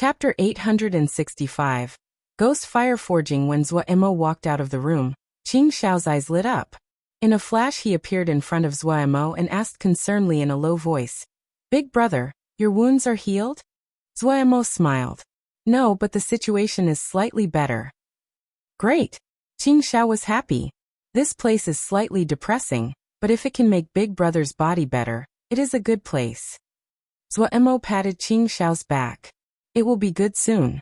Chapter 865. Ghost Fire Forging. When Zhuo walked out of the room, Qing Xiao's eyes lit up. In a flash he appeared in front of Zhuo and asked concernedly in a low voice, "Big brother, your wounds are healed?" Zhuo smiled. "No, but the situation is slightly better." "Great." Qing Xiao was happy. "This place is slightly depressing, but if it can make Big brother's body better, it is a good place." Zhuo patted Qing Xiao's back. "It will be good soon."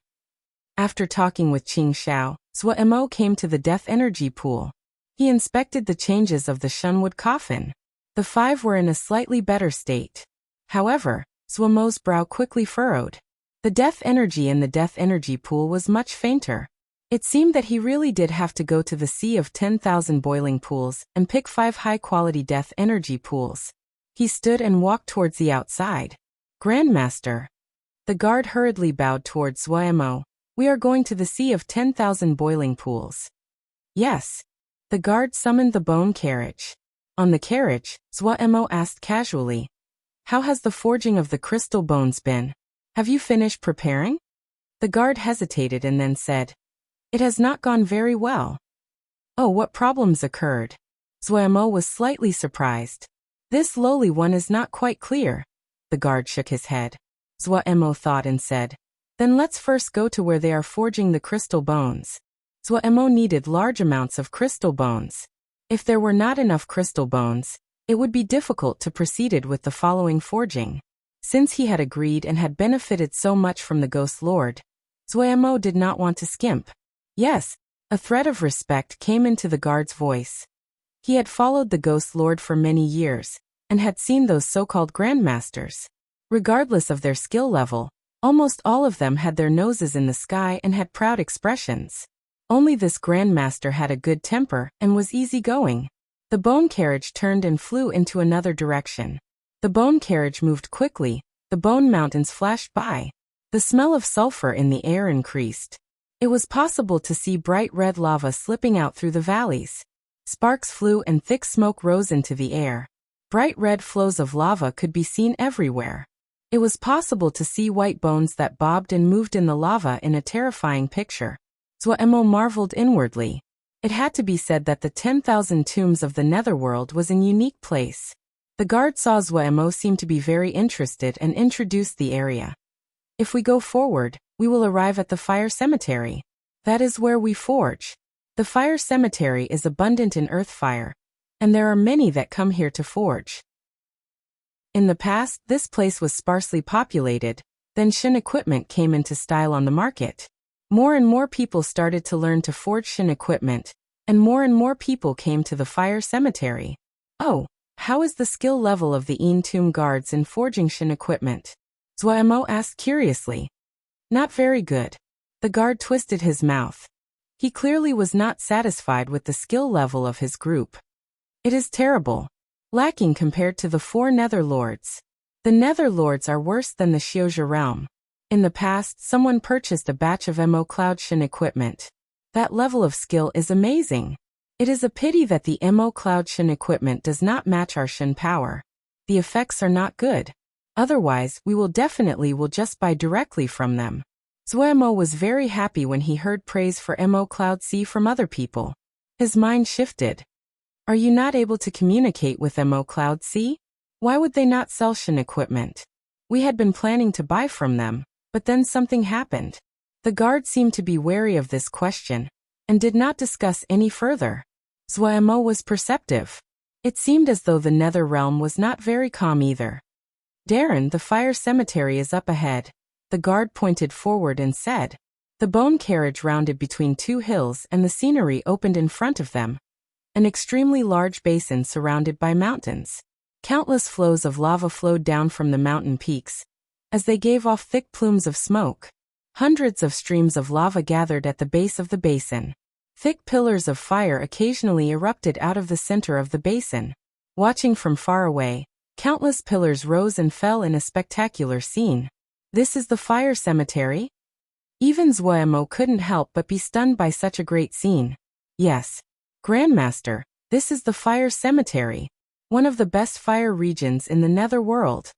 After talking with Qing Xiao, Zhuo came to the death energy pool. He inspected the changes of the Shunwood coffin. The 5 were in a slightly better state. However, Zhuo's brow quickly furrowed. The death energy in the death energy pool was much fainter. It seemed that he really did have to go to the sea of 10,000 boiling pools and pick 5 high-quality death energy pools. He stood and walked towards the outside. "Grandmaster." The guard hurriedly bowed towards Zhuo. "We are going to the sea of 10,000 boiling pools." "Yes." The guard summoned the bone carriage. On the carriage, Zhuo asked casually, "How has the forging of the crystal bones been? Have you finished preparing?" The guard hesitated and then said, "It has not gone very well." "Oh, what problems occurred?" Zhuo was slightly surprised. "This lowly one is not quite clear." The guard shook his head. Zhuo thought and said, "Then let's first go to where they are forging the crystal bones." Zhuo needed large amounts of crystal bones. If there were not enough crystal bones, it would be difficult to proceed with the following forging. Since he had agreed and had benefited so much from the Ghost Lord, Zhuo did not want to skimp. "Yes." A thread of respect came into the guard's voice. He had followed the Ghost Lord for many years, and had seen those so-called grandmasters. Regardless of their skill level, almost all of them had their noses in the sky and had proud expressions. Only this grandmaster had a good temper and was easygoing. The bone carriage turned and flew into another direction. The bone carriage moved quickly, the bone mountains flashed by. The smell of sulfur in the air increased. It was possible to see bright red lava slipping out through the valleys. Sparks flew and thick smoke rose into the air. Bright red flows of lava could be seen everywhere. It was possible to see white bones that bobbed and moved in the lava in a terrifying picture. Zhuo marveled inwardly. It had to be said that the 10,000 tombs of the Netherworld was an unique place. The guard saw Zhuo seem to be very interested and introduced the area. "If we go forward, we will arrive at the fire cemetery. That is where we forge. The fire cemetery is abundant in earth fire, and there are many that come here to forge." In the past, this place was sparsely populated, then Shin equipment came into style on the market. More and more people started to learn to forge Shin equipment, and more people came to the fire cemetery. "Oh, how is the skill level of the Yin Tomb guards in forging Shin equipment?" Zhuo asked curiously. "Not very good." The guard twisted his mouth. He clearly was not satisfied with the skill level of his group. "It is terrible. Lacking compared to the 4 Netherlords. The Netherlords are worse than the Xiozhi realm. In the past, someone purchased a batch of Mo Cloud Shin equipment. That level of skill is amazing. It is a pity that the Mo Cloud Shin equipment does not match our Shin power. The effects are not good. Otherwise, we will just buy directly from them." Zhuo was very happy when he heard praise for Mo Cloud C from other people. His mind shifted. "Are you not able to communicate with Mo Cloud C? Why would they not sell Shin equipment? We had been planning to buy from them, but then something happened." The guard seemed to be wary of this question, and did not discuss any further. Zhuo was perceptive. It seemed as though the Nether realm was not very calm either. "Darren, the fire cemetery is up ahead." The guard pointed forward and said. The bone carriage rounded between 2 hills and the scenery opened in front of them. An extremely large basin surrounded by mountains. Countless flows of lava flowed down from the mountain peaks, as they gave off thick plumes of smoke. Hundreds of streams of lava gathered at the base of the basin. Thick pillars of fire occasionally erupted out of the center of the basin. Watching from far away, countless pillars rose and fell in a spectacular scene. "This is the fire cemetery?" Even Zhuo couldn't help but be stunned by such a great scene. "Yes. Grandmaster, this is the fire cemetery, one of the best fire regions in the Netherworld."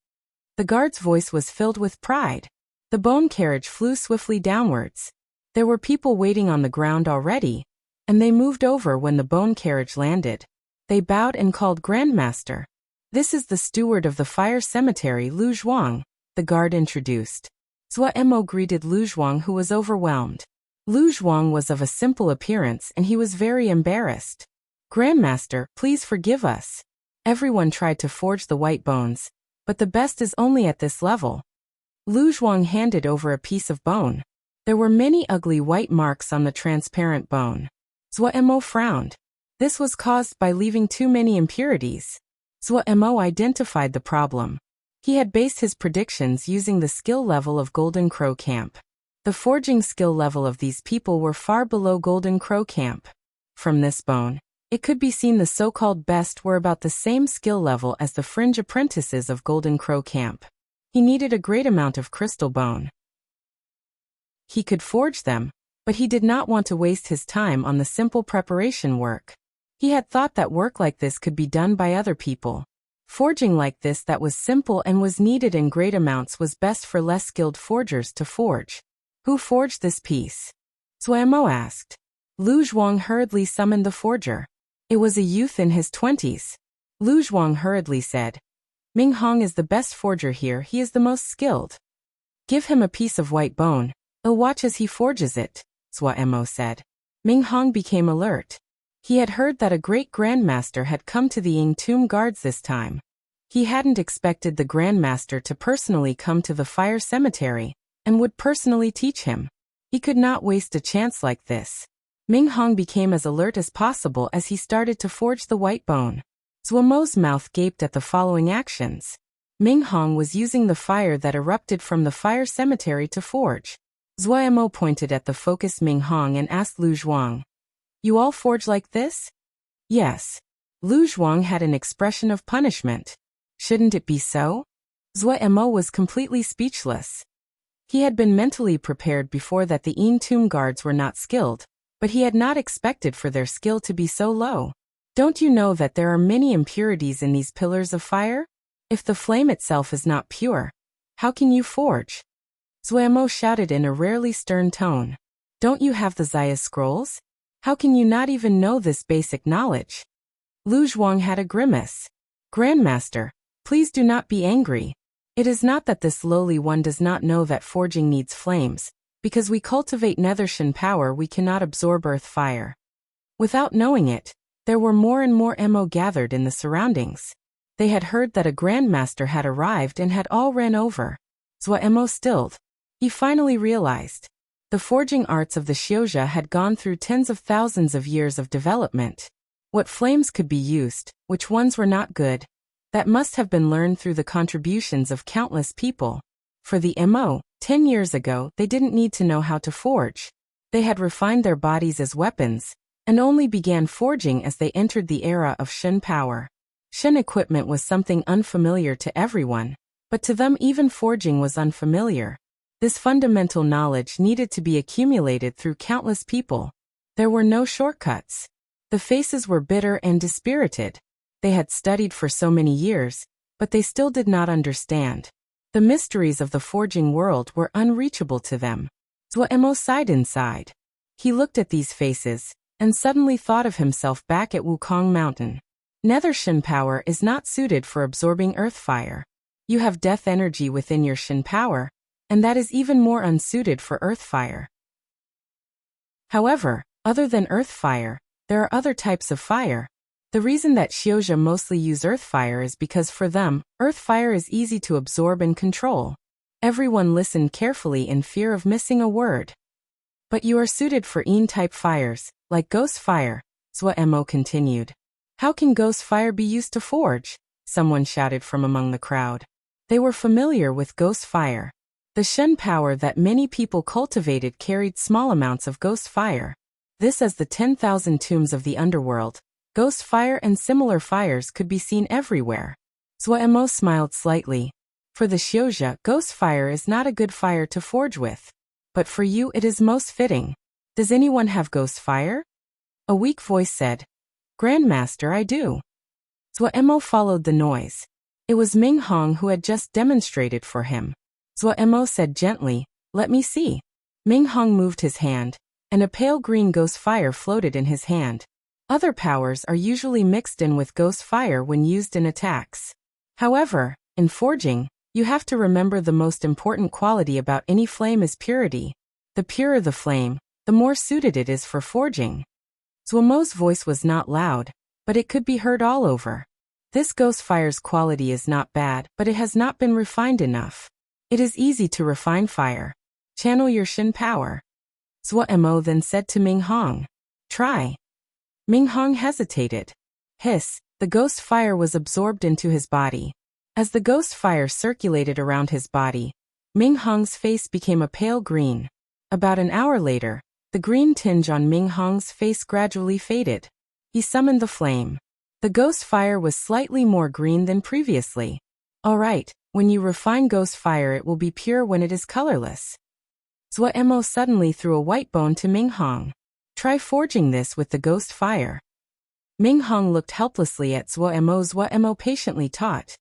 The guard's voice was filled with pride. The bone carriage flew swiftly downwards. There were people waiting on the ground already, and they moved over when the bone carriage landed. They bowed and called Grandmaster. This is the steward of the fire cemetery, Lu Zhuang, the guard introduced. Zhuo Mo greeted Lu Zhuang, who was overwhelmed. Lu Zhuang was of a simple appearance and he was very embarrassed. Grandmaster, please forgive us. Everyone tried to forge the white bones, but the best is only at this level. Lu Zhuang handed over a piece of bone. There were many ugly white marks on the transparent bone. Zhuo Mo frowned. This was caused by leaving too many impurities. Zhuo Mo identified the problem. He had based his predictions using the skill level of Golden Crow Camp. The forging skill level of these people were far below Golden Crow Camp. From this bone, it could be seen the so-called best were about the same skill level as the fringe apprentices of Golden Crow Camp. He needed a great amount of crystal bone. He could forge them, but he did not want to waste his time on the simple preparation work. He had thought that work like this could be done by other people. Forging like this that was simple and was needed in great amounts was best for less skilled forgers to forge. Who forged this piece? Zhuo Mo asked. Lu Zhuang hurriedly summoned the forger. It was a youth in his 20s. Lu Zhuang hurriedly said, Ming Hong is the best forger here, he is the most skilled. Give him a piece of white bone. I'll watch as he forges it, Zhuo Mo said. Ming Hong became alert. He had heard that a great grandmaster had come to the Ying Tomb Guards this time. He hadn't expected the grandmaster to personally come to the fire cemetery, and would personally teach him. He could not waste a chance like this. Ming Hong became as alert as possible as he started to forge the white bone. Zhuo Mo's mouth gaped at the following actions. Ming Hong was using the fire that erupted from the fire cemetery to forge. Zhuo Mo pointed at the focused Ming Hong and asked Lu Zhuang, You all forge like this? Yes. Lu Zhuang had an expression of punishment. Shouldn't it be so? Zhuo Mo was completely speechless. He had been mentally prepared before that the Ying Tomb Guards were not skilled, but he had not expected for their skill to be so low. Don't you know that there are many impurities in these pillars of fire? If the flame itself is not pure, how can you forge? Zhuo Mo shouted in a rarely stern tone. Don't you have the Zaya scrolls? How can you not even know this basic knowledge? Lu Zhuang had a grimace. Grandmaster, please do not be angry. It is not that this lowly one does not know that forging needs flames. Because we cultivate nether Shen power, we cannot absorb earth fire. Without knowing it, there were more and more Mo gathered in the surroundings. They had heard that a grandmaster had arrived and had all ran over. Zhuo Mo stilled. He finally realized. The forging arts of the Xiuzha had gone through tens of thousands of years of development. What flames could be used, which ones were not good, that must have been learned through the contributions of countless people. For the Mo, 10 years ago, they didn't need to know how to forge. They had refined their bodies as weapons, and only began forging as they entered the era of Shen power. Shen equipment was something unfamiliar to everyone, but to them even forging was unfamiliar. This fundamental knowledge needed to be accumulated through countless people. There were no shortcuts. The faces were bitter and dispirited. They had studied for so many years, but they still did not understand. The mysteries of the forging world were unreachable to them. Zhuo Mo sighed inside. He looked at these faces, and suddenly thought of himself back at Wukong Mountain. Nether Shen power is not suited for absorbing earth fire. You have death energy within your Shen power, and that is even more unsuited for earth fire. However, other than earth fire, there are other types of fire. The reason that Xiuzha mostly use earth fire is because for them, earth fire is easy to absorb and control. Everyone listened carefully in fear of missing a word. But you are suited for Yin-type fires, like ghost fire, Zhuo Mo continued. How can ghost fire be used to forge? Someone shouted from among the crowd. They were familiar with ghost fire. The Shen power that many people cultivated carried small amounts of ghost fire. This as the 10,000 tombs of the underworld. Ghost fire and similar fires could be seen everywhere. Zhuo Mo smiled slightly. For the Xiuzha, ghost fire is not a good fire to forge with. But for you it is most fitting. Does anyone have ghost fire? A weak voice said. Grandmaster, I do. Zhuo Mo followed the noise. It was Ming Hong who had just demonstrated for him. Zuo said gently, "Let me see." Ming Hong moved his hand, and a pale green ghost fire floated in his hand. Other powers are usually mixed in with ghost fire when used in attacks. However, in forging, you have to remember the most important quality about any flame is purity. The purer the flame, the more suited it is for forging. Zuo's voice was not loud, but it could be heard all over. This ghost fire's quality is not bad, but it has not been refined enough. It is easy to refine fire. Channel your Shin power. Zuo then said to Ming Hong, "Try." Ming Hong hesitated. Hiss, the ghost fire was absorbed into his body. As the ghost fire circulated around his body, Ming Hong's face became a pale green. About an hour later, the green tinge on Ming Hong's face gradually faded. He summoned the flame. The ghost fire was slightly more green than previously. All right, when you refine ghost fire it will be pure when it is colorless. Zuo suddenly threw a white bone to Ming Hong. Try forging this with the ghost fire. Ming Hong looked helplessly at Zuo. Zuo patiently taught.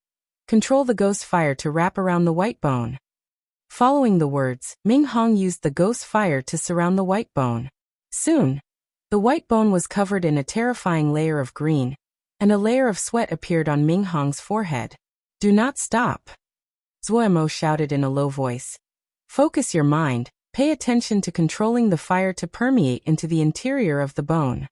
Control the ghost fire to wrap around the white bone. Following the words, Ming Hong used the ghost fire to surround the white bone. Soon, the white bone was covered in a terrifying layer of green, and a layer of sweat appeared on Ming Hong's forehead. "Do not stop," Zuo shouted in a low voice. "Focus your mind. Pay attention to controlling the fire to permeate into the interior of the bone."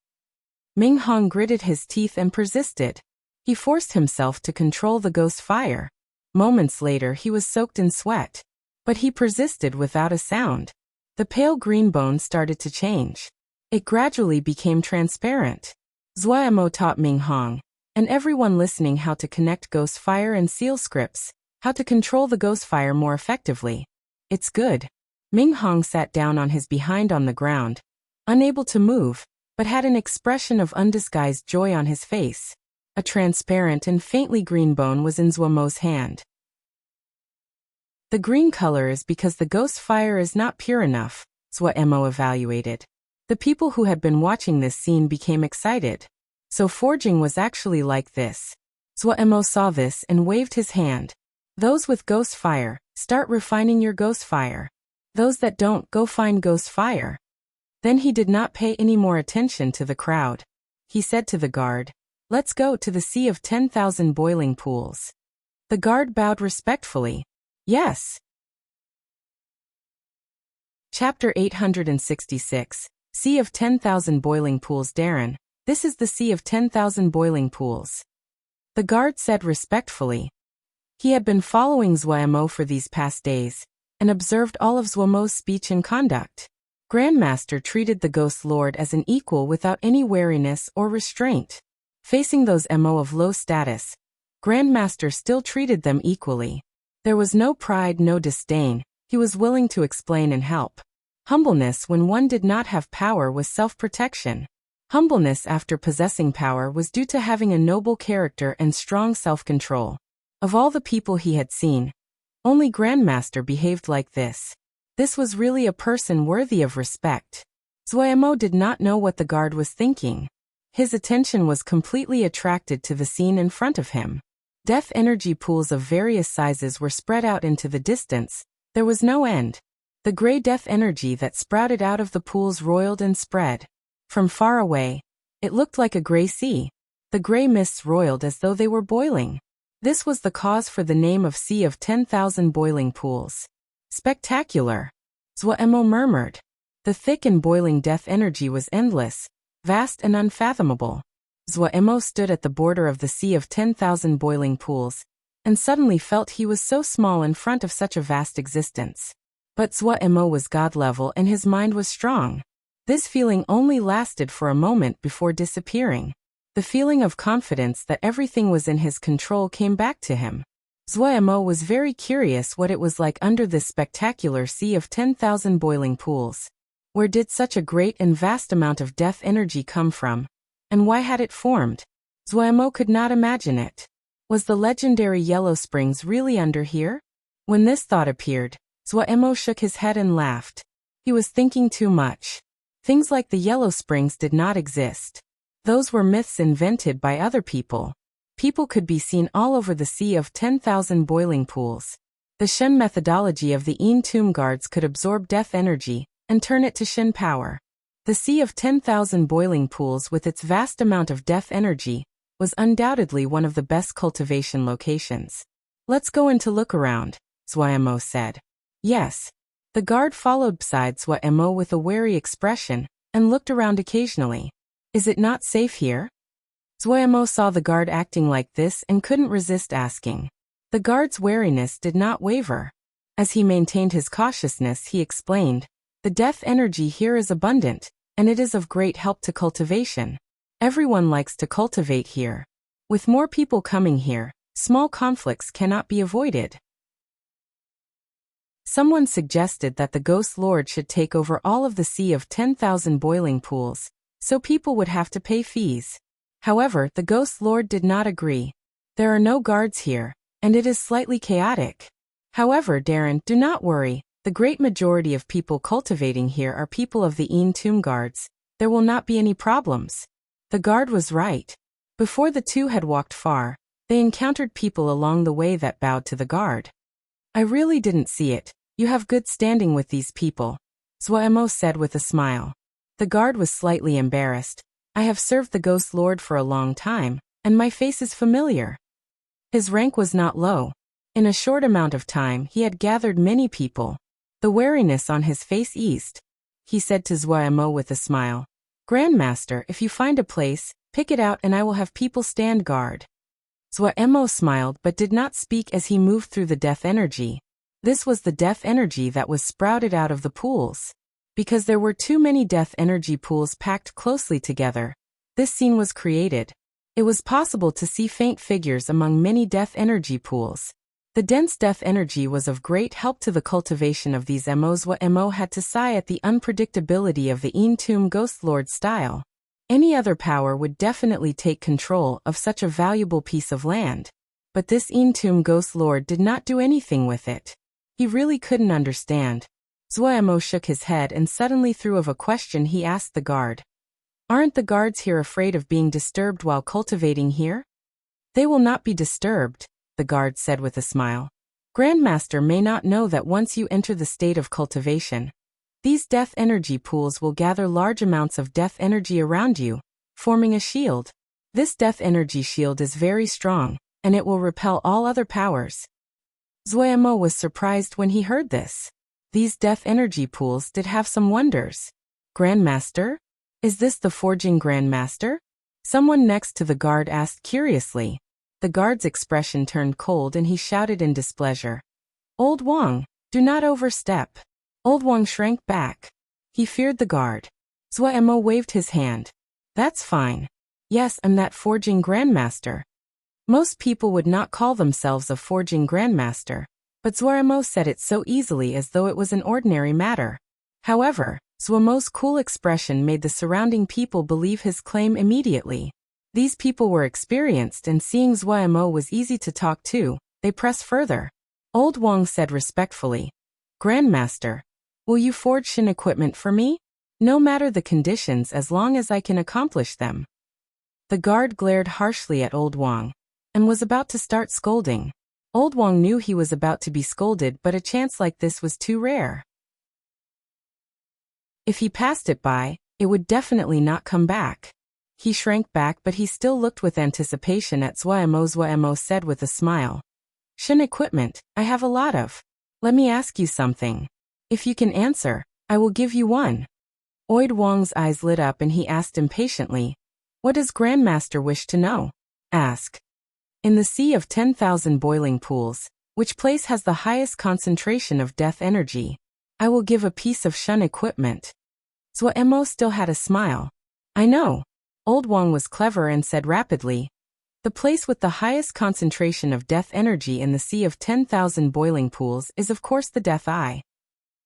Ming Hong gritted his teeth and persisted. He forced himself to control the ghost fire. Moments later he was soaked in sweat. But he persisted without a sound. The pale green bone started to change. It gradually became transparent. Zuo taught Ming Hong, and everyone listening how to connect ghost fire and seal scripts, how to control the ghost fire more effectively. "It's good." Ming Hong sat down on his behind on the ground, unable to move, but had an expression of undisguised joy on his face. A transparent and faintly green bone was in Zuo's hand. The green color is because the ghost fire is not pure enough, Zuo evaluated. The people who had been watching this scene became excited. So forging was actually like this. Zuo saw this and waved his hand. "Those with ghost fire, start refining your ghost fire. Those that don't, go find ghost fire." Then he did not pay any more attention to the crowd. He said to the guard, "Let's go to the Sea of 10,000 Boiling Pools." The guard bowed respectfully. "Yes." Chapter 866, Sea of 10,000 Boiling Pools. Darren, this is the Sea of 10,000 Boiling Pools. The guard said respectfully. He had been following Zuo for these past days, and observed all of Zuo's speech and conduct. Grandmaster treated the Ghost Lord as an equal without any wariness or restraint. Facing those Mo of low status, Grandmaster still treated them equally. There was no pride, no disdain. He was willing to explain and help. Humbleness when one did not have power was self-protection. Humbleness after possessing power was due to having a noble character and strong self-control. Of all the people he had seen, only Grandmaster behaved like this. This was really a person worthy of respect. Zuo did not know what the guard was thinking. His attention was completely attracted to the scene in front of him. Death energy pools of various sizes were spread out into the distance. There was no end. The gray death energy that sprouted out of the pools roiled and spread. From far away, it looked like a gray sea. The gray mists roiled as though they were boiling. This was the cause for the name of Sea of 10,000 Boiling Pools. "Spectacular," Zuo murmured. The thick and boiling death energy was endless, vast and unfathomable. Zuo stood at the border of the Sea of 10,000 Boiling Pools, and suddenly felt he was so small in front of such a vast existence. But Zuo was God-level and his mind was strong. This feeling only lasted for a moment before disappearing. The feeling of confidence that everything was in his control came back to him. Zuo was very curious what it was like under this spectacular Sea of 10,000 Boiling Pools. Where did such a great and vast amount of death energy come from? And why had it formed? Zuo could not imagine it. Was the legendary Yellow Springs really under here? When this thought appeared, Zuo shook his head and laughed. He was thinking too much. Things like the Yellow Springs did not exist. Those were myths invented by other people. People could be seen all over the Sea of 10,000 Boiling Pools. The Shen methodology of the Yin Tomb Guards could absorb death energy and turn it to Shen power. The Sea of 10,000 Boiling Pools with its vast amount of death energy was undoubtedly one of the best cultivation locations. Let's go in to look around, Zuo said. Yes. The guard followed beside Zuo with a wary expression and looked around occasionally. Is it not safe here? Zuo saw the guard acting like this and couldn't resist asking. The guard's wariness did not waver. As he maintained his cautiousness, he explained, the death energy here is abundant, and it is of great help to cultivation. Everyone likes to cultivate here. With more people coming here, small conflicts cannot be avoided. Someone suggested that the Ghost Lord should take over all of the Sea of 10,000 Boiling Pools, so people would have to pay fees. However, the Ghost Lord did not agree. There are no guards here, and it is slightly chaotic. However, Darren, do not worry. The great majority of people cultivating here are people of the Yin Tomb Guards. There will not be any problems. The guard was right. Before the two had walked far, they encountered people along the way that bowed to the guard. I really didn't see it. You have good standing with these people, Zuo said with a smile. The guard was slightly embarrassed. I have served the Ghost Lord for a long time, and my face is familiar. His rank was not low. In a short amount of time, he had gathered many people. The wariness on his face eased. He said to Zuo with a smile, Grandmaster, if you find a place, pick it out and I will have people stand guard. Zuo smiled but did not speak as he moved through the death energy. This was the death energy that was sprouted out of the pools. Because there were too many death energy pools packed closely together, this scene was created. It was possible to see faint figures among many death energy pools. The dense death energy was of great help to the cultivation of these MOs. Zuo had to sigh at the unpredictability of the Yin Tomb Ghost Lord style. Any other power would definitely take control of such a valuable piece of land. But this Yin Tomb Ghost Lord did not do anything with it. He really couldn't understand. Zuo shook his head and suddenly threw of a question he asked the guard. Aren't the guards here afraid of being disturbed while cultivating here? They will not be disturbed, the guard said with a smile. Grandmaster may not know that once you enter the state of cultivation, these death energy pools will gather large amounts of death energy around you, forming a shield. This death energy shield is very strong, and it will repel all other powers. Zuo was surprised when he heard this. These death energy pools did have some wonders. Grandmaster? Is this the forging Grandmaster? Someone next to the guard asked curiously. The guard's expression turned cold and he shouted in displeasure. Old Wang, do not overstep. Old Wang shrank back. He feared the guard. Zuo waved his hand. That's fine. Yes, I'm that forging Grandmaster. Most people would not call themselves a forging Grandmaster, but Zuo said it so easily as though it was an ordinary matter. However, Zuo's cool expression made the surrounding people believe his claim immediately. These people were experienced and seeing Zuo was easy to talk to, they pressed further. Old Wang said respectfully, Grandmaster, will you forge Shen equipment for me? No matter the conditions as long as I can accomplish them. The guard glared harshly at Old Wang and was about to start scolding. Old Wang knew he was about to be scolded, but a chance like this was too rare. If he passed it by, it would definitely not come back. He shrank back, but he still looked with anticipation at Zuo. Zuo said with a smile, Shen equipment, I have a lot of. Let me ask you something. If you can answer, I will give you one. Old Wang's eyes lit up and he asked impatiently, What does Grandmaster wish to know? Ask. In the Sea of 10,000 Boiling Pools, which place has the highest concentration of death energy, I will give a piece of Shen equipment. Zuo still had a smile. I know. Old Wang was clever and said rapidly, The place with the highest concentration of death energy in the Sea of 10,000 Boiling Pools is of course the Death Eye.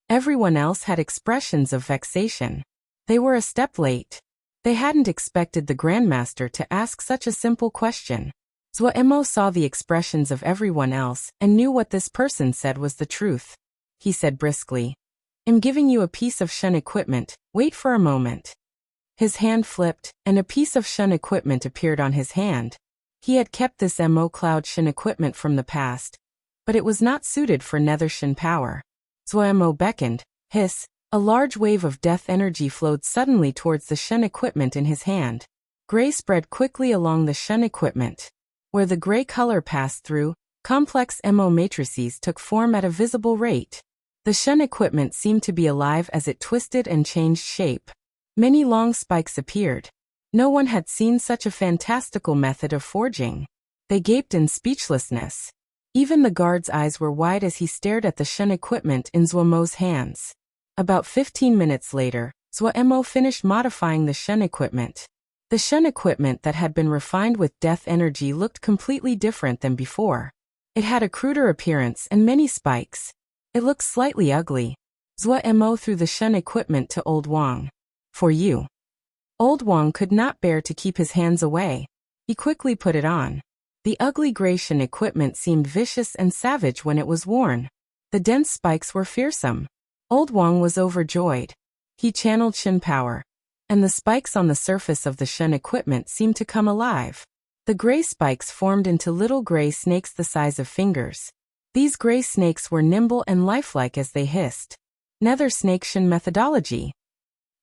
Everyone else had expressions of vexation. They were a step late. They hadn't expected the Grandmaster to ask such a simple question. Zuo saw the expressions of everyone else and knew what this person said was the truth. He said briskly, I'm giving you a piece of Shen equipment, wait for a moment. His hand flipped, and a piece of Shen equipment appeared on his hand. He had kept this Mo Cloud Shen equipment from the past, but it was not suited for Nether Shin power. Zhuemo beckoned. Hiss. A large wave of death energy flowed suddenly towards the Shen equipment in his hand. Gray spread quickly along the Shen equipment. Where the gray color passed through, complex MO matrices took form at a visible rate. The Shen equipment seemed to be alive as it twisted and changed shape. Many long spikes appeared. No one had seen such a fantastical method of forging. They gaped in speechlessness. Even the guard's eyes were wide as he stared at the Shen equipment in Zhuemo's hands. About 15 minutes later, Zhuemo finished modifying the Shen equipment. The Shen equipment that had been refined with death energy looked completely different than before. It had a cruder appearance and many spikes. It looked slightly ugly. Zhuemo threw the Shen equipment to Old Wang. For you. Old Wang could not bear to keep his hands away. He quickly put it on. The ugly gray Shen equipment seemed vicious and savage when it was worn. The dense spikes were fearsome. Old Wang was overjoyed. He channeled Shen power, and the spikes on the surface of the Shen equipment seemed to come alive. The gray spikes formed into little gray snakes the size of fingers. These gray snakes were nimble and lifelike as they hissed. Nether Snake Shen methodology.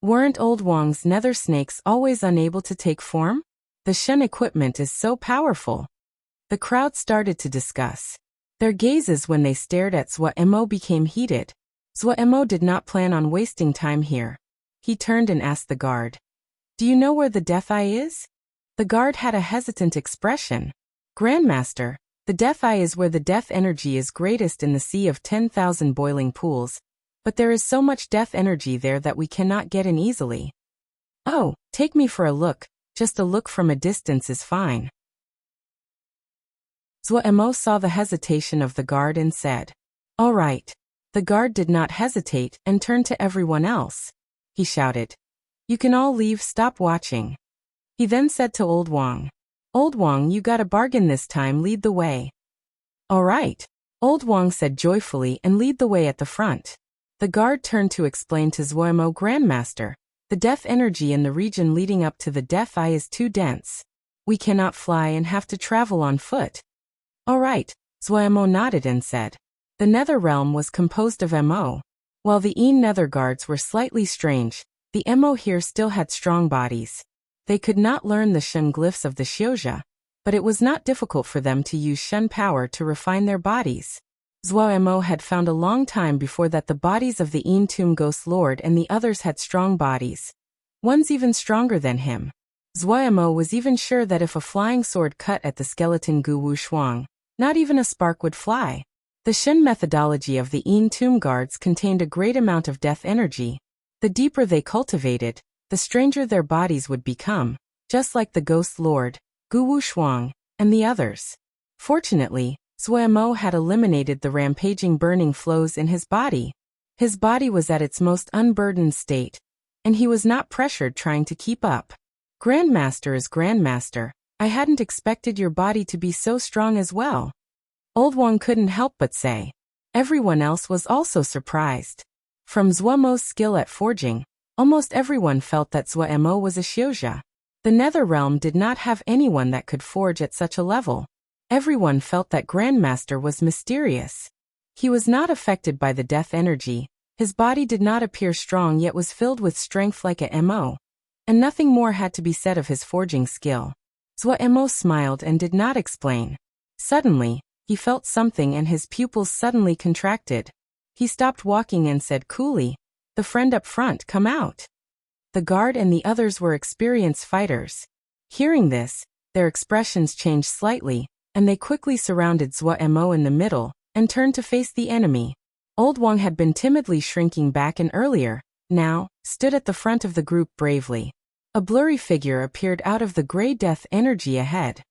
Weren't Old Wang's nether snakes always unable to take form? The Shen equipment is so powerful. The crowd started to discuss. Their gazes when they stared at Zhuemo became heated. Zhuemo did not plan on wasting time here. He turned and asked the guard. Do you know where the Death Eye is? The guard had a hesitant expression. Grandmaster, the Death Eye is where the death energy is greatest in the sea of 10,000 boiling pools, but there is so much death energy there that we cannot get in easily. Oh, take me for a look, just a look from a distance is fine. Zhuemo saw the hesitation of the guard and said, all right. The guard did not hesitate and turned to everyone else. He shouted, you can all leave, stop watching. He then said to Old Wang, Old Wang, you got a bargain this time, lead the way. All right. Old Wang said joyfully and lead the way at the front. The guard turned to explain to Zhuemo, Grandmaster, the death energy in the region leading up to the Death Eye is too dense. We cannot fly and have to travel on foot. All right. Zhuemo nodded and said, the Nether Realm was composed of MO. While the Een Nether Guards were slightly strange, the MO here still had strong bodies. They could not learn the Shen glyphs of the Xiuzha, but it was not difficult for them to use Shen power to refine their bodies. Zhuemo had found a long time before that the bodies of the Een Tomb Ghost Lord and the others had strong bodies. One's even stronger than him. Zhuemo was even sure that if a flying sword cut at the skeleton Gu Wu Shuang, not even a spark would fly. The Shen methodology of the Een Tomb Guards contained a great amount of death energy. The deeper they cultivated, the stranger their bodies would become, just like the Ghost Lord, Gu Wu Shuang, and the others. Fortunately, Zhuemo had eliminated the rampaging burning flows in his body. His body was at its most unburdened state, and he was not pressured trying to keep up. Grandmaster is Grandmaster. I hadn't expected your body to be so strong as well. Old Wang couldn't help but say. Everyone else was also surprised. From Zhuemo's skill at forging, almost everyone felt that Zhuemo was a Xiuzha. The Nether Realm did not have anyone that could forge at such a level. Everyone felt that Grandmaster was mysterious. He was not affected by the death energy. His body did not appear strong yet was filled with strength like a MO. And nothing more had to be said of his forging skill. Zhuemo smiled and did not explain. Suddenly, he felt something and his pupils suddenly contracted. He stopped walking and said coolly, the friend up front, come out. The guard and the others were experienced fighters. Hearing this, their expressions changed slightly, and they quickly surrounded Zhuemo in the middle, and turned to face the enemy. Old Wang had been timidly shrinking back and earlier, now, stood at the front of the group bravely. A blurry figure appeared out of the gray death energy ahead.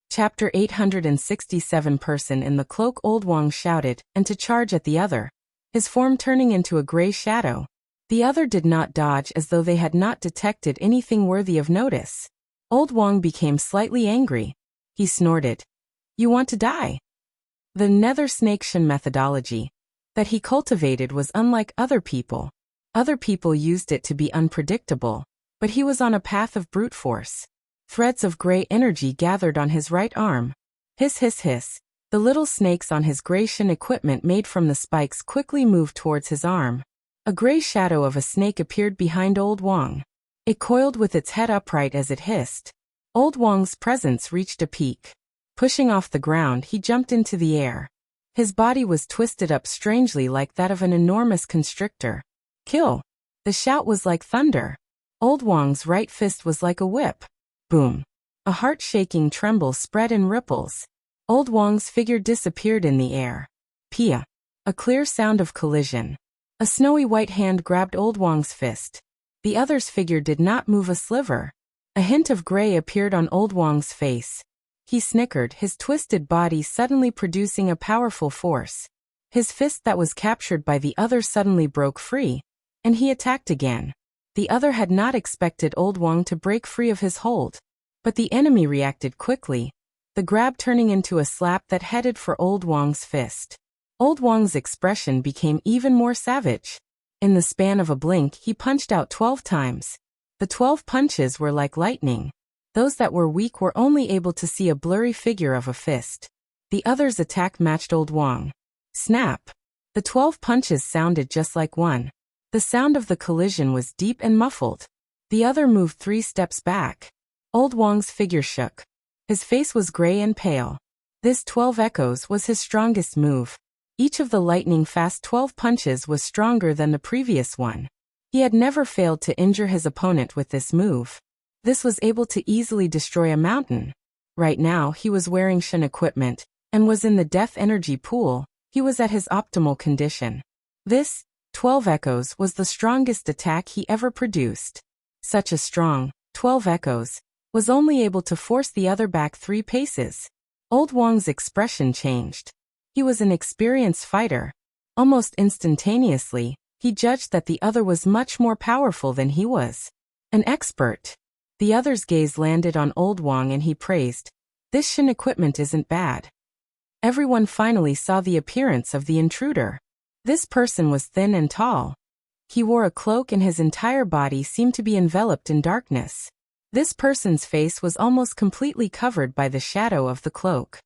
Chapter 867 Person in the cloak. Old Wang shouted, and to charge at the other, his form turning into a gray shadow. The other did not dodge as though they had not detected anything worthy of notice. Old Wang became slightly angry. He snorted. You want to die? The Nether Snake Shen methodology that he cultivated was unlike other people. Other people used it to be unpredictable, but he was on a path of brute force. Threads of gray energy gathered on his right arm. Hiss hiss hiss. The little snakes on his gray shin equipment made from the spikes quickly moved towards his arm. A gray shadow of a snake appeared behind Old Wang. It coiled with its head upright as it hissed. Old Wang's presence reached a peak. Pushing off the ground, he jumped into the air. His body was twisted up strangely like that of an enormous constrictor. Kill! The shout was like thunder. Old Wang's right fist was like a whip. Boom! A heart-shaking tremble spread in ripples. Old Wang's figure disappeared in the air. Pia! A clear sound of collision. A snowy white hand grabbed Old Wang's fist. The other's figure did not move a sliver. A hint of gray appeared on Old Wang's face. He snickered, his twisted body suddenly producing a powerful force. His fist that was captured by the other suddenly broke free, and he attacked again. The other had not expected Old Wang to break free of his hold. But the enemy reacted quickly, the grab turning into a slap that headed for Old Wang's fist. Old Wang's expression became even more savage. In the span of a blink, he punched out 12 times. The 12 punches were like lightning. Those that were weak were only able to see a blurry figure of a fist. The other's attack matched Old Wang. Snap! The 12 punches sounded just like one. The sound of the collision was deep and muffled. The other moved 3 steps back. Old Wang's figure shook. His face was gray and pale. This 12 echoes was his strongest move. Each of the lightning-fast 12 punches was stronger than the previous one. He had never failed to injure his opponent with this move. This was able to easily destroy a mountain. Right now, he was wearing Shin equipment, and was in the death energy pool. He was at his optimal condition. This, 12 echoes, was the strongest attack he ever produced. Such a strong, 12 echoes, was only able to force the other back 3 paces. Old Wang's expression changed. He was an experienced fighter. Almost instantaneously, he judged that the other was much more powerful than he was. An expert. The other's gaze landed on Old Wang and he praised, "This Shin equipment isn't bad." Everyone finally saw the appearance of the intruder. This person was thin and tall. He wore a cloak and his entire body seemed to be enveloped in darkness. This person's face was almost completely covered by the shadow of the cloak.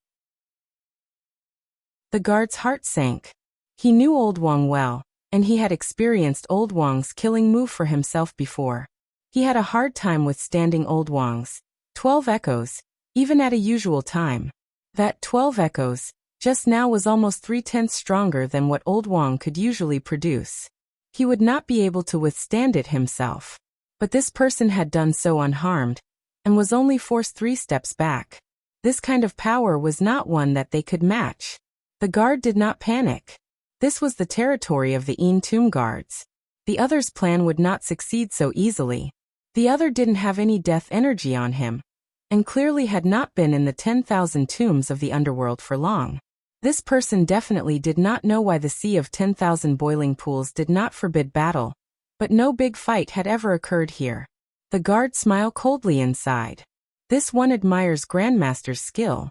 The guard's heart sank. He knew Old Wang well, and he had experienced Old Wang's killing move for himself before. He had a hard time withstanding Old Wang's 12 echoes, even at a usual time. That 12 echoes, just now was almost 3/10 stronger than what Old Wang could usually produce. He would not be able to withstand it himself. But this person had done so unharmed, and was only forced 3 steps back. This kind of power was not one that they could match. The guard did not panic. This was the territory of the Tomb guards. The other's plan would not succeed so easily. The other didn't have any death energy on him, and clearly had not been in the 10,000 tombs of the underworld for long. This person definitely did not know why the Sea of 10,000 boiling pools did not forbid battle, but no big fight had ever occurred here. The guard smiled coldly inside. This one admires Grandmaster's skill.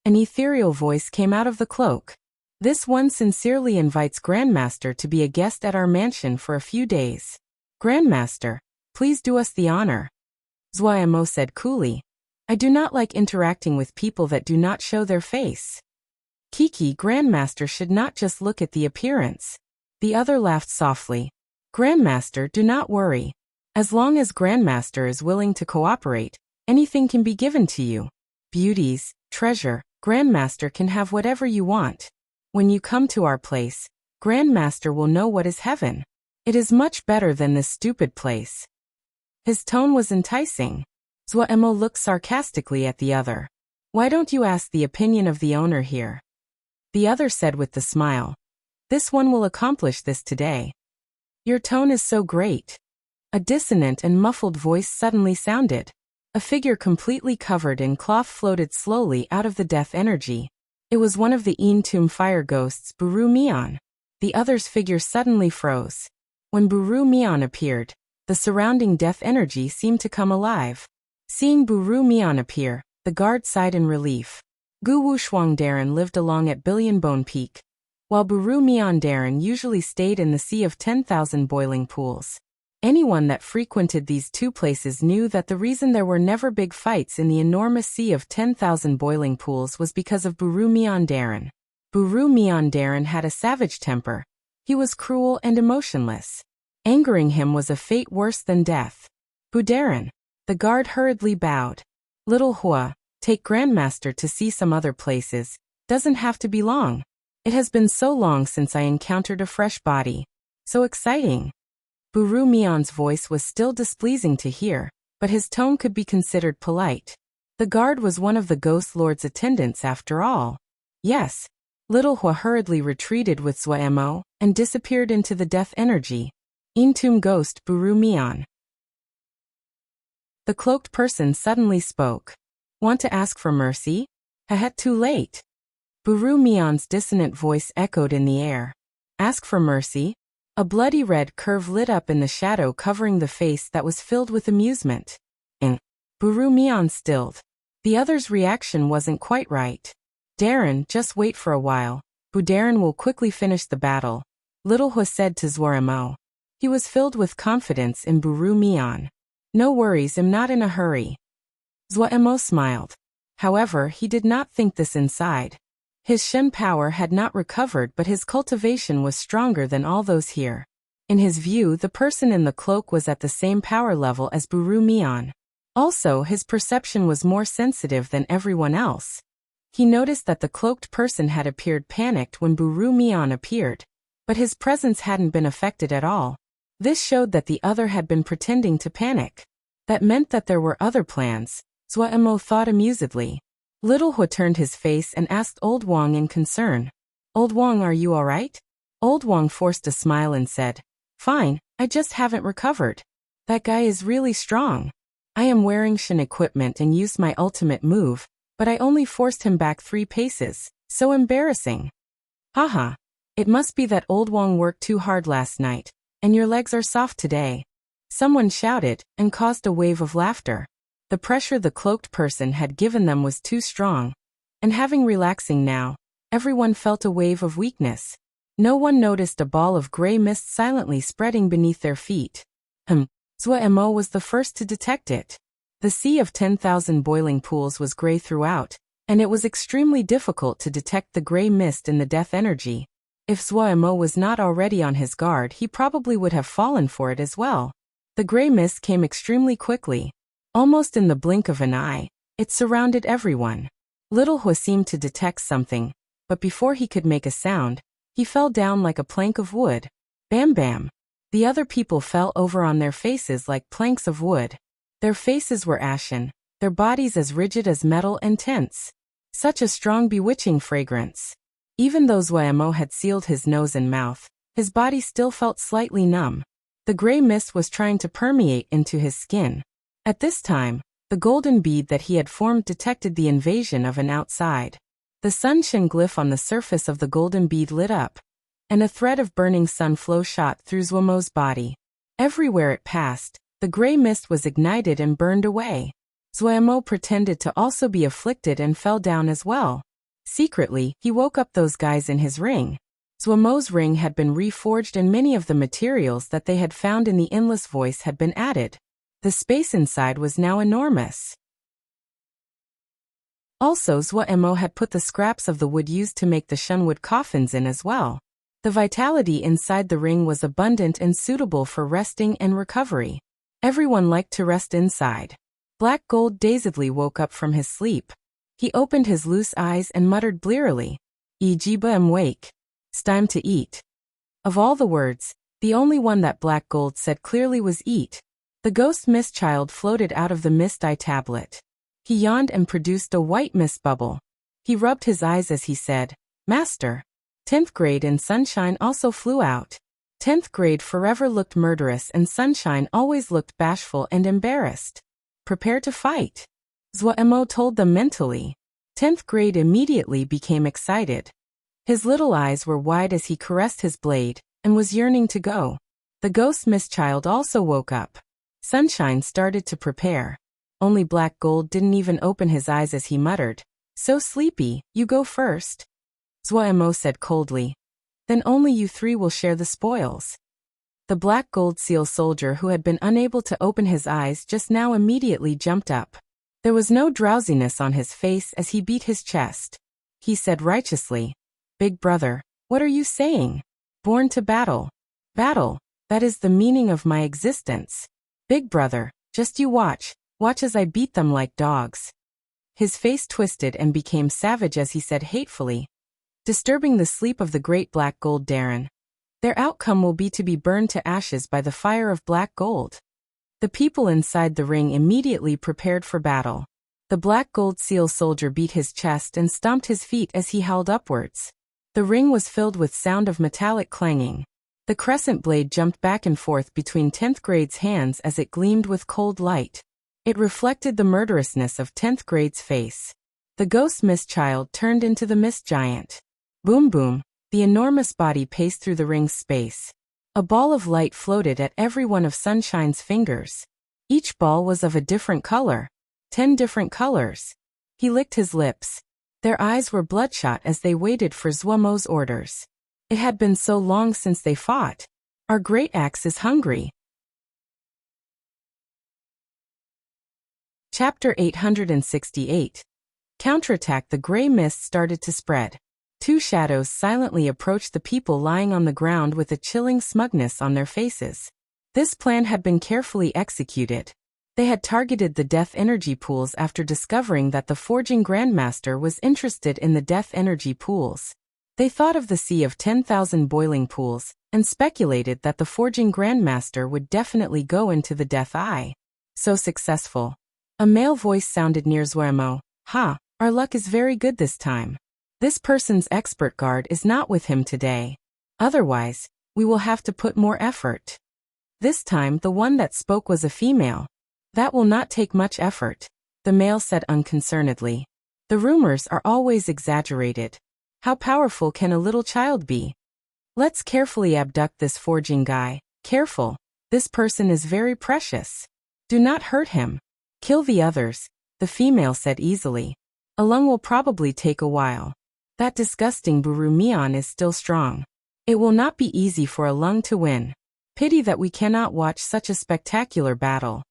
An ethereal voice came out of the cloak. This one sincerely invites Grandmaster to be a guest at our mansion for a few days. Grandmaster, please do us the honor. Zuaimo said coolly. I do not like interacting with people that do not show their face. Kiki, Grandmaster should not just look at the appearance. The other laughed softly. Grandmaster, do not worry. As long as Grandmaster is willing to cooperate, anything can be given to you. Beauties, treasure, Grandmaster can have whatever you want. When you come to our place, Grandmaster will know what is heaven. It is much better than this stupid place. His tone was enticing. Zuaimo looked sarcastically at the other. Why don't you ask the opinion of the owner here? The other said with the smile. This one will accomplish this today. Your tone is so great. A dissonant and muffled voice suddenly sounded. A figure completely covered in cloth floated slowly out of the death energy. It was one of the Tomb fire ghosts, Buru Mian. The other's figure suddenly froze. When Buru Mian appeared, the surrounding death energy seemed to come alive. Seeing Buru Mian appear, the guard sighed in relief. Gu Wuxuang Darren lived along at Billion Bone Peak, while Buru Mian Darren usually stayed in the Sea of 10,000 boiling pools. Anyone that frequented these two places knew that the reason there were never big fights in the enormous sea of 10,000 boiling pools was because of Buru Meondaran. Buru Meondaran had a savage temper. He was cruel and emotionless. Angering him was a fate worse than death. Budaran. The guard hurriedly bowed. Little Hua, take Grandmaster to see some other places. Doesn't have to be long. It has been so long since I encountered a fresh body. So exciting. Buru Meon's voice was still displeasing to hear, but his tone could be considered polite. The guard was one of the Ghost Lord's attendants after all. Yes. Little Hua hurriedly retreated with Zhuemo and disappeared into the death energy. Entomb Ghost Buru Meon. The cloaked person suddenly spoke. Want to ask for mercy? Too late. Buru Meon's dissonant voice echoed in the air. Ask for mercy? A bloody red curve lit up in the shadow covering the face that was filled with amusement. Buru Meon stilled. The other's reaction wasn't quite right. Darren, just wait for a while. Budaran will quickly finish the battle, Little Hua said to Zhuemo. He was filled with confidence in Buru Meon. No worries, I'm not in a hurry. Zhuemo smiled. However, he did not think this inside. His Shen power had not recovered, but his cultivation was stronger than all those here. In his view, the person in the cloak was at the same power level as Buru Meon. Also, his perception was more sensitive than everyone else. He noticed that the cloaked person had appeared panicked when Buru Meon appeared, but his presence hadn't been affected at all. This showed that the other had been pretending to panic. That meant that there were other plans, Zhuemo thought amusedly. Little Hua turned his face and asked Old Wang in concern. Old Wang, are you alright? Old Wang forced a smile and said, Fine, I just haven't recovered. That guy is really strong. I am wearing Shen equipment and used my ultimate move, but I only forced him back 3 paces. So embarrassing. Haha. It must be that Old Wang worked too hard last night, and your legs are soft today. Someone shouted, and caused a wave of laughter. The pressure the cloaked person had given them was too strong, and having relaxing now, everyone felt a wave of weakness. No one noticed a ball of gray mist silently spreading beneath their feet. Zhuemo was the first to detect it. The sea of 10,000 boiling pools was gray throughout, and it was extremely difficult to detect the gray mist in the death energy. If Zhuemo was not already on his guard, he probably would have fallen for it as well. The gray mist came extremely quickly. Almost in the blink of an eye, it surrounded everyone. Little Hua seemed to detect something, but before he could make a sound, he fell down like a plank of wood. Bam bam. The other people fell over on their faces like planks of wood. Their faces were ashen, their bodies as rigid as metal and tense. Such a strong bewitching fragrance. Even though Zhuemo had sealed his nose and mouth, his body still felt slightly numb. The gray mist was trying to permeate into his skin. At this time, the golden bead that he had formed detected the invasion of an outside. The sun-shin glyph on the surface of the golden bead lit up, and a thread of burning sun flow shot through Zhuemo's body. Everywhere it passed, the gray mist was ignited and burned away. Zhuemo pretended to also be afflicted and fell down as well. Secretly, he woke up those guys in his ring. Zhuemo's ring had been reforged and many of the materials that they had found in the endless voice had been added. The space inside was now enormous. Also, Zhuemo had put the scraps of the wood used to make the Shenwood coffins in as well. The vitality inside the ring was abundant and suitable for resting and recovery. Everyone liked to rest inside. Black Gold dazedly woke up from his sleep. He opened his loose eyes and muttered blearily, Ejiba am wake. It's time to eat. Of all the words, the only one that Black Gold said clearly was eat. The ghost mist child floated out of the mist eye tablet. He yawned and produced a white mist bubble. He rubbed his eyes as he said, Master. 10th grade and Sunshine also flew out. 10th grade forever looked murderous and Sunshine always looked bashful and embarrassed. Prepare to fight. Zhuemo told them mentally. 10th grade immediately became excited. His little eyes were wide as he caressed his blade, and was yearning to go. The ghost mist child also woke up. Sunshine started to prepare. Only Black Gold didn't even open his eyes as he muttered, So sleepy, you go first. Zhuemo said coldly. Then only you 3 will share the spoils. The black gold seal soldier who had been unable to open his eyes just now immediately jumped up. There was no drowsiness on his face as he beat his chest. He said righteously, "Big brother, what are you saying? Born to battle. Battle, that is the meaning of my existence. Big brother, just you watch as I beat them like dogs." His face twisted and became savage as he said hatefully, "Disturbing the sleep of the great black gold Darren. Their outcome will be to be burned to ashes by the fire of black gold." The people inside the ring immediately prepared for battle. The black gold seal soldier beat his chest and stomped his feet as he howled upwards. The ring was filled with sound of metallic clanging. The crescent blade jumped back and forth between 10th grade's hands as it gleamed with cold light. It reflected the murderousness of 10th grade's face. The ghost mist child turned into the mist giant. Boom boom, the enormous body paced through the ring's space. A ball of light floated at every one of Sunshine's fingers. Each ball was of a different color. 10 different colors. He licked his lips. Their eyes were bloodshot as they waited for Zuomo's orders. It had been so long since they fought. Our great axe is hungry. Chapter 868. Counterattack. The gray mist started to spread. Two shadows silently approached the people lying on the ground with a chilling smugness on their faces. This plan had been carefully executed. They had targeted the death energy pools after discovering that the forging grandmaster was interested in the death energy pools. They thought of the sea of 10,000 boiling pools, and speculated that the forging grandmaster would definitely go into the death eye. So successful. A male voice sounded near Zuomo. "Ha, our luck is very good this time. This person's expert guard is not with him today. Otherwise, we will have to put more effort." This time the one that spoke was a female. "That will not take much effort," the male said unconcernedly. "The rumors are always exaggerated. How powerful can a little child be? Let's carefully abduct this forging guy. Careful, this person is very precious. Do not hurt him. Kill the others," the female said easily. "A lung will probably take a while. That disgusting Buru Mian is still strong. It will not be easy for a lung to win. Pity that we cannot watch such a spectacular battle,"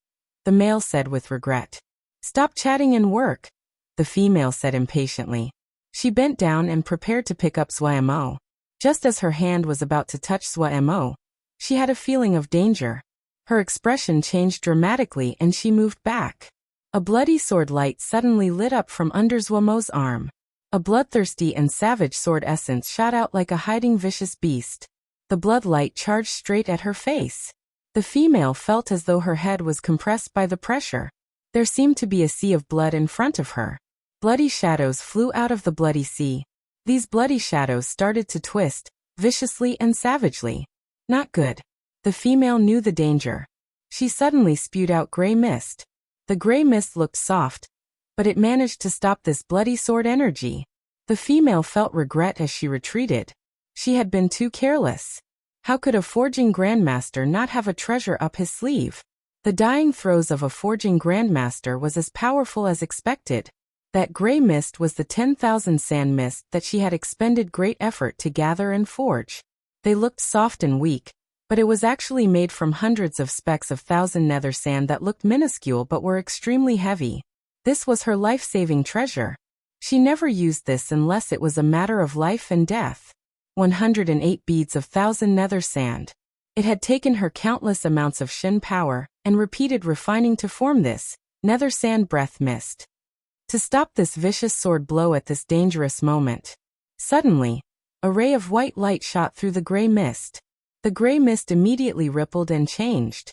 the male said with regret. "Stop chatting and work," the female said impatiently. She bent down and prepared to pick up Zuomo. Just as her hand was about to touch Zuomo, she had a feeling of danger. Her expression changed dramatically and she moved back. A bloody sword light suddenly lit up from under Zuomo's arm. A bloodthirsty and savage sword essence shot out like a hiding vicious beast. The blood light charged straight at her face. The female felt as though her head was compressed by the pressure. There seemed to be a sea of blood in front of her. Bloody shadows flew out of the bloody sea. These bloody shadows started to twist, viciously and savagely. Not good. The female knew the danger. She suddenly spewed out gray mist. The gray mist looked soft, but it managed to stop this bloody sword energy. The female felt regret as she retreated. She had been too careless. How could a forging grandmaster not have a treasure up his sleeve? The dying throes of a forging grandmaster was as powerful as expected. That gray mist was the 10,000 sand mist that she had expended great effort to gather and forge. They looked soft and weak, but it was actually made from hundreds of specks of thousand nether sand that looked minuscule but were extremely heavy. This was her life-saving treasure. She never used this unless it was a matter of life and death. 108 beads of thousand nether sand. It had taken her countless amounts of Shin power and repeated refining to form this nether sand breath mist. To stop this vicious sword blow at this dangerous moment. Suddenly, a ray of white light shot through the gray mist. The gray mist immediately rippled and changed.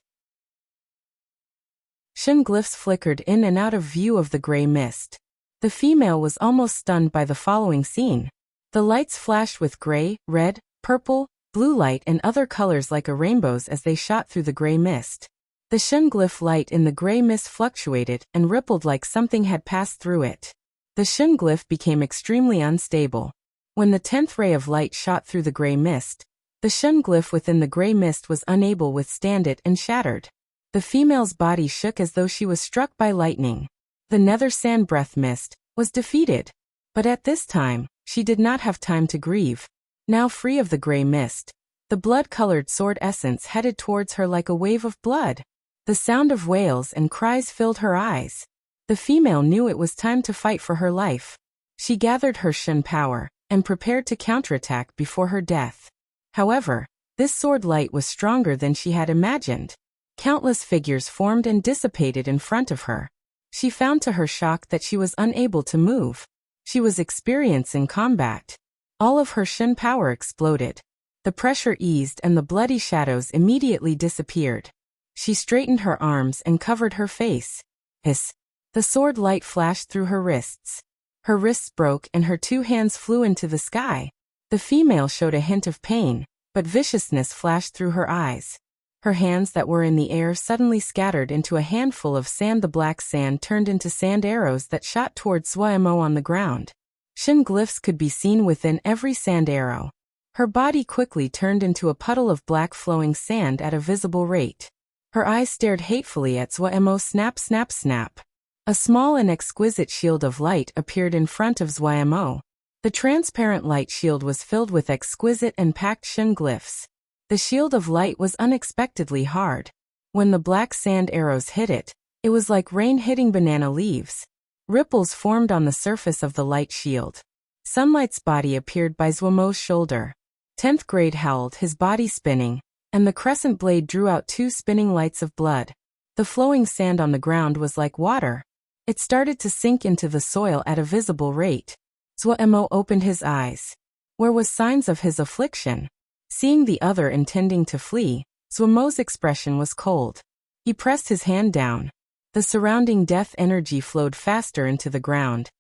Shin glyphs flickered in and out of view of the gray mist. The female was almost stunned by the following scene. The lights flashed with gray, red, purple, blue light and other colors like a rainbows as they shot through the gray mist. The Shin glyph light in the gray mist fluctuated and rippled like something had passed through it. The Shin glyph became extremely unstable. When the 10th ray of light shot through the gray mist, the Shin glyph within the gray mist was unable to withstand it and shattered. The female's body shook as though she was struck by lightning. The nether sand breath mist was defeated. But at this time, she did not have time to grieve. Now free of the gray mist, The blood-colored sword essence headed towards her like a wave of blood. The sound of wails and cries filled her eyes. The female knew it was time to fight for her life. She gathered her Shen power and prepared to counterattack before her death. However, this sword light was stronger than she had imagined. Countless figures formed and dissipated in front of her. She found to her shock that she was unable to move. She was experienced in combat. All of her Shen power exploded. The pressure eased and the bloody shadows immediately disappeared. She straightened her arms and covered her face. Hiss! The sword light flashed through her wrists. Her wrists broke and her two hands flew into the sky. The female showed a hint of pain, but viciousness flashed through her eyes. Her hands that were in the air suddenly scattered into a handful of sand. The black sand turned into sand arrows that shot towards Zuomo on the ground. Shen glyphs could be seen within every sand arrow. Her body quickly turned into a puddle of black flowing sand at a visible rate. Her eyes stared hatefully at Zuomo. Snap, snap, snap. A small and exquisite shield of light appeared in front of Zuomo. The transparent light shield was filled with exquisite and packed Shen glyphs. The shield of light was unexpectedly hard. When the black sand arrows hit it, it was like rain hitting banana leaves. Ripples formed on the surface of the light shield. Sunlight's body appeared by Zuomo's shoulder. 10th grade howled, his body spinning, and the crescent blade drew out two spinning lights of blood. The flowing sand on the ground was like water. It started to sink into the soil at a visible rate. Zuomo opened his eyes. Where was signs of his affliction? Seeing the other intending to flee, Zuomo's expression was cold. He pressed his hand down. The surrounding death energy flowed faster into the ground,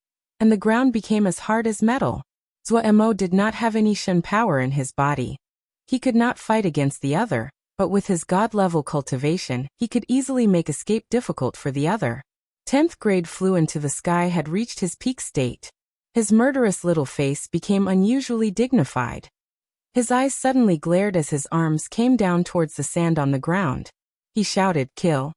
and the ground became as hard as metal. Zuomo did not have any Shen power in his body. He could not fight against the other, but with his god-level cultivation, he could easily make escape difficult for the other. 10th grade flew into the sky had reached his peak state. His murderous little face became unusually dignified. His eyes suddenly glared as his arms came down towards the sand on the ground. He shouted, "Kill!"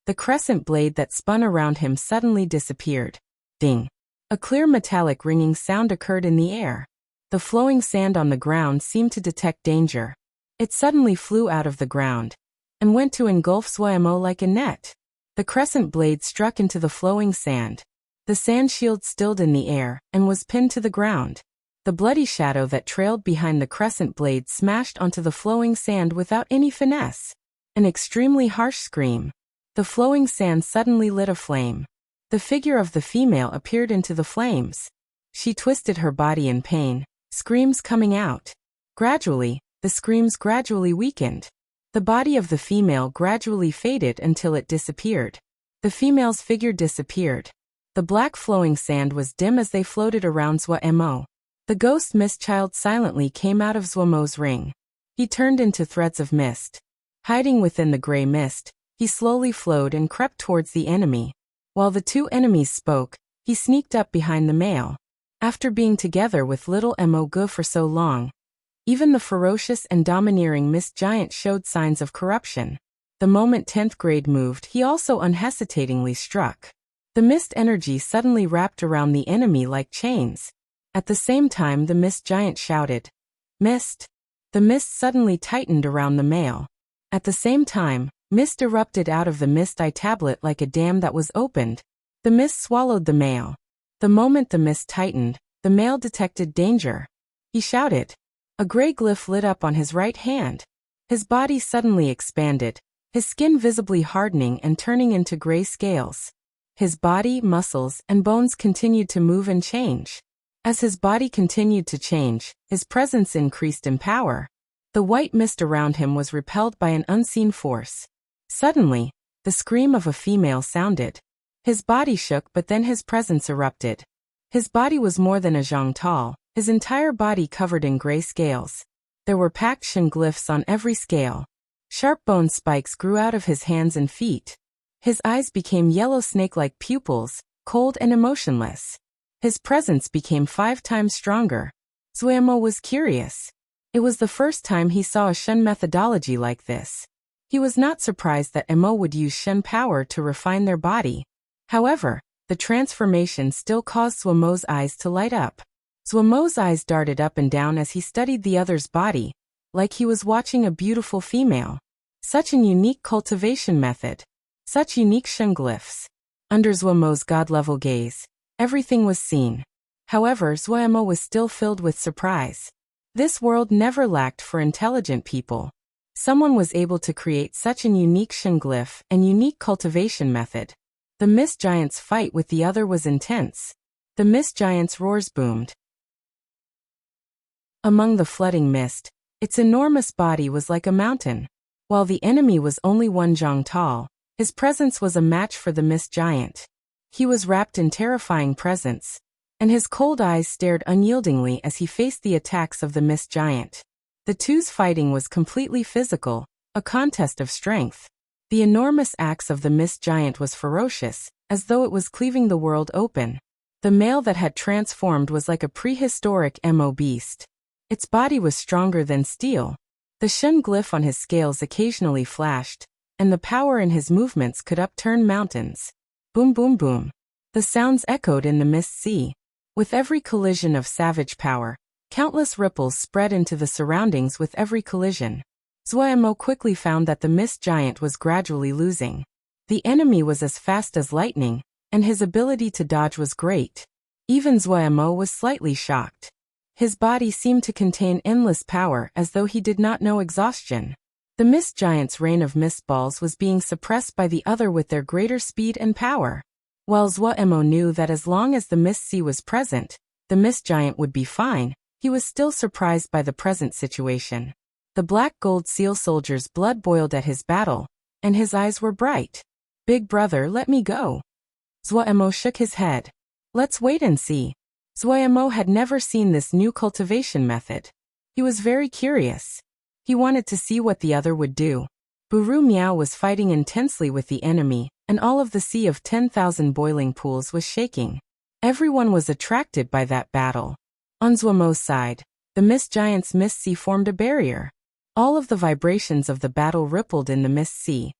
The crescent blade that spun around him suddenly disappeared. Ding! A clear metallic ringing sound occurred in the air. The flowing sand on the ground seemed to detect danger. It suddenly flew out of the ground and went to engulf Zuomo like a net. The crescent blade struck into the flowing sand. The sand shield stilled in the air and was pinned to the ground. The bloody shadow that trailed behind the crescent blade smashed onto the flowing sand without any finesse. An extremely harsh scream. The flowing sand suddenly lit aflame. The figure of the female appeared into the flames. She twisted her body in pain, screams coming out. Gradually, the screams gradually weakened. The body of the female gradually faded until it disappeared. The female's figure disappeared. The black flowing sand was dim as they floated around Zuomo. The ghost mist child silently came out of Zuomo's ring. He turned into threads of mist. Hiding within the gray mist, he slowly flowed and crept towards the enemy. While the two enemies spoke, he sneaked up behind the male. After being together with little Mo for so long, even the ferocious and domineering mist giant showed signs of corruption. The moment 10th grade moved, he also unhesitatingly struck. The mist energy suddenly wrapped around the enemy like chains. At the same time the mist giant shouted, "Mist!" The mist suddenly tightened around the male. At the same time, mist erupted out of the mist eye tablet like a dam that was opened. The mist swallowed the male. The moment the mist tightened, the male detected danger. He shouted. A gray glyph lit up on his right hand. His body suddenly expanded, his skin visibly hardening and turning into gray scales. His body, muscles, and bones continued to move and change. As his body continued to change, his presence increased in power. The white mist around him was repelled by an unseen force. Suddenly, the scream of a female sounded. His body shook, but then his presence erupted. His body was more than a zhang tall, his entire body covered in gray scales. There were packed Shen glyphs on every scale. Sharp bone spikes grew out of his hands and feet. His eyes became yellow snake-like pupils, cold and emotionless. His presence became 5 times stronger. Zuomo was curious. It was the first time he saw a Shen methodology like this. He was not surprised that Mo would use Shen power to refine their body. However, the transformation still caused Zuomo's eyes to light up. Zuomo's eyes darted up and down as he studied the other's body, like he was watching a beautiful female. Such an unique cultivation method. Such unique Shen glyphs. Under Zuomo's god-level gaze, everything was seen. However, Zuomo was still filled with surprise. This world never lacked for intelligent people. Someone was able to create such an unique Shen glyph and unique cultivation method. The mist giant's fight with the other was intense. The mist giant's roars boomed. Among the flooding mist, its enormous body was like a mountain. While the enemy was only 1 zhang tall, his presence was a match for the mist giant. He was wrapped in terrifying presence, and his cold eyes stared unyieldingly as he faced the attacks of the mist giant. The two's fighting was completely physical, a contest of strength. The enormous axe of the mist giant was ferocious, as though it was cleaving the world open. The male that had transformed was like a prehistoric Mo beast. Its body was stronger than steel. The Shen glyph on his scales occasionally flashed, and the power in his movements could upturn mountains. Boom boom boom. The sounds echoed in the mist sea. With every collision of savage power, countless ripples spread into the surroundings with every collision. Zuomo quickly found that the mist giant was gradually losing. The enemy was as fast as lightning, and his ability to dodge was great. Even Zuomo was slightly shocked. His body seemed to contain endless power as though he did not know exhaustion. The mist giant's rain of mist balls was being suppressed by the other with their greater speed and power. While Zuomo knew that as long as the mist sea was present, the mist giant would be fine, he was still surprised by the present situation. The black gold seal soldier's blood boiled at his battle, and his eyes were bright. Big brother, let me go. Zuomo shook his head. Let's wait and see. Zuomo had never seen this new cultivation method. He was very curious. He wanted to see what the other would do. Buru Miao was fighting intensely with the enemy, and all of the sea of 10,000 boiling pools was shaking. Everyone was attracted by that battle. On Zuomo's side, the mist giant's mist sea formed a barrier. All of the vibrations of the battle rippled in the mist sea.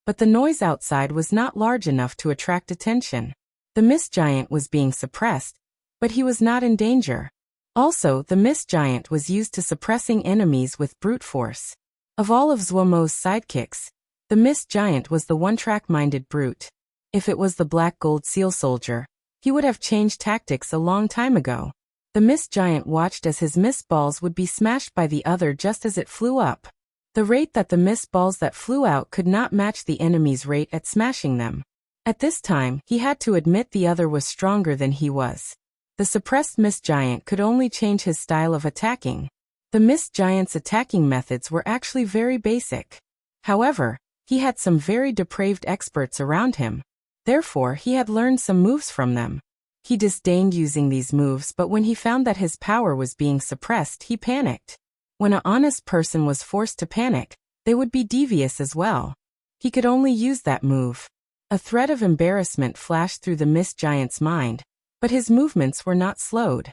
But the noise outside was not large enough to attract attention. The mist giant was being suppressed, but he was not in danger. Also, the mist giant was used to suppressing enemies with brute force. Of all of Zuomo's sidekicks, the mist giant was the one-track-minded brute. If it was the black gold seal soldier, he would have changed tactics a long time ago. The mist giant watched as his mist balls would be smashed by the other just as it flew up. The rate that the mist balls that flew out could not match the enemy's rate at smashing them. At this time, he had to admit the other was stronger than he was. The suppressed mist giant could only change his style of attacking. The mist giant's attacking methods were actually very basic. However, he had some very depraved experts around him. Therefore, he had learned some moves from them. He disdained using these moves, but when he found that his power was being suppressed, he panicked. When an honest person was forced to panic, they would be devious as well. He could only use that move. A thread of embarrassment flashed through the mist giant's mind, but his movements were not slowed.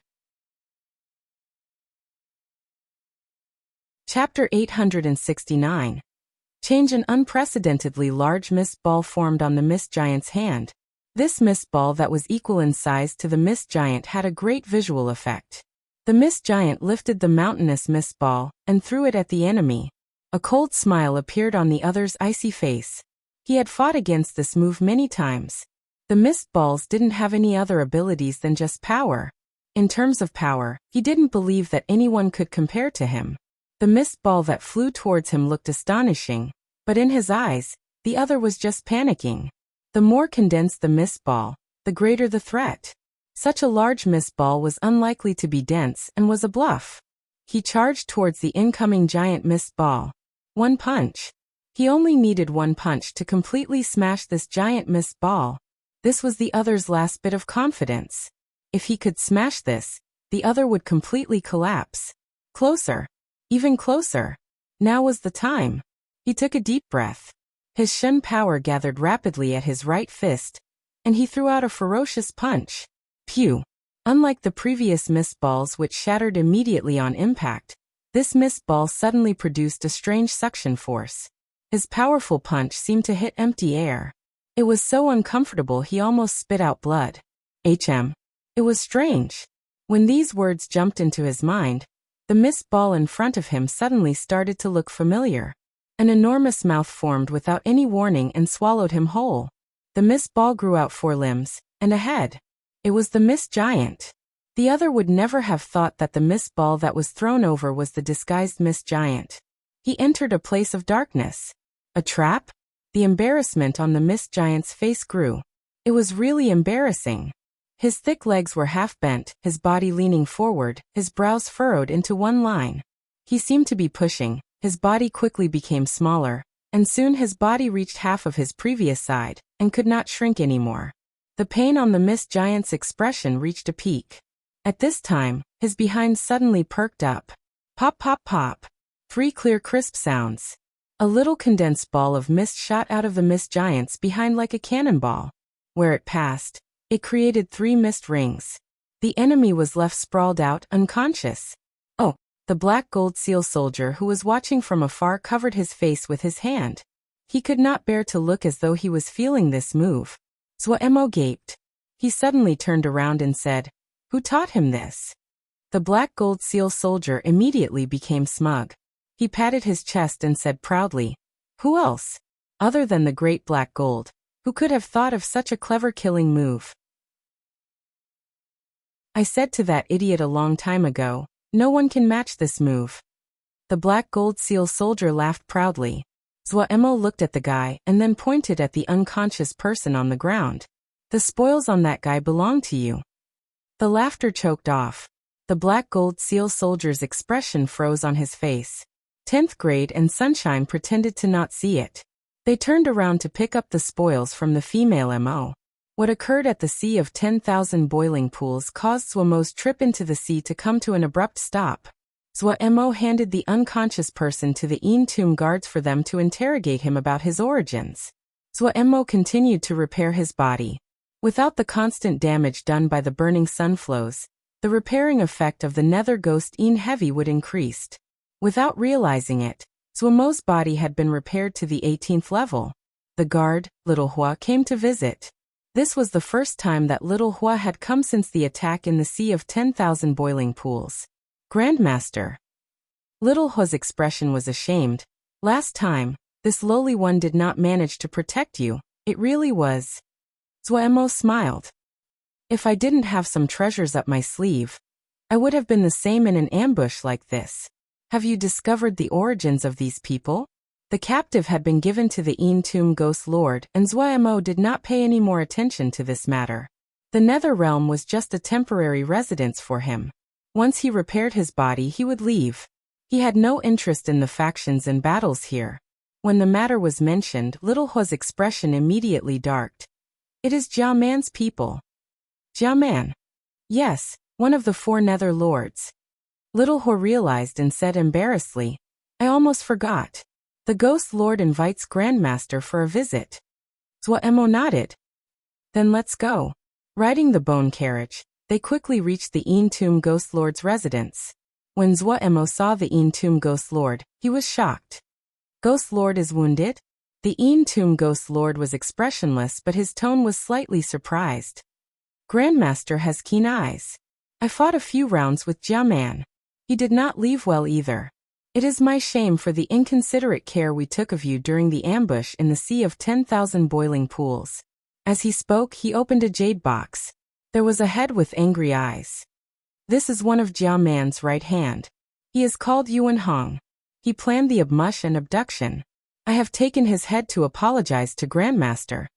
Chapter 869. Change. An unprecedentedly large mist ball formed on the mist giant's hand. This mist ball that was equal in size to the mist giant had a great visual effect. The mist giant lifted the mountainous mist ball and threw it at the enemy. A cold smile appeared on the other's icy face. He had fought against this move many times. The mist balls didn't have any other abilities than just power. In terms of power, he didn't believe that anyone could compare to him. The mist ball that flew towards him looked astonishing, but in his eyes, the other was just panicking. The more condensed the mist ball, the greater the threat. Such a large mist ball was unlikely to be dense and was a bluff. He charged towards the incoming giant mist ball. One punch. He only needed one punch to completely smash this giant mist ball. This was the other's last bit of confidence. If he could smash this, the other would completely collapse. Closer. Even closer. Now was the time. He took a deep breath. His Shen power gathered rapidly at his right fist, and he threw out a ferocious punch. Pew! Unlike the previous mist balls which shattered immediately on impact, this mist ball suddenly produced a strange suction force. His powerful punch seemed to hit empty air. It was so uncomfortable he almost spit out blood. It was strange. When these words jumped into his mind, the mist ball in front of him suddenly started to look familiar. An enormous mouth formed without any warning and swallowed him whole. The mist ball grew out 4 limbs and a head. It was the mist giant. The other would never have thought that the mist ball that was thrown over was the disguised mist giant. He entered a place of darkness. A trap? The embarrassment on the mist giant's face grew. It was really embarrassing. His thick legs were half bent, his body leaning forward, his brows furrowed into one line. He seemed to be pushing. His body quickly became smaller, and soon his body reached half of his previous side, and could not shrink anymore. The pain on the mist giant's expression reached a peak. At this time, his behind suddenly perked up. Pop pop pop. 3 clear crisp sounds. A little condensed ball of mist shot out of the mist giant's behind like a cannonball. Where it passed, it created 3 mist rings. The enemy was left sprawled out, unconscious. Oh, the black gold seal soldier who was watching from afar covered his face with his hand. He could not bear to look as though he was feeling this move. Zwaemo gaped. He suddenly turned around and said, "Who taught him this?" The black gold seal soldier immediately became smug. He patted his chest and said proudly, "Who else? Other than the great black gold. Who could have thought of such a clever killing move? I said to that idiot a long time ago, no one can match this move." The black gold seal soldier laughed proudly. Zwaemo looked at the guy and then pointed at the unconscious person on the ground. "The spoils on that guy belong to you." The laughter choked off. The black gold seal soldier's expression froze on his face. 10th grade and Sunshine pretended to not see it. They turned around to pick up the spoils from the female MO. What occurred at the Sea of 10,000 Boiling Pools caused Zwaemo's trip into the sea to come to an abrupt stop. Zwaemo handed the unconscious person to the Tomb guards for them to interrogate him about his origins. Zwaemo continued to repair his body. Without the constant damage done by the burning sunflows, the repairing effect of the nether ghost heavy would increase. Without realizing it, Zwaemo's body had been repaired to the 18th level. The guard, Little Hua, came to visit. This was the first time that Little Hua had come since the attack in the Sea of 10,000 Boiling Pools. "Grandmaster." Little Hua's expression was ashamed. "Last time, this lowly one did not manage to protect you. It really was." Zwaemo smiled. "If I didn't have some treasures up my sleeve, I would have been the same in an ambush like this. Have you discovered the origins of these people?" The captive had been given to the Tomb Ghost Lord, and Zwaemo did not pay any more attention to this matter. The Nether Realm was just a temporary residence for him. Once he repaired his body, he would leave. He had no interest in the factions and battles here. When the matter was mentioned, Little Hua's expression immediately darkened. "It is Jiaman's people." "Jiaman?" "Yes, one of the 4 Nether Lords." Little Hua realized and said embarrassedly, "I almost forgot. The Ghost Lord invites Grandmaster for a visit." Zwaemo nodded. "Then let's go." Riding the bone carriage, they quickly reached the Tomb Ghost Lord's residence. When Zwaemo saw the Tomb Ghost Lord, he was shocked. "Ghost Lord is wounded?" The Tomb Ghost Lord was expressionless, but his tone was slightly surprised. "Grandmaster has keen eyes. I fought a few rounds with Jiaman. He did not leave well either. It is my shame for the inconsiderate care we took of you during the ambush in the Sea of 10,000 Boiling Pools." As he spoke, he opened a jade box. There was a head with angry eyes. "This is one of Jiaman's right hand. He is called Yuan Hong. He planned the ambush and abduction. I have taken his head to apologize to Grandmaster."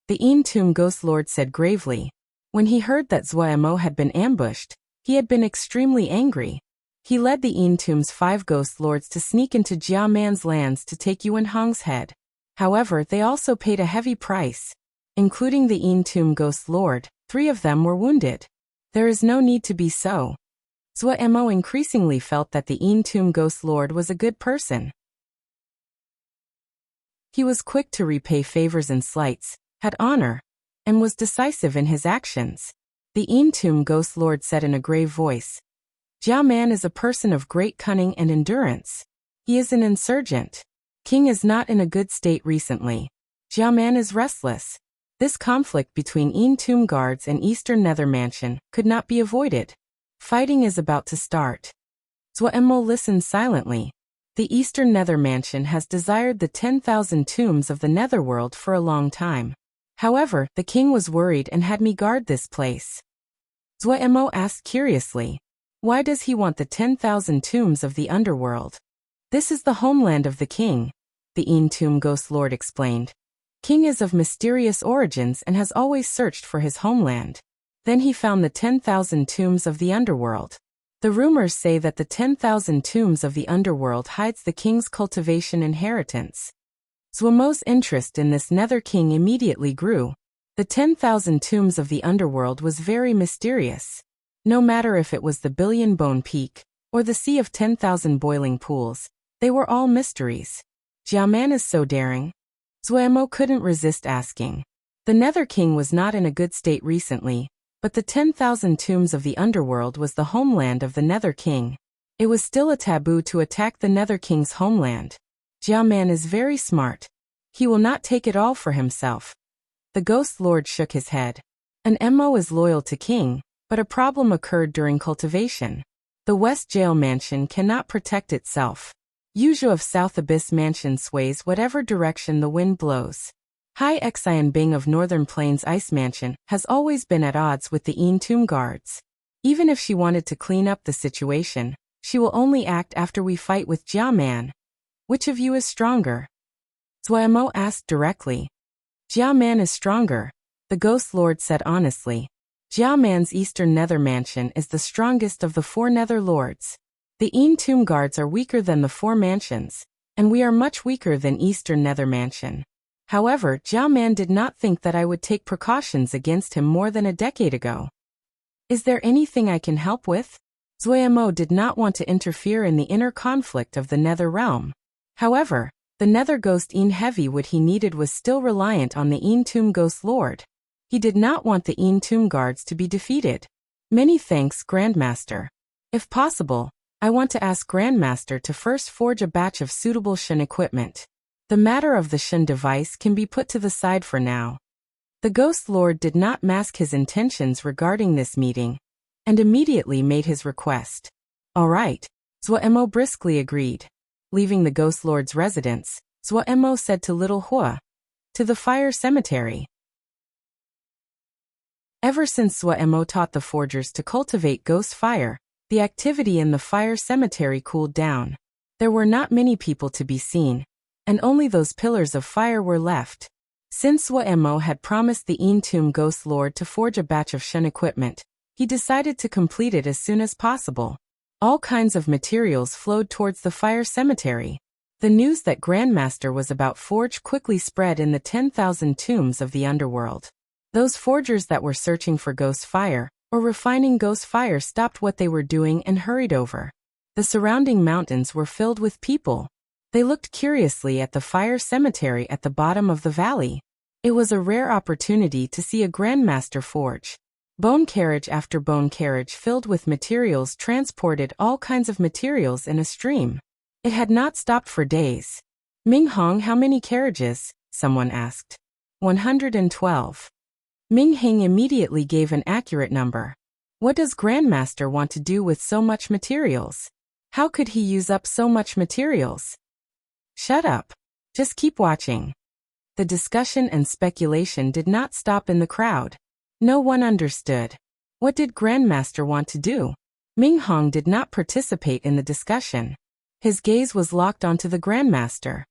The Tomb Ghost Lord said gravely. When he heard that Zwaemo had been ambushed, he had been extremely angry. He led the Tomb's 5 Ghost Lords to sneak into Jiaman's lands to take Yuan Hong's head. However, they also paid a heavy price. Including the Tomb Ghost Lord, 3 of them were wounded. There is no need to be so. Zwaemo increasingly felt that the Tomb Ghost Lord was a good person. He was quick to repay favors and slights, had honor, and was decisive in his actions. The Tomb Ghost Lord said in a grave voice, "Jiaman is a person of great cunning and endurance. He is an insurgent. King is not in a good state recently. Jiaman is restless. This conflict between Tomb guards and Eastern Nether Mansion could not be avoided. Fighting is about to start. Zuemo listened silently. The Eastern Nether Mansion has desired the 10,000 tombs of the Netherworld for a long time. However, the king was worried and had me guard this place. Zuemo asked curiously. Why does he want the 10,000 tombs of the underworld? This is the homeland of the king, the Entomb Ghost Lord explained. King is of mysterious origins and has always searched for his homeland. Then he found the 10,000 tombs of the underworld. The rumors say that the 10,000 tombs of the underworld hides the king's cultivation inheritance. Zuemo's interest in this nether king immediately grew. The 10,000 tombs of the underworld was very mysterious. No matter if it was the Billion Bone Peak, or the Sea of 10,000 Boiling Pools, they were all mysteries. Xiaoman is so daring. Zuemo couldn't resist asking. The Nether King was not in a good state recently, but the 10,000 tombs of the underworld was the homeland of the Nether King. It was still a taboo to attack the Nether King's homeland. Xiaoman is very smart. He will not take it all for himself. The Ghost Lord shook his head. An Mo is loyal to King, but a problem occurred during cultivation. The West Jail Mansion cannot protect itself. Yuzhou of South Abyss Mansion sways whatever direction the wind blows. Hai Xian Bing of Northern Plains Ice Mansion has always been at odds with the Entomb guards. Even if she wanted to clean up the situation, she will only act after we fight with Xiaoman. Which of you is stronger? Zuemo asked directly. Xiaoman is stronger, the Ghost Lord said honestly. Xiaoman's Eastern Nether Mansion is the strongest of the 4 Nether Lords. The Entomb guards are weaker than the 4 mansions, and we are much weaker than Eastern Nether Mansion. However, Xiaoman did not think that I would take precautions against him more than a decade ago. Is there anything I can help with? Zuemo did not want to interfere in the inner conflict of the Nether Realm. However, the Nether Ghost Heavy what he needed was still reliant on the Entomb Ghost Lord. He did not want the Entomb guards to be defeated. Many thanks, Grandmaster. If possible, I want to ask Grandmaster to first forge a batch of suitable Shen equipment. The matter of the Shen device can be put to the side for now. The Ghost Lord did not mask his intentions regarding this meeting, and immediately made his request. All right, Zuemo briskly agreed. Leaving the Ghost Lord's residence, Zuemo said to Little Hua, to the fire cemetery. Ever since Zuemo taught the forgers to cultivate ghost fire, the activity in the fire cemetery cooled down. There were not many people to be seen, and only those pillars of fire were left. Since Zuemo had promised the Entomb Ghost Lord to forge a batch of Shen equipment, he decided to complete it as soon as possible. All kinds of materials flowed towards the fire cemetery. The news that Grandmaster was about forge quickly spread in the 10,000 tombs of the underworld. Those forgers that were searching for ghost fire, or refining ghost fire stopped what they were doing and hurried over. The surrounding mountains were filled with people. They looked curiously at the fire cemetery at the bottom of the valley. It was a rare opportunity to see a Grandmaster forge. Bone carriage after bone carriage filled with materials transported all kinds of materials in a stream. It had not stopped for days. Ming Hong, how many carriages? Someone asked. 112. Ming Hing immediately gave an accurate number. What does Grandmaster want to do with so much materials? How could he use up so much materials? Shut up. Just keep watching. The discussion and speculation did not stop in the crowd. No one understood. What did Grandmaster want to do? Ming Hong did not participate in the discussion. His gaze was locked onto the Grandmaster.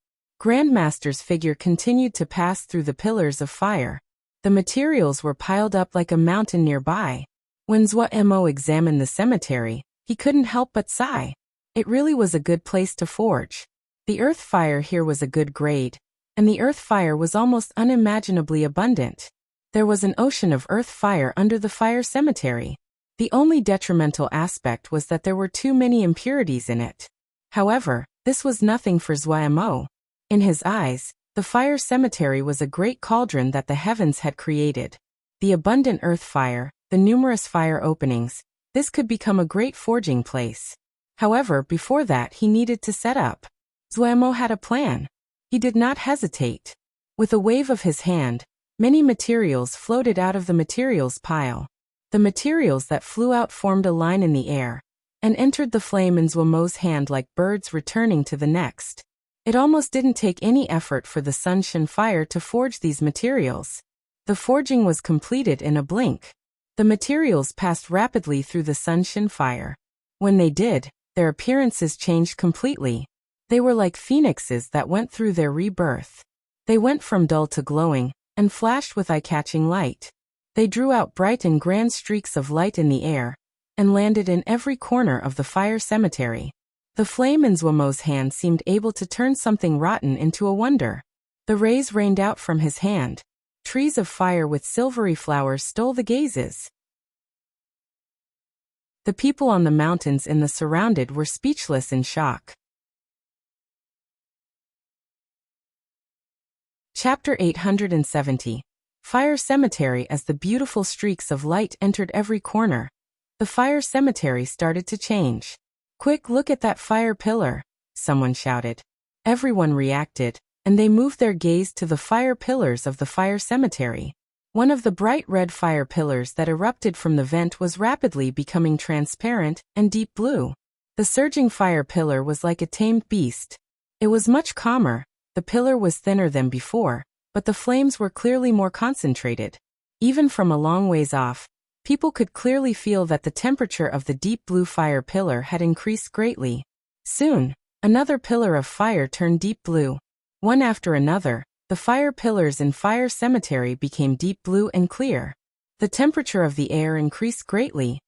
Grandmaster's figure continued to pass through the pillars of fire. The materials were piled up like a mountain nearby. When Zuemo examined the cemetery, he couldn't help but sigh. It really was a good place to forge. The earth fire here was a good grade, and the earth fire was almost unimaginably abundant. There was an ocean of earth fire under the fire cemetery. The only detrimental aspect was that there were too many impurities in it. However, this was nothing for Zuemo. In his eyes, the fire cemetery was a great cauldron that the heavens had created. The abundant earth fire, the numerous fire openings, this could become a great forging place. However, before that he needed to set up. Zuemo had a plan. He did not hesitate. With a wave of his hand, many materials floated out of the materials pile. The materials that flew out formed a line in the air and entered the flame in Zwamo's hand like birds returning to the next. It almost didn't take any effort for the Sunshin fire to forge these materials. The forging was completed in a blink. The materials passed rapidly through the Sunshin fire. When they did, their appearances changed completely. They were like phoenixes that went through their rebirth. They went from dull to glowing and flashed with eye-catching light. They drew out bright and grand streaks of light in the air and landed in every corner of the fire cemetery. The flame in Zwamo's hand seemed able to turn something rotten into a wonder. The rays rained out from his hand. Trees of fire with silvery flowers stole the gazes. The people on the mountains in the surrounded were speechless in shock. Chapter 870. Fire Cemetery. As the beautiful streaks of light entered every corner, the fire cemetery started to change. "Quick, look at that fire pillar," someone shouted. Everyone reacted, and they moved their gaze to the fire pillars of the fire cemetery. One of the bright red fire pillars that erupted from the vent was rapidly becoming transparent and deep blue. The surging fire pillar was like a tamed beast. It was much calmer. The pillar was thinner than before, but the flames were clearly more concentrated. Even from a long ways off, people could clearly feel that the temperature of the deep blue fire pillar had increased greatly. Soon, another pillar of fire turned deep blue. One after another, the fire pillars in Fire Cemetery became deep blue and clear. The temperature of the air increased greatly,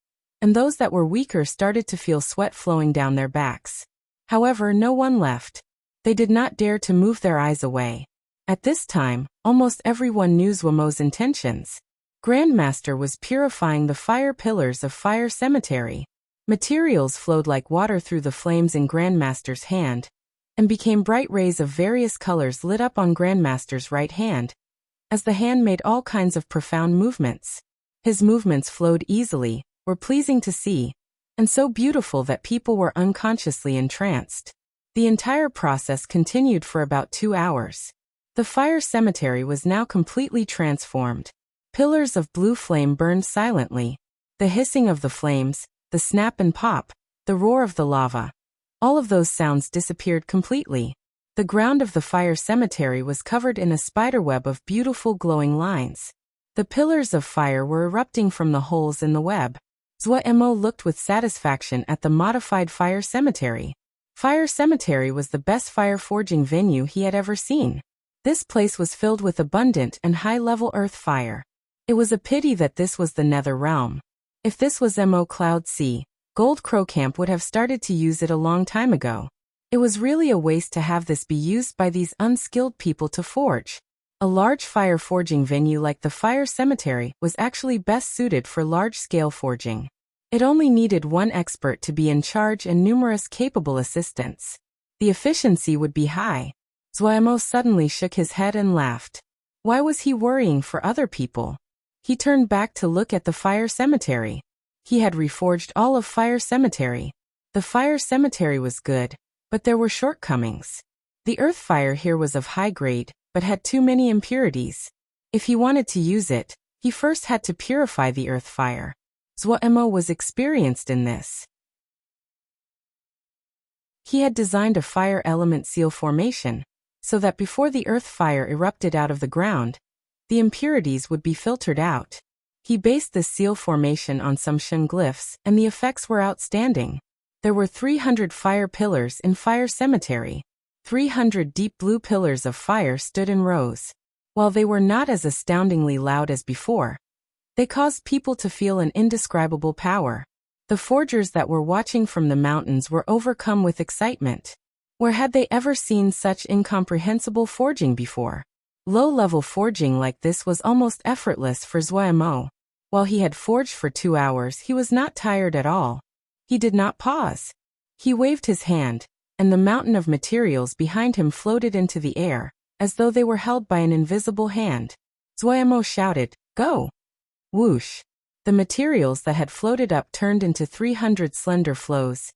and those that were weaker started to feel sweat flowing down their backs. However, no one left. They did not dare to move their eyes away. At this time, almost everyone knew Zwamo's intentions. Grandmaster was purifying the fire pillars of Fire Cemetery. Materials flowed like water through the flames in Grandmaster's hand, and became bright rays of various colors lit up on Grandmaster's right hand, as the hand made all kinds of profound movements. His movements flowed easily, were pleasing to see, and so beautiful that people were unconsciously entranced. The entire process continued for about 2 hours. The fire cemetery was now completely transformed. Pillars of blue flame burned silently. The hissing of the flames, the snap and pop, the roar of the lava, all of those sounds disappeared completely. The ground of the fire cemetery was covered in a spiderweb of beautiful glowing lines. The pillars of fire were erupting from the holes in the web. Zwaemo looked with satisfaction at the modified fire cemetery. Fire Cemetery was the best fire forging venue he had ever seen. This place was filled with abundant and high-level earth fire. It was a pity that this was the Nether Realm. If this was Mo Cloud Sea, Gold Crow Camp would have started to use it a long time ago. It was really a waste to have this be used by these unskilled people to forge. A large fire forging venue like the Fire Cemetery was actually best suited for large-scale forging. It only needed one expert to be in charge and numerous capable assistants. The efficiency would be high. Zwaemo suddenly shook his head and laughed. Why was he worrying for other people? He turned back to look at the Fire Cemetery. He had reforged all of Fire Cemetery. The Fire Cemetery was good, but there were shortcomings. The earth fire here was of high grade, but had too many impurities. If he wanted to use it, he first had to purify the earth fire. Zwaemo was experienced in this. He had designed a fire element seal formation, so that before the earth fire erupted out of the ground, the impurities would be filtered out. He based this seal formation on some Shun glyphs, and the effects were outstanding. There were 300 fire pillars in Fire Cemetery. 300 deep blue pillars of fire stood in rows. While they were not as astoundingly loud as before, they caused people to feel an indescribable power. The forgers that were watching from the mountains were overcome with excitement. Where had they ever seen such incomprehensible forging before? Low-level forging like this was almost effortless for Zwaemo. While he had forged for 2 hours, he was not tired at all. He did not pause. He waved his hand, and the mountain of materials behind him floated into the air, as though they were held by an invisible hand. Zwaemo shouted, "Go!" Whoosh! The materials that had floated up turned into 300 slender flows,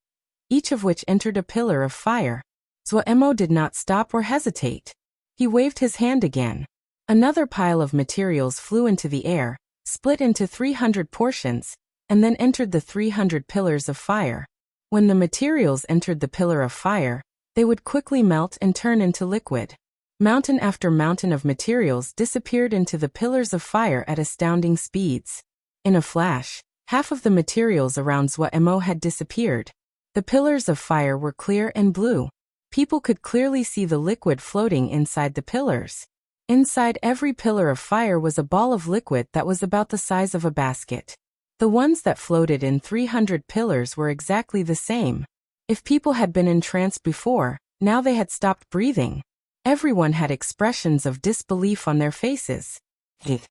each of which entered a pillar of fire. Zwaemo did not stop or hesitate. He waved his hand again. Another pile of materials flew into the air, split into 300 portions, and then entered the 300 pillars of fire. When the materials entered the pillar of fire, they would quickly melt and turn into liquid. Mountain after mountain of materials disappeared into the pillars of fire at astounding speeds. In a flash, half of the materials around Zwaemo had disappeared. The pillars of fire were clear and blue. People could clearly see the liquid floating inside the pillars. Inside every pillar of fire was a ball of liquid that was about the size of a basket. The ones that floated in 300 pillars were exactly the same. If people had been entranced before, now they had stopped breathing. Everyone had expressions of disbelief on their faces. Did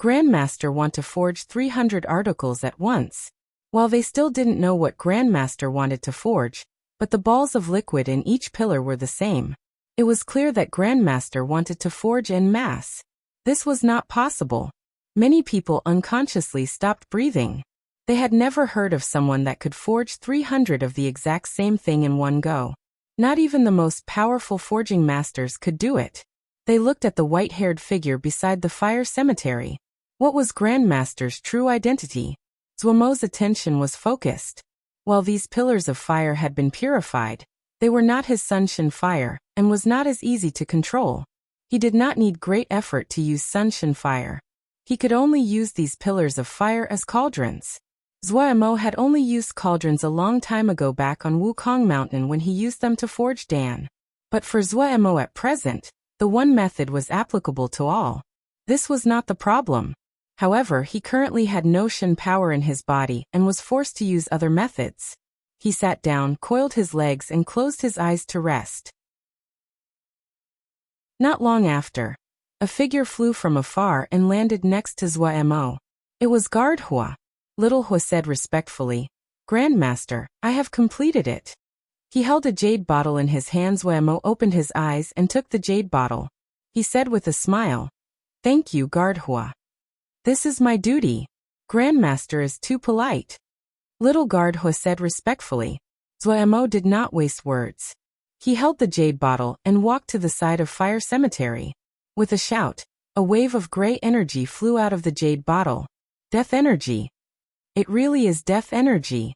Grandmaster want to forge 300 articles at once? While they still didn't know what Grandmaster wanted to forge, but the balls of liquid in each pillar were the same. It was clear that Grandmaster wanted to forge en masse. This was not possible. Many people unconsciously stopped breathing. They had never heard of someone that could forge 300 of the exact same thing in one go. Not even the most powerful forging masters could do it. They looked at the white-haired figure beside the fire cemetery. What was Grandmaster's true identity? Zwaemo's attention was focused. While these pillars of fire had been purified, they were not his Sunshin fire, and was not as easy to control. He did not need great effort to use Sunshin fire. He could only use these pillars of fire as cauldrons. Zwaemo had only used cauldrons a long time ago back on Wukong Mountain when he used them to forge Dan. But for Zwaemo at present, the one method was applicable to all. This was not the problem. However, he currently had no Shin power in his body and was forced to use other methods. He sat down, coiled his legs and closed his eyes to rest. Not long after, a figure flew from afar and landed next to Zwaemo. It was Guard Hua. Little Hua said respectfully, "Grandmaster, I have completed it." He held a jade bottle in his hand. Zwaemo opened his eyes and took the jade bottle. He said with a smile, "Thank you, Guard Hua. This is my duty. Grandmaster is too polite." Little Guard Hua said respectfully. Zwaemo did not waste words. He held the jade bottle and walked to the side of Fire Cemetery. With a shout, a wave of gray energy flew out of the jade bottle. Death energy. It really is death energy.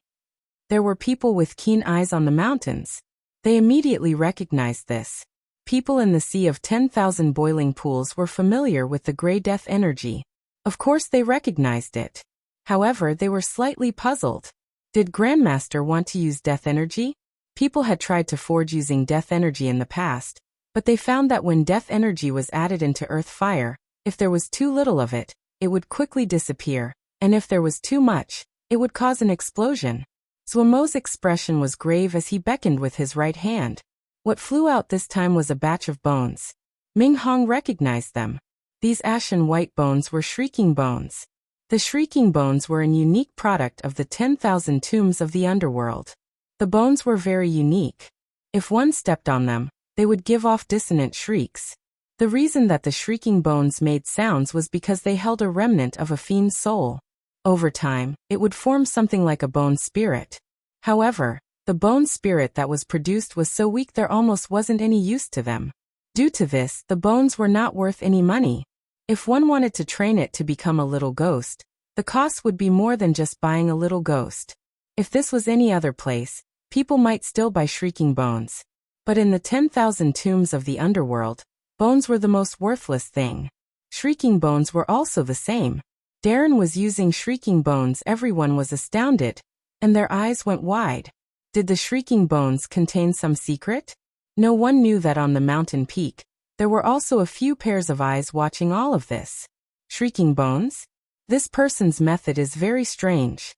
There were people with keen eyes on the mountains. They immediately recognized this. People in the sea of 10,000 boiling pools were familiar with the gray death energy. Of course they recognized it. However, they were slightly puzzled. Did Grandmaster want to use death energy? People had tried to forge using death energy in the past, but they found that when death energy was added into earth fire, if there was too little of it, it would quickly disappear, and if there was too much, it would cause an explosion. Zwaemo's expression was grave as he beckoned with his right hand. What flew out this time was a batch of bones. Ming Hong recognized them. These ashen white bones were shrieking bones. The shrieking bones were a unique product of the 10,000 tombs of the underworld. The bones were very unique. If one stepped on them, they would give off dissonant shrieks. The reason that the shrieking bones made sounds was because they held a remnant of a fiend's soul. Over time, it would form something like a bone spirit. However, the bone spirit that was produced was so weak there almost wasn't any use to them. Due to this, the bones were not worth any money. If one wanted to train it to become a little ghost, the cost would be more than just buying a little ghost. If this was any other place, people might still buy shrieking bones. But in the 10,000 tombs of the underworld, bones were the most worthless thing. Shrieking bones were also the same. Darren was using shrieking bones. Everyone was astounded, and their eyes went wide. Did the shrieking bones contain some secret? No one knew that on the mountain peak, there were also a few pairs of eyes watching all of this. Shrieking bones? This person's method is very strange.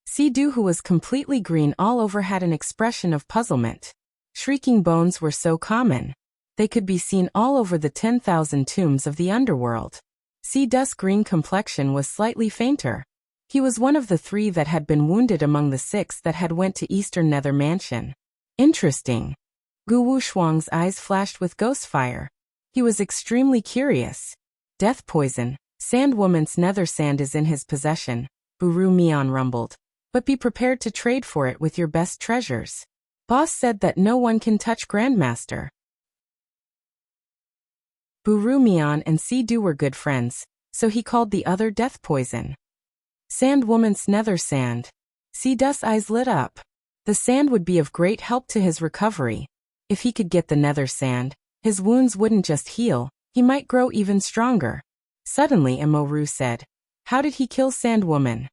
Si-Du, who was completely green all over, had an expression of puzzlement. Shrieking bones were so common. They could be seen all over the 10,000 tombs of the underworld. Si-Du's green complexion was slightly fainter. He was one of the 3 that had been wounded among the 6 that had went to Eastern Nether Mansion. Interesting. Gu Wushuang's eyes flashed with ghost fire. He was extremely curious. Death poison. Sandwoman's nether sand is in his possession, Buru Mian rumbled. But be prepared to trade for it with your best treasures. Boss said that no one can touch Grandmaster. Buru Mian and Si-Du were good friends, so he called the other death poison. Sand Woman's nether sand. Dust's eyes lit up. The sand would be of great help to his recovery. If he could get the nether sand, his wounds wouldn't just heal, he might grow even stronger. Suddenly Emoru said, "How did he kill Sand Woman?"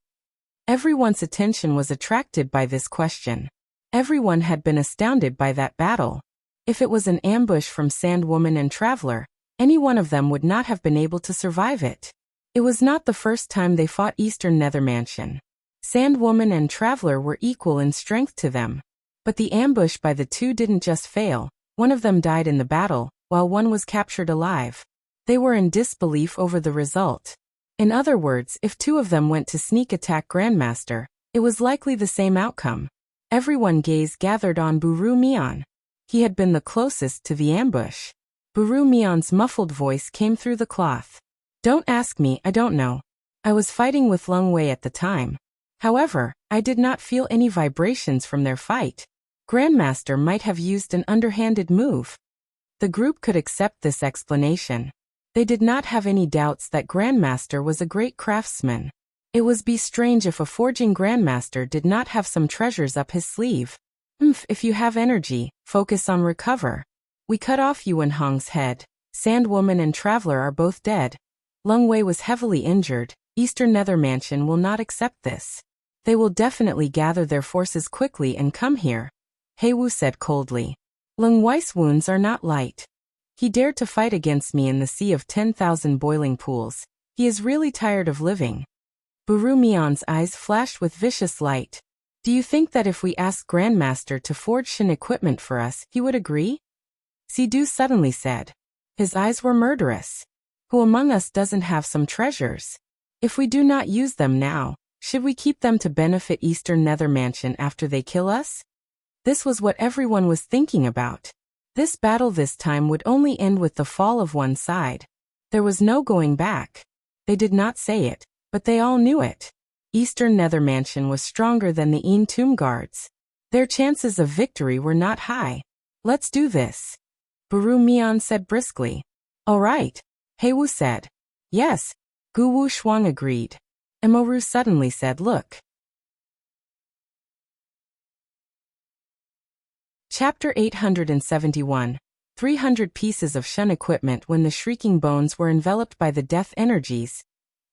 Everyone's attention was attracted by this question. Everyone had been astounded by that battle. If it was an ambush from Sand Woman and Traveler, any one of them would not have been able to survive it. It was not the first time they fought Eastern Nether Mansion. Sand Woman and Traveler were equal in strength to them. But the ambush by the two didn't just fail, one of them died in the battle, while one was captured alive. They were in disbelief over the result. In other words, if two of them went to sneak attack Grandmaster, it was likely the same outcome. Everyone's gaze gathered on Buru Mian. He had been the closest to the ambush. Buru Mian's muffled voice came through the cloth. "Don't ask me, I don't know. I was fighting with Lung Wei at the time. However, I did not feel any vibrations from their fight. Grandmaster might have used an underhanded move." The group could accept this explanation. They did not have any doubts that Grandmaster was a great craftsman. It would be strange if a forging Grandmaster did not have some treasures up his sleeve. If you have energy, focus on recover. We cut off Yuan Hong's head. Sand Woman and Traveler are both dead. Lung Wei was heavily injured. Eastern Nether Mansion will not accept this. They will definitely gather their forces quickly and come here. Heiwu said coldly. Lung Wei's wounds are not light. He dared to fight against me in the sea of 10,000 boiling pools. He is really tired of living. Buru Mian's eyes flashed with vicious light. Do you think that if we asked Grandmaster to forge Shin equipment for us, he would agree? Sidu suddenly said. His eyes were murderous. Who among us doesn't have some treasures? If we do not use them now, should we keep them to benefit Eastern Nether Mansion after they kill us? This was what everyone was thinking about. This battle this time would only end with the fall of one side. There was no going back. They did not say it, but they all knew it. Eastern Nether Mansion was stronger than the Een Tomb Guards. Their chances of victory were not high. Let's do this. Buru Mian said briskly. All right. Heiwu said. Yes. Guwu Shuang agreed. Emoru suddenly said, look. Chapter 871. 300 pieces of Shun equipment. When the shrieking bones were enveloped by the death energies,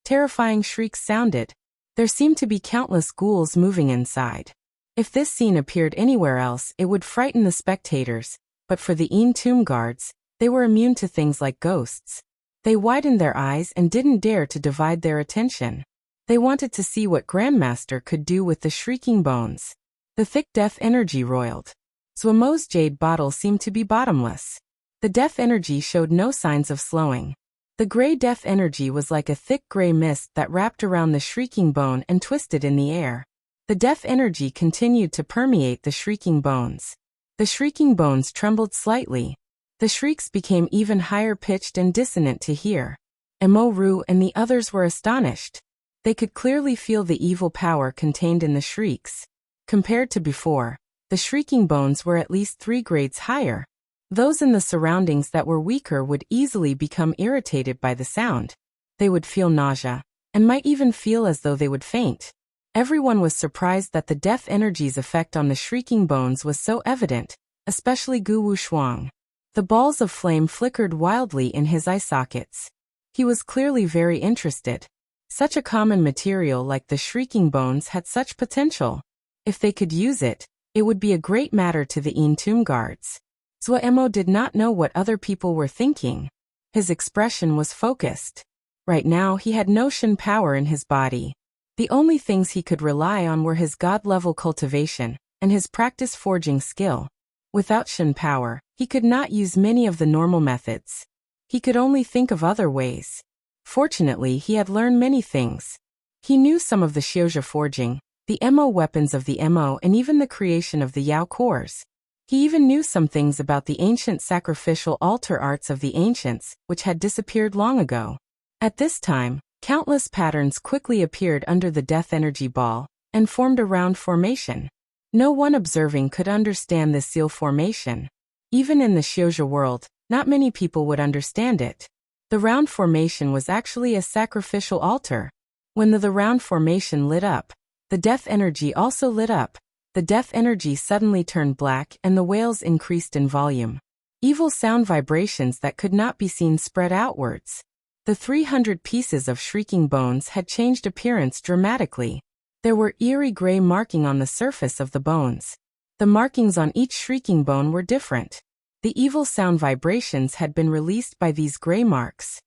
terrifying shrieks sounded. There seemed to be countless ghouls moving inside. If this scene appeared anywhere else, it would frighten the spectators, but for the Een Tomb Guards, they were immune to things like ghosts. They widened their eyes and didn't dare to divide their attention. They wanted to see what Grandmaster could do with the shrieking bones. The thick death energy roiled. Zuomo's jade bottle seemed to be bottomless. The death energy showed no signs of slowing. The gray death energy was like a thick gray mist that wrapped around the shrieking bone and twisted in the air. The death energy continued to permeate the shrieking bones. The shrieking bones trembled slightly. The shrieks became even higher pitched and dissonant to hear. Emoru and the others were astonished. They could clearly feel the evil power contained in the shrieks. Compared to before, the shrieking bones were at least 3 grades higher. Those in the surroundings that were weaker would easily become irritated by the sound. They would feel nausea, and might even feel as though they would faint. Everyone was surprised that the death energy's effect on the shrieking bones was so evident, especially Guwu Shuang. The balls of flame flickered wildly in his eye sockets. He was clearly very interested. Such a common material like the shrieking bones had such potential. If they could use it, it would be a great matter to the Een Tomb Guards. Zuomo did not know what other people were thinking. His expression was focused. Right now he had no Shin power in his body. The only things he could rely on were his god-level cultivation and his practice forging skill. Without Shin power, he could not use many of the normal methods. He could only think of other ways. Fortunately, he had learned many things. He knew some of the Xiuzha forging, the MO weapons of the MO, and even the creation of the Yao cores. He even knew some things about the ancient sacrificial altar arts of the ancients, which had disappeared long ago. At this time, countless patterns quickly appeared under the death energy ball, and formed a round formation. No one observing could understand this seal formation. Even in the Xiuzha world, not many people would understand it. The round formation was actually a sacrificial altar. When the round formation lit up, the death energy also lit up. The death energy suddenly turned black and the wails increased in volume. Evil sound vibrations that could not be seen spread outwards. The 300 pieces of shrieking bones had changed appearance dramatically. There were eerie gray markings on the surface of the bones. The markings on each shrieking bone were different. The evil sound vibrations had been released by these gray marks.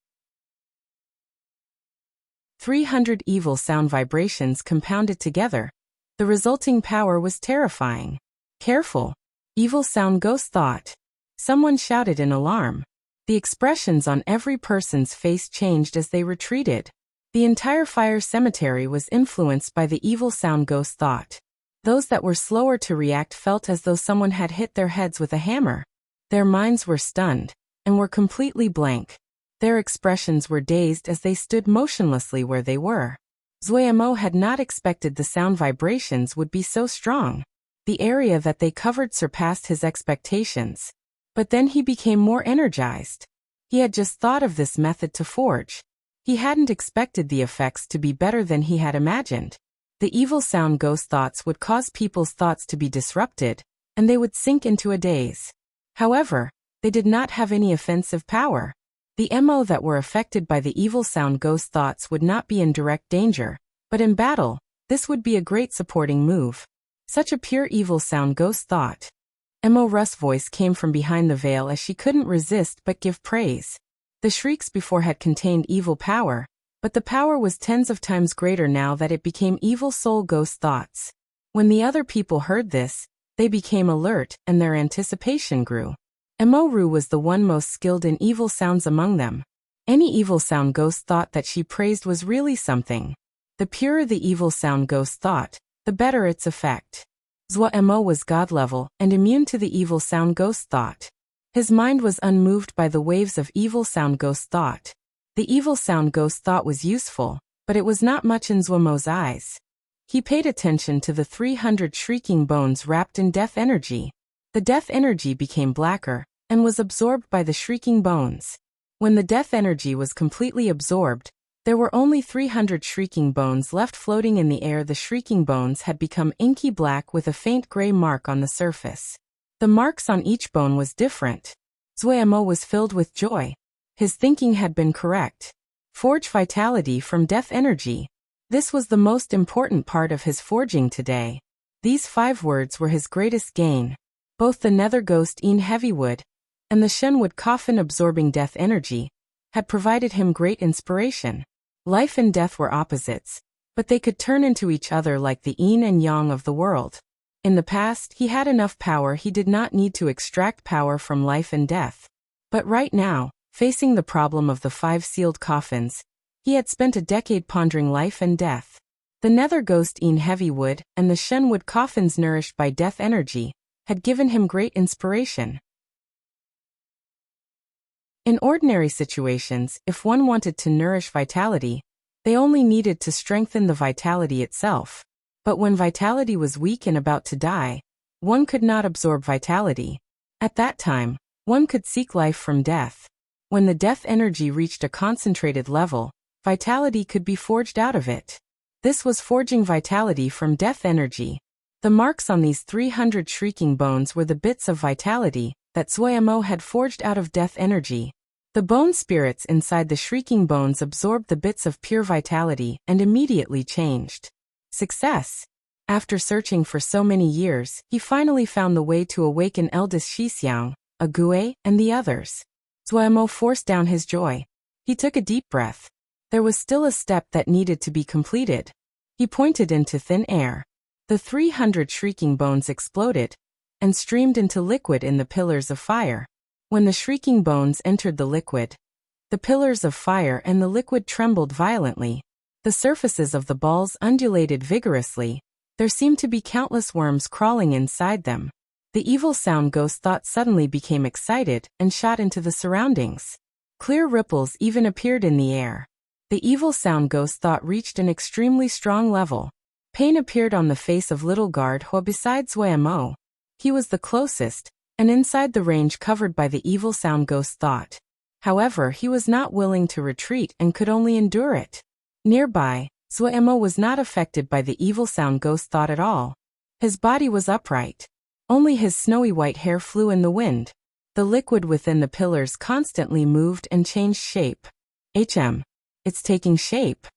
300 evil sound vibrations compounded together. The resulting power was terrifying. Careful! Evil sound ghost thought. Someone shouted in alarm. The expressions on every person's face changed as they retreated. The entire fire cemetery was influenced by the evil sound ghost thought. Those that were slower to react felt as though someone had hit their heads with a hammer. Their minds were stunned and were completely blank. Their expressions were dazed as they stood motionlessly where they were. Zuemo had not expected the sound vibrations would be so strong. The area that they covered surpassed his expectations. But then he became more energized. He had just thought of this method to forge. He hadn't expected the effects to be better than he had imagined. The evil sound ghost thoughts would cause people's thoughts to be disrupted, and they would sink into a daze. However, they did not have any offensive power. The MO that were affected by the evil sound ghost thoughts would not be in direct danger, but in battle, this would be a great supporting move. Such a pure evil sound ghost thought. Mo Russ' voice came from behind the veil as she couldn't resist but give praise. The shrieks before had contained evil power, but the power was tens of times greater now that it became evil soul ghost thoughts. When the other people heard this, they became alert and their anticipation grew. Emoru was the one most skilled in evil sounds among them. Any evil sound ghost thought that she praised was really something. The purer the evil sound ghost thought, the better its effect. Zuemo was god level and immune to the evil sound ghost thought. His mind was unmoved by the waves of evil sound ghost thought. The evil sound ghost thought was useful, but it was not much in Zuemo's eyes. He paid attention to the 300 shrieking bones wrapped in death energy. The death energy became blacker and was absorbed by the shrieking bones. When the death energy was completely absorbed, there were only 300 shrieking bones left floating in the air. The shrieking bones had become inky black with a faint gray mark on the surface. The marks on each bone was different. Zuemo was filled with joy. His thinking had been correct. Forge vitality from death energy. This was the most important part of his forging today. These 5 words were his greatest gain. Both the nether ghost in Heavywood and the Shenwood coffin absorbing death energy had provided him great inspiration. Life and death were opposites, but they could turn into each other like the yin and yang of the world. In the past, he had enough power he did not need to extract power from life and death. But right now, facing the problem of the 5 sealed coffins, he had spent a decade pondering life and death. The nether ghost in Heavywood and the Shenwood coffins nourished by death energy had given him great inspiration. In ordinary situations, if one wanted to nourish vitality, they only needed to strengthen the vitality itself. But when vitality was weak and about to die, one could not absorb vitality. At that time, one could seek life from death. When the death energy reached a concentrated level, vitality could be forged out of it. This was forging vitality from death energy. The marks on these 300 shrieking bones were the bits of vitality that Zuemo had forged out of death energy. The bone spirits inside the shrieking bones absorbed the bits of pure vitality and immediately changed. Success! After searching for so many years, he finally found the way to awaken eldest Shixiang, Ague, and the others. Zuemo forced down his joy. He took a deep breath. There was still a step that needed to be completed. He pointed into thin air. The 300 shrieking bones exploded and streamed into liquid in the pillars of fire. When the shrieking bones entered the liquid, the pillars of fire and the liquid trembled violently. The surfaces of the balls undulated vigorously. There seemed to be countless worms crawling inside them. The evil sound ghost thought suddenly became excited and shot into the surroundings. Clear ripples even appeared in the air. The evil sound ghost thought reached an extremely strong level. Pain appeared on the face of little guard Hua beside Zuemo. He was the closest, and inside the range covered by the evil sound ghost thought. However, he was not willing to retreat and could only endure it. Nearby, Zuemo was not affected by the evil sound Ghost thought at all. His body was upright. Only his snowy white hair flew in the wind. The liquid within the pillars constantly moved and changed shape. It's taking shape.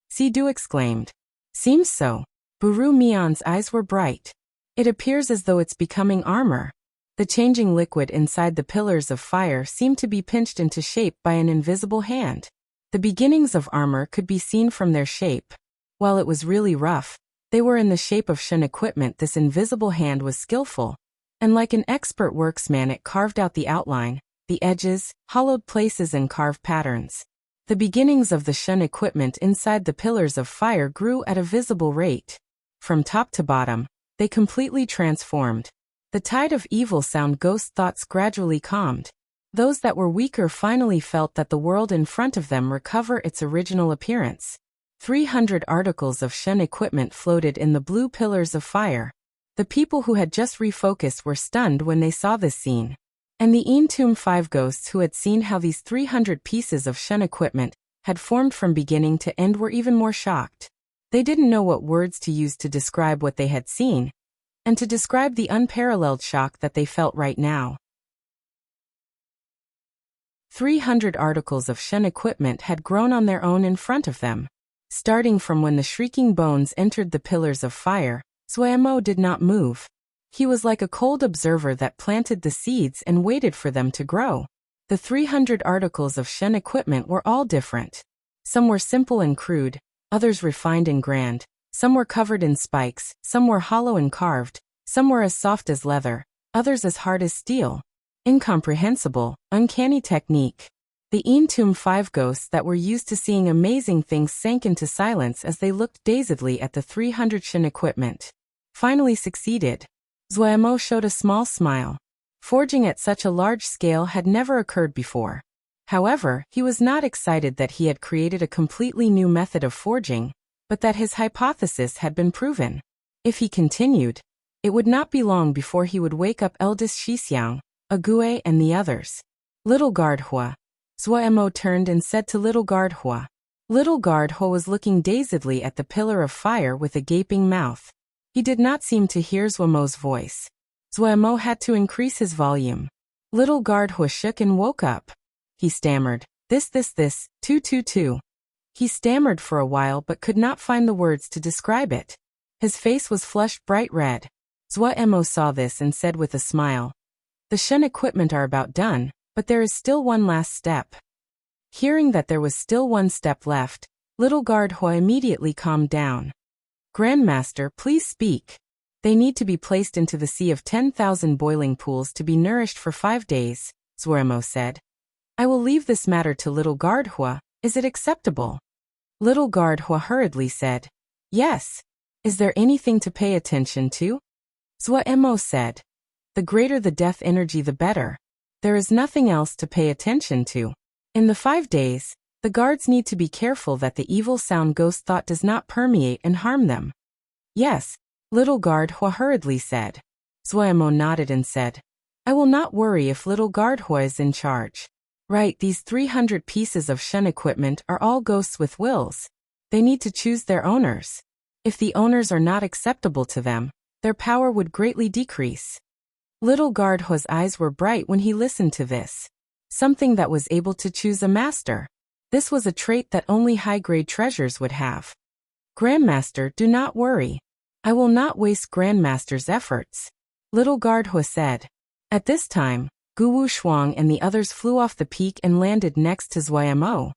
Si-do exclaimed. Seems so. Buru Mion's eyes were bright. It appears as though it's becoming armor. The changing liquid inside the pillars of fire seemed to be pinched into shape by an invisible hand. The beginnings of armor could be seen from their shape. While it was really rough, they were in the shape of Shen equipment. This invisible hand was skillful, and like an expert worksman it carved out the outline, the edges, hollowed places and carved patterns. The beginnings of the Shen equipment inside the pillars of fire grew at a visible rate. From top to bottom, they completely transformed. The tide of evil sound Ghost thoughts gradually calmed. Those that were weaker finally felt that the world in front of them recover its original appearance. 300 articles of Shen equipment floated in the blue pillars of fire. The people who had just refocused were stunned when they saw this scene. And the Entomb 5 ghosts who had seen how these 300 pieces of Shen equipment had formed from beginning to end were even more shocked. They didn't know what words to use to describe what they had seen, and to describe the unparalleled shock that they felt right now. 300 articles of Shen equipment had grown on their own in front of them. Starting from when the shrieking bones entered the pillars of fire, Zuemo did not move. He was like a cold observer that planted the seeds and waited for them to grow. The 300 articles of Shen equipment were all different. Some were simple and crude, others refined and grand. Some were covered in spikes, some were hollow and carved, some were as soft as leather, others as hard as steel. Incomprehensible, uncanny technique. The Entomb 5 ghosts that were used to seeing amazing things sank into silence as they looked dazedly at the 300 Shen equipment. Finally succeeded. Zuemo showed a small smile. Forging at such a large scale had never occurred before. However, he was not excited that he had created a completely new method of forging, but that his hypothesis had been proven. If he continued, it would not be long before he would wake up eldest Shixiang, Ague and the others. Little Guardhua. Zuemo turned and said to Little Guardhua. Little Guardhua was looking dazedly at the pillar of fire with a gaping mouth. He did not seem to hear Zuemo's voice. Zuemo had to increase his volume. Little Guardhua shook and woke up. He stammered, this, 222. He stammered for a while but could not find the words to describe it. His face was flushed bright red. Zuemo saw this and said with a smile, the Shen equipment are about done, but there is still one last step. Hearing that there was still one step left, Little Guardhua immediately calmed down. Grandmaster, please speak. They need to be placed into the sea of 10,000 boiling pools to be nourished for 5 days, Zuemo said. I will leave this matter to Little Guardhua. Is it acceptable? Little Guardhua hurriedly said, yes. Is there anything to pay attention to? Zuemo said, the greater the death energy the better. There is nothing else to pay attention to. In the 5 days, the guards need to be careful that the evil sound Ghost thought does not permeate and harm them. Yes, Little Guardhua hurriedly said. Zuemo nodded and said, I will not worry if Little Guardhua is in charge. Right, these 300 pieces of Shen equipment are all ghosts with wills. They need to choose their owners. If the owners are not acceptable to them, their power would greatly decrease. Little Guardhua's eyes were bright when he listened to this. Something that was able to choose a master. This was a trait that only high-grade treasures would have. Grandmaster, do not worry. I will not waste Grandmaster's efforts, Little Guardhua said. At this time, Guwu Shuang and the others flew off the peak and landed next to Zuemo.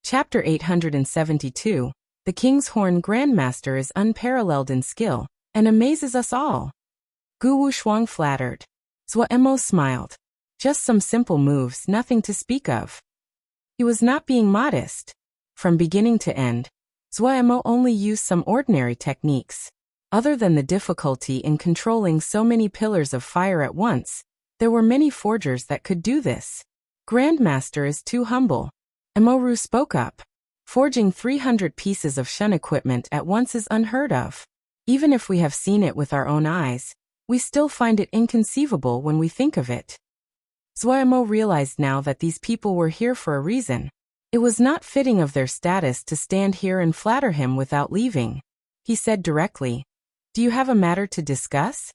Chapter 872. The King's Horn Grandmaster is unparalleled in skill, and amazes us all. Guwu Shuang flattered. Zuemo smiled. Just some simple moves, nothing to speak of. He was not being modest. From beginning to end, Zuemo only used some ordinary techniques. Other than the difficulty in controlling so many pillars of fire at once, there were many forgers that could do this. Grandmaster is too humble. Emoru spoke up. Forging 300 pieces of Shen equipment at once is unheard of. Even if we have seen it with our own eyes, We still find it inconceivable when we think of it. Zuaimo realized now that these people were here for a reason. It was not fitting of their status to stand here and flatter him without leaving. He said directly, "Do you have a matter to discuss?"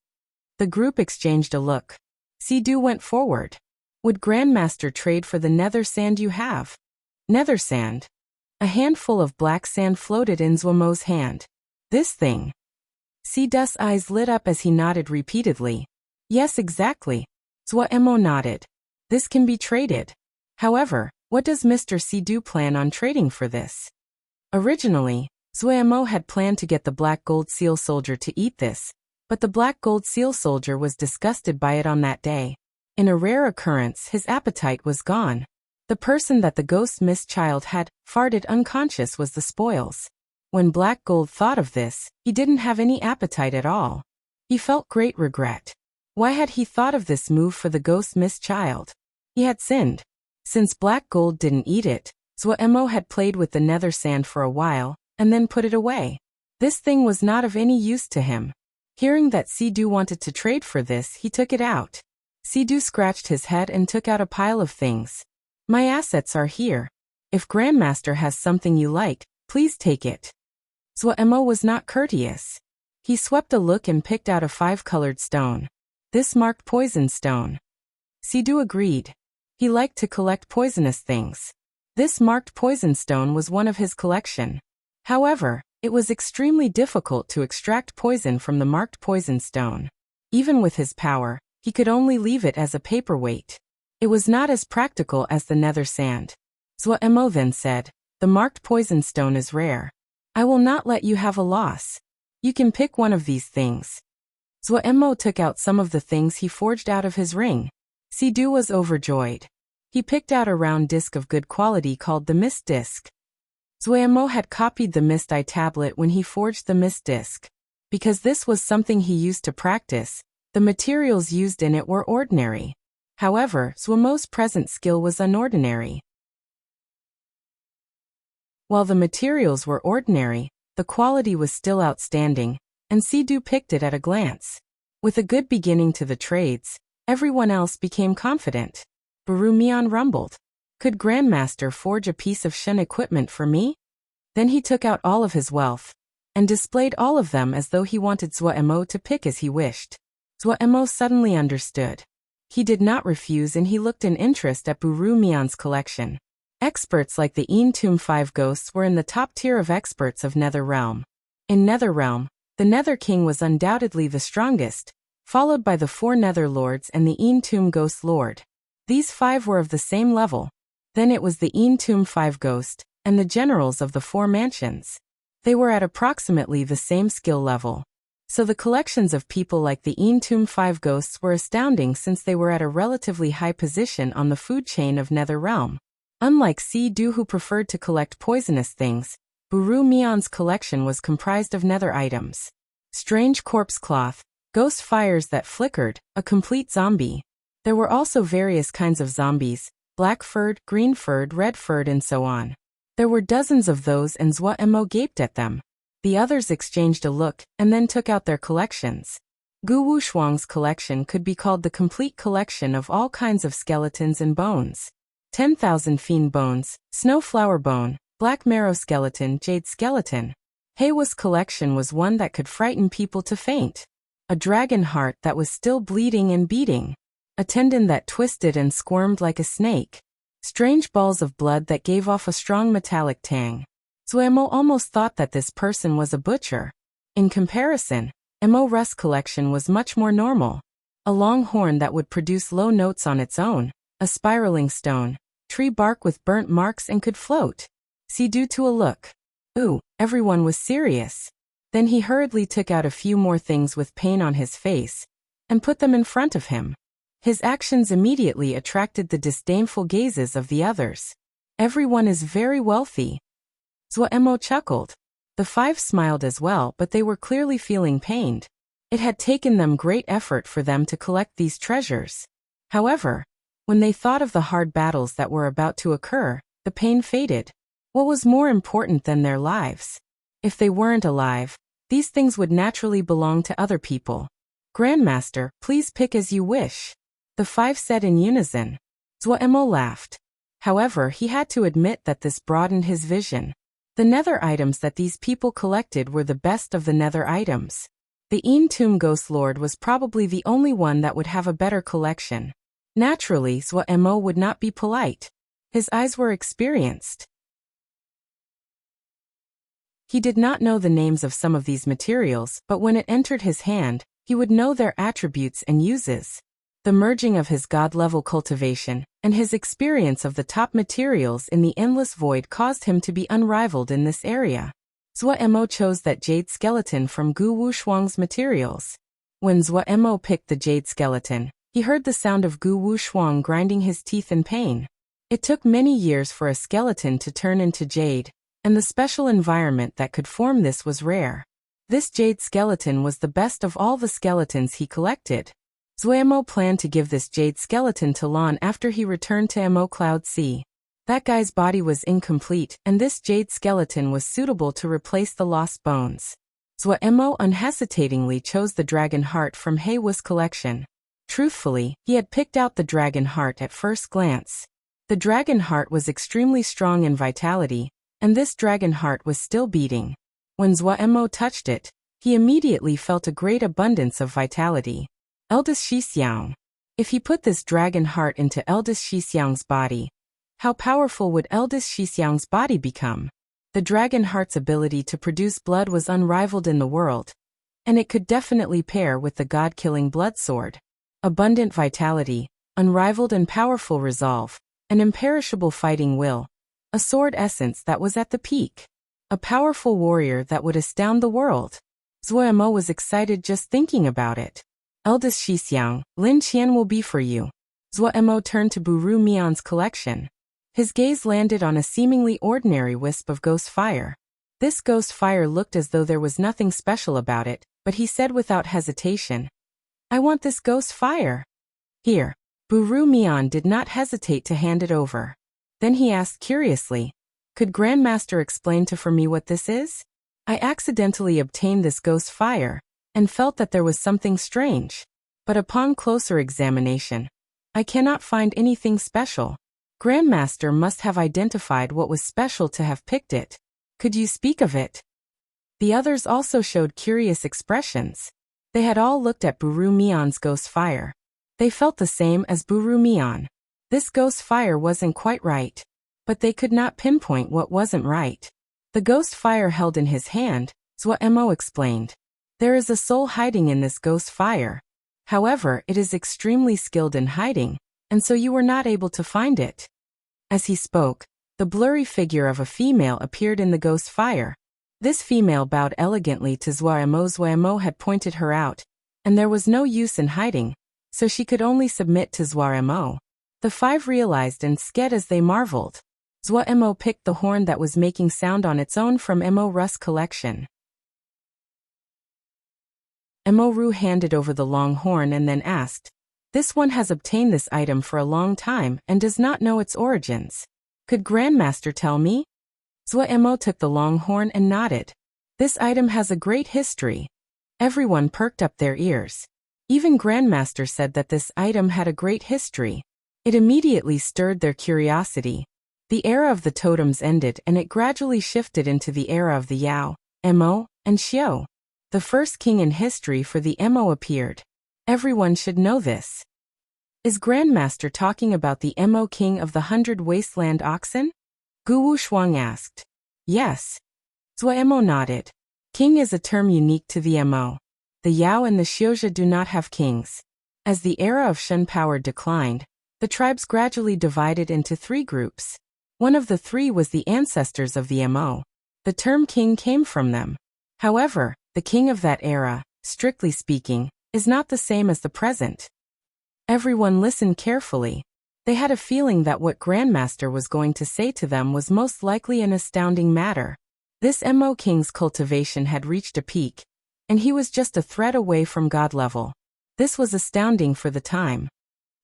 The group exchanged a look. Si-do went forward. "Would Grandmaster trade for the nether sand you have?" Nether sand? A handful of black sand floated in Zuaimo's hand. "This thing?" Si-do's eyes lit up as he nodded repeatedly. "Yes, exactly." Zuaimo nodded. "This can be traded. However, what does Mr. Si-do plan on trading for this?" Originally, Zuaimo had planned to get the black gold seal soldier to eat this, but the black gold seal soldier was disgusted by it on that day. In a rare occurrence, his appetite was gone. The person that the ghost mist child had farted unconscious was the spoils. When Black Gold thought of this, he didn't have any appetite at all. He felt great regret. Why had he thought of this move for the ghost mist child? He had sinned. Since Black Gold didn't eat it, Zuaimo had played with the nether sand for a while, and then put it away. This thing was not of any use to him. Hearing that Si-do wanted to trade for this, he took it out. Si-do scratched his head and took out a pile of things. "My assets are here. If Grandmaster has something you like, please take it." Zuaimo was not courteous. He swept a look and picked out a 5-colored stone. This marked poison stone. Si-do agreed. He liked to collect poisonous things. This marked poison stone was one of his collection. However, it was extremely difficult to extract poison from the marked poison stone. Even with his power, he could only leave it as a paperweight. It was not as practical as the nether sand. Zuaimo then said, "The marked poison stone is rare. I will not let you have a loss. You can pick one of these things." Zuaimo took out some of the things he forged out of his ring. Si-do was overjoyed. He picked out a round disc of good quality called the mist disc. Zuaimo had copied the mist eye tablet when he forged the mist disc. Because this was something he used to practice, the materials used in it were ordinary. However, Zuaimo's present skill was unordinary. While the materials were ordinary, the quality was still outstanding, and Si-do picked it at a glance. With a good beginning to the trades, everyone else became confident. Buru Mian rumbled. "Could Grandmaster forge a piece of Shen equipment for me?" Then he took out all of his wealth, and displayed all of them as though he wanted Zuaimo to pick as he wished. Zuaimo suddenly understood. He did not refuse and he looked in interest at Buru Mian's collection. Experts like the Entomb 5 ghosts were in the top tier of experts of Nether Realm. In Nether Realm, the Nether King was undoubtedly the strongest, followed by the 4 Nether Lords and the Entomb Ghost Lord. These 5 were of the same level. Then it was the Entomb 5 Ghost, and the generals of the 4 mansions. They were at approximately the same skill level. So the collections of people like the Entomb 5 Ghosts were astounding since they were at a relatively high position on the food chain of Nether Realm. Unlike Si-do who preferred to collect poisonous things, Buru Mian's collection was comprised of nether items. Strange corpse cloth, ghost fires that flickered, a complete zombie. There were also various kinds of zombies, black-furred, green-furred, red-furred and so on. There were dozens of those and Zuaimo gaped at them. The others exchanged a look, and then took out their collections. Gu Wushuang's collection could be called the complete collection of all kinds of skeletons and bones. 10,000 fiend bones, snowflower bone, black marrow skeleton, jade skeleton. Heiwa's collection was one that could frighten people to faint. A dragon heart that was still bleeding and beating. A tendon that twisted and squirmed like a snake. Strange balls of blood that gave off a strong metallic tang. Zuaimo almost thought that this person was a butcher. In comparison, Mo Russ' collection was much more normal. A long horn that would produce low notes on its own, a spiraling stone, tree bark with burnt marks and could float. Si-do to a look. Ooh, everyone was serious. Then he hurriedly took out a few more things with pain on his face, and put them in front of him. His actions immediately attracted the disdainful gazes of the others. Everyone is very wealthy. Zuaimo chuckled. The 5 smiled as well, but they were clearly feeling pained. It had taken them great effort for them to collect these treasures. However, when they thought of the hard battles that were about to occur, the pain faded. What was more important than their lives? If they weren't alive, these things would naturally belong to other people. Grandmaster, please pick as you wish. The 5 said in unison. Zuo laughed. However, he had to admit that this broadened his vision. The nether items that these people collected were the best of the nether items. The Een Tomb Ghost Lord was probably the only one that would have a better collection. Naturally, Zuo would not be polite. His eyes were experienced. He did not know the names of some of these materials, but when it entered his hand, he would know their attributes and uses. The merging of his god-level cultivation and his experience of the top materials in the endless void caused him to be unrivaled in this area. Zuo chose that jade skeleton from Gu Wushuang's materials. When Zuo picked the jade skeleton, he heard the sound of Gu Wushuang grinding his teeth in pain. It took many years for a skeleton to turn into jade, and the special environment that could form this was rare. This jade skeleton was the best of all the skeletons he collected. Zuo planned to give this jade skeleton to Lan after he returned to Mo Cloud Sea. That guy's body was incomplete, and this jade skeleton was suitable to replace the lost bones. Zuo unhesitatingly chose the dragon heart from He Wu's collection. Truthfully, he had picked out the dragon heart at first glance. The dragon heart was extremely strong in vitality, and this dragon heart was still beating. When Zuo touched it, he immediately felt a great abundance of vitality. Eldest Shixiang. If he put this dragon heart into Eldest Shixiang's body, how powerful would Eldest Shixiang's body become? The dragon heart's ability to produce blood was unrivaled in the world, and it could definitely pair with the god-killing blood sword. Abundant vitality, unrivaled and powerful resolve, an imperishable fighting will, a sword essence that was at the peak, a powerful warrior that would astound the world. Zuo was excited just thinking about it. Eldest Shixiang, Lin Qian will be for you. Zuo turned to Buru Mian's collection. His gaze landed on a seemingly ordinary wisp of ghost fire. This ghost fire looked as though there was nothing special about it, but he said without hesitation, I want this ghost fire. Here. Buru Mian did not hesitate to hand it over. Then he asked curiously, could Grandmaster explain for me what this is? I accidentally obtained this ghost fire, and felt that there was something strange. But upon closer examination, I cannot find anything special. Grandmaster must have identified what was special to have picked it. Could you speak of it? The others also showed curious expressions. They had all looked at Buru Mian's ghost fire. They felt the same as Buru Mian. This ghost fire wasn't quite right. But they could not pinpoint what wasn't right. The ghost fire held in his hand, Zuo explained. There is a soul hiding in this ghost fire. However, it is extremely skilled in hiding, and so you were not able to find it. As he spoke, the blurry figure of a female appeared in the ghost fire. This female bowed elegantly to Zuo. Zuo had pointed her out, and there was no use in hiding, so she could only submit to Zuo. The 5 realized and sked as they marveled. Zuo picked the horn that was making sound on its own from Mo Ru's collection. Mo Ru handed over the long horn and then asked, this one has obtained this item for a long time and does not know its origins. Could Grandmaster tell me? Zuo took the long horn and nodded. This item has a great history. Everyone perked up their ears. Even Grandmaster said that this item had a great history. It immediately stirred their curiosity. The era of the totems ended and it gradually shifted into the era of the Yao, Mo, and Xiao. The first king in history for the Mo appeared. Everyone should know this. Is Grandmaster talking about the Mo king of the 100 wasteland oxen? Gu Wushuang asked. Yes. Zuo nodded. King is a term unique to the Mo. The Yao and the Xiozha do not have kings. As the era of Shen power declined, the tribes gradually divided into 3 groups. One of the 3 was the ancestors of the Mo. The term king came from them. However, the king of that era, strictly speaking, is not the same as the present. Everyone listened carefully. They had a feeling that what Grandmaster was going to say to them was most likely an astounding matter. This Mo king's cultivation had reached a peak, and he was just a thread away from god level. This was astounding for the time.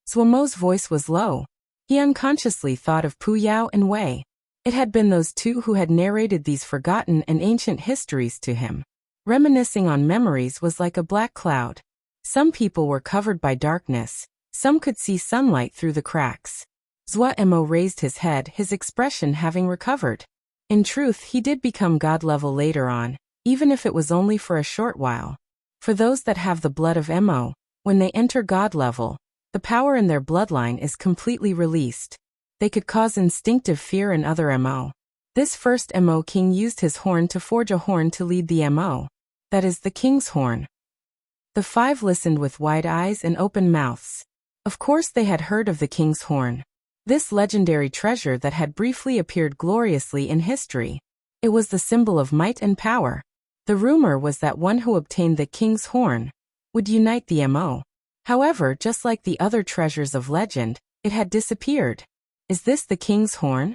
Zuo's voice was low. He unconsciously thought of Pu Yao and Wei. It had been those 2 who had narrated these forgotten and ancient histories to him. Reminiscing on memories was like a black cloud. Some people were covered by darkness, some could see sunlight through the cracks. Zuo raised his head, his expression having recovered. In truth, he did become god level later on, even if it was only for a short while. For those that have the blood of Mo, when they enter god level, the power in their bloodline is completely released. They could cause instinctive fear in other Mo. This first Mo king used his horn to forge a horn to lead the Mo. That is the king's horn. The five listened with wide eyes and open mouths. Of course they had heard of the king's horn. This legendary treasure that had briefly appeared gloriously in history. It was the symbol of might and power. The rumor was that one who obtained the king's horn would unite the Mo. However, just like the other treasures of legend, it had disappeared. Is this the king's horn?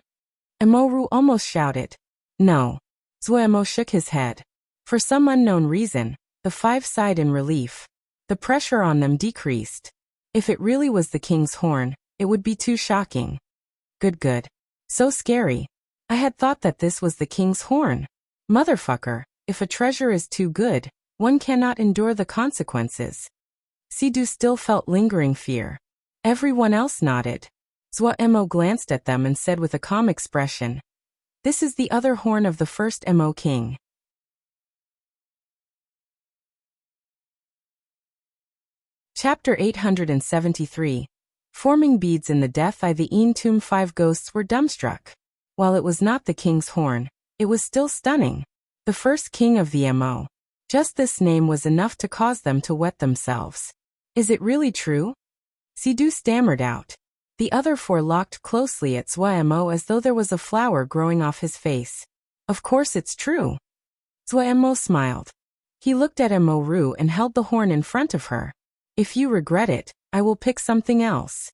Emoru almost shouted. No. Zuo shook his head. For some unknown reason, the five sighed in relief. The pressure on them decreased. If it really was the king's horn, it would be too shocking. Good. So scary. I had thought that this was the king's horn. Motherfucker, if a treasure is too good, one cannot endure the consequences. Sidu still felt lingering fear. Everyone else nodded. Zuo glanced at them and said with a calm expression, "This is the other horn of the first Mo king." Chapter 873. Forming beads in the death eye. The Entomb five ghosts were dumbstruck. While it was not the king's horn, it was still stunning. The first king of the Mo. Just this name was enough to cause them to wet themselves. Is it really true? Sidu stammered out. The other four locked closely at Zuo as though there was a flower growing off his face. Of course it's true. Zuo smiled. He looked at Emoru and held the horn in front of her. If you regret it, I will pick something else.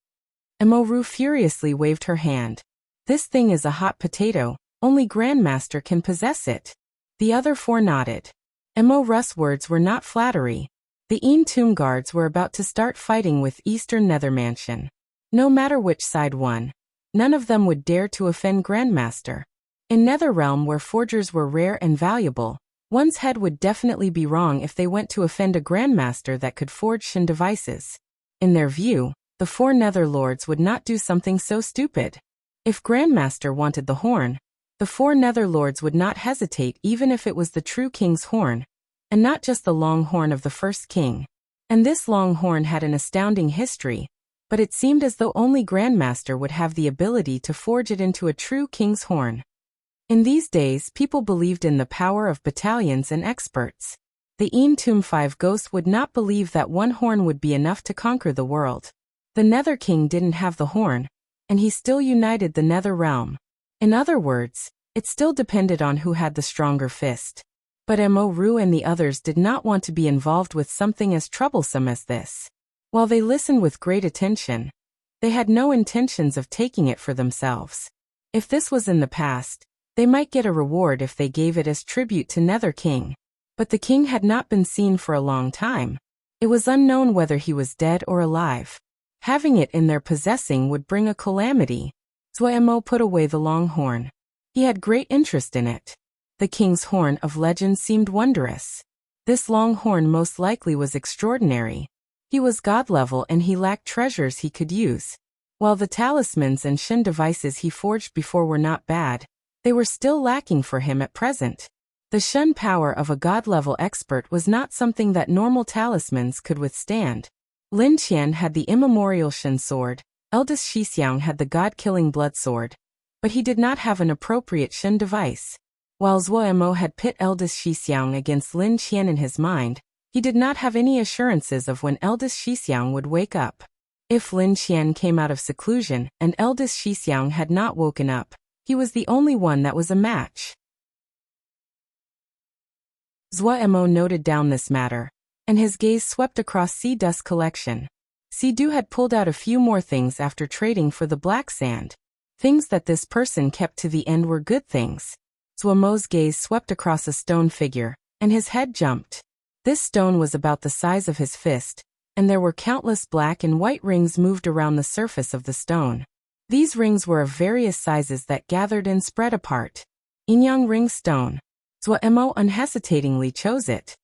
Emoru furiously waved her hand. This thing is a hot potato, only Grandmaster can possess it. The other four nodded. Emoru's words were not flattery. The Entomb guards were about to start fighting with Eastern Nethermansion. No matter which side won, none of them would dare to offend Grandmaster. In Netherrealm, where forgers were rare and valuable, one's head would definitely be wrong if they went to offend a Grandmaster that could forge Shin devices. In their view, the four Netherlords would not do something so stupid. If Grandmaster wanted the horn, the four Netherlords would not hesitate even if it was the true king's horn, and not just the long horn of the first king. And this long horn had an astounding history, but it seemed as though only Grandmaster would have the ability to forge it into a true king's horn. In these days, people believed in the power of battalions and experts. The Entomb five ghosts would not believe that one horn would be enough to conquer the world. The Nether King didn't have the horn, and he still united the Nether Realm. In other words, it still depended on who had the stronger fist. But Emoru and the others did not want to be involved with something as troublesome as this. While they listened with great attention, they had no intentions of taking it for themselves. If this was in the past, they might get a reward if they gave it as tribute to Nether King. But the king had not been seen for a long time. It was unknown whether he was dead or alive. Having it in their possessing would bring a calamity. Zuo put away the long horn. He had great interest in it. The king's horn of legend seemed wondrous. This long horn most likely was extraordinary. He was god level and he lacked treasures he could use. While the talismans and Shin devices he forged before were not bad, they were still lacking for him at present. The Shin power of a god-level expert was not something that normal talismans could withstand. Lin Qian had the immemorial Shin sword, eldest Shixiang had the god-killing blood sword, but he did not have an appropriate Shin device. While Zuo had pit eldest Shixiang against Lin Qian in his mind, he did not have any assurances of when eldest Shixiang would wake up. If Lin Qian came out of seclusion and eldest Shixiang had not woken up, he was the only one that was a match. Zuo noted down this matter, and his gaze swept across Sea Dust collection. Sidu had pulled out a few more things after trading for the black sand. Things that this person kept to the end were good things. Zuo's gaze swept across a stone figure, and his head jumped. This stone was about the size of his fist, and there were countless black and white rings moved around the surface of the stone. These rings were of various sizes that gathered and spread apart. Inyang Ring Stone. Zuo unhesitatingly chose it.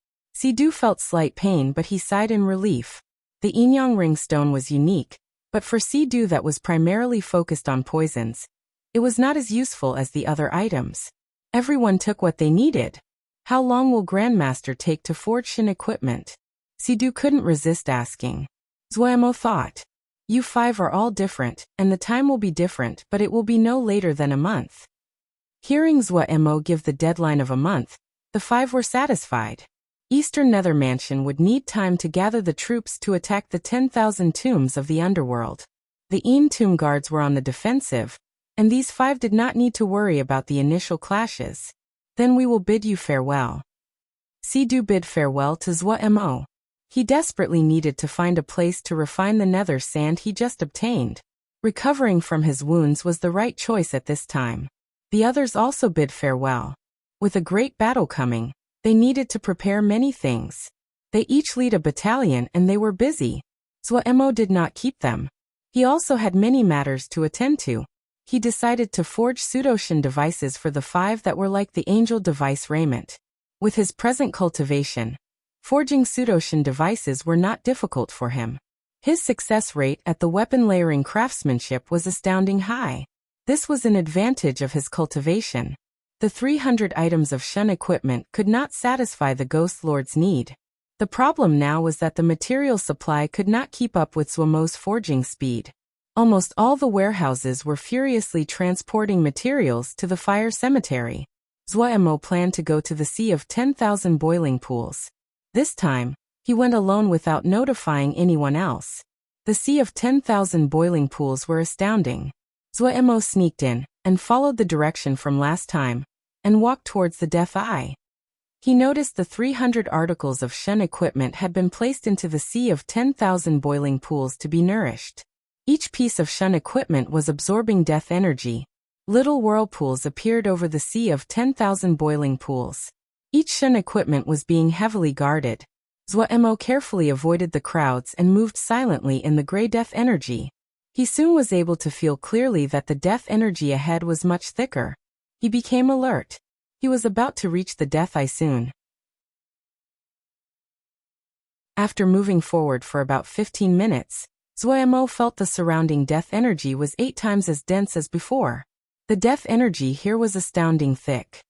Si-do felt slight pain, but he sighed in relief. The Inyang ring stone was unique, but for Si-do that was primarily focused on poisons, it was not as useful as the other items. Everyone took what they needed. How long will Grandmaster take to forge Shin equipment? Si-do couldn't resist asking. Zuomo thought. You five are all different, and the time will be different, but it will be no later than a month. Hearing Zuomo give the deadline of a month, the five were satisfied. Eastern Nether Mansion would need time to gather the troops to attack the 10,000 tombs of the underworld. The Een tomb guards were on the defensive, and these five did not need to worry about the initial clashes. Then we will bid you farewell. Si-do bid farewell to Zuomo. He desperately needed to find a place to refine the nether sand he just obtained. Recovering from his wounds was the right choice at this time. The others also bid farewell. With a great battle coming, they needed to prepare many things. They each lead a battalion and they were busy. Zuomo did not keep them. He also had many matters to attend to. He decided to forge pseudoshin devices for the five that were like the angel device raiment. With his present cultivation, forging pseudoshin devices were not difficult for him. His success rate at the weapon layering craftsmanship was astounding high. This was an advantage of his cultivation. The 300 items of Shun equipment could not satisfy the Ghost Lord's need. The problem now was that the material supply could not keep up with Zuomo's forging speed. Almost all the warehouses were furiously transporting materials to the fire cemetery. Zuomo planned to go to the Sea of 10,000 boiling pools. This time, he went alone without notifying anyone else. The Sea of 10,000 boiling pools were astounding. Zuomo sneaked in and followed the direction from last time, and walked towards the Death Eye. He noticed the 300 articles of Shun equipment had been placed into the Sea of 10,000 boiling pools to be nourished. Each piece of Shun equipment was absorbing death energy. Little whirlpools appeared over the Sea of 10,000 boiling pools. Each Shun equipment was being heavily guarded. Zuomo carefully avoided the crowds and moved silently in the gray death energy. He soon was able to feel clearly that the death energy ahead was much thicker. He became alert. He was about to reach the Death Eye soon. After moving forward for about 15 minutes, Zuomo felt the surrounding death energy was 8 times as dense as before. The death energy here was astounding thick.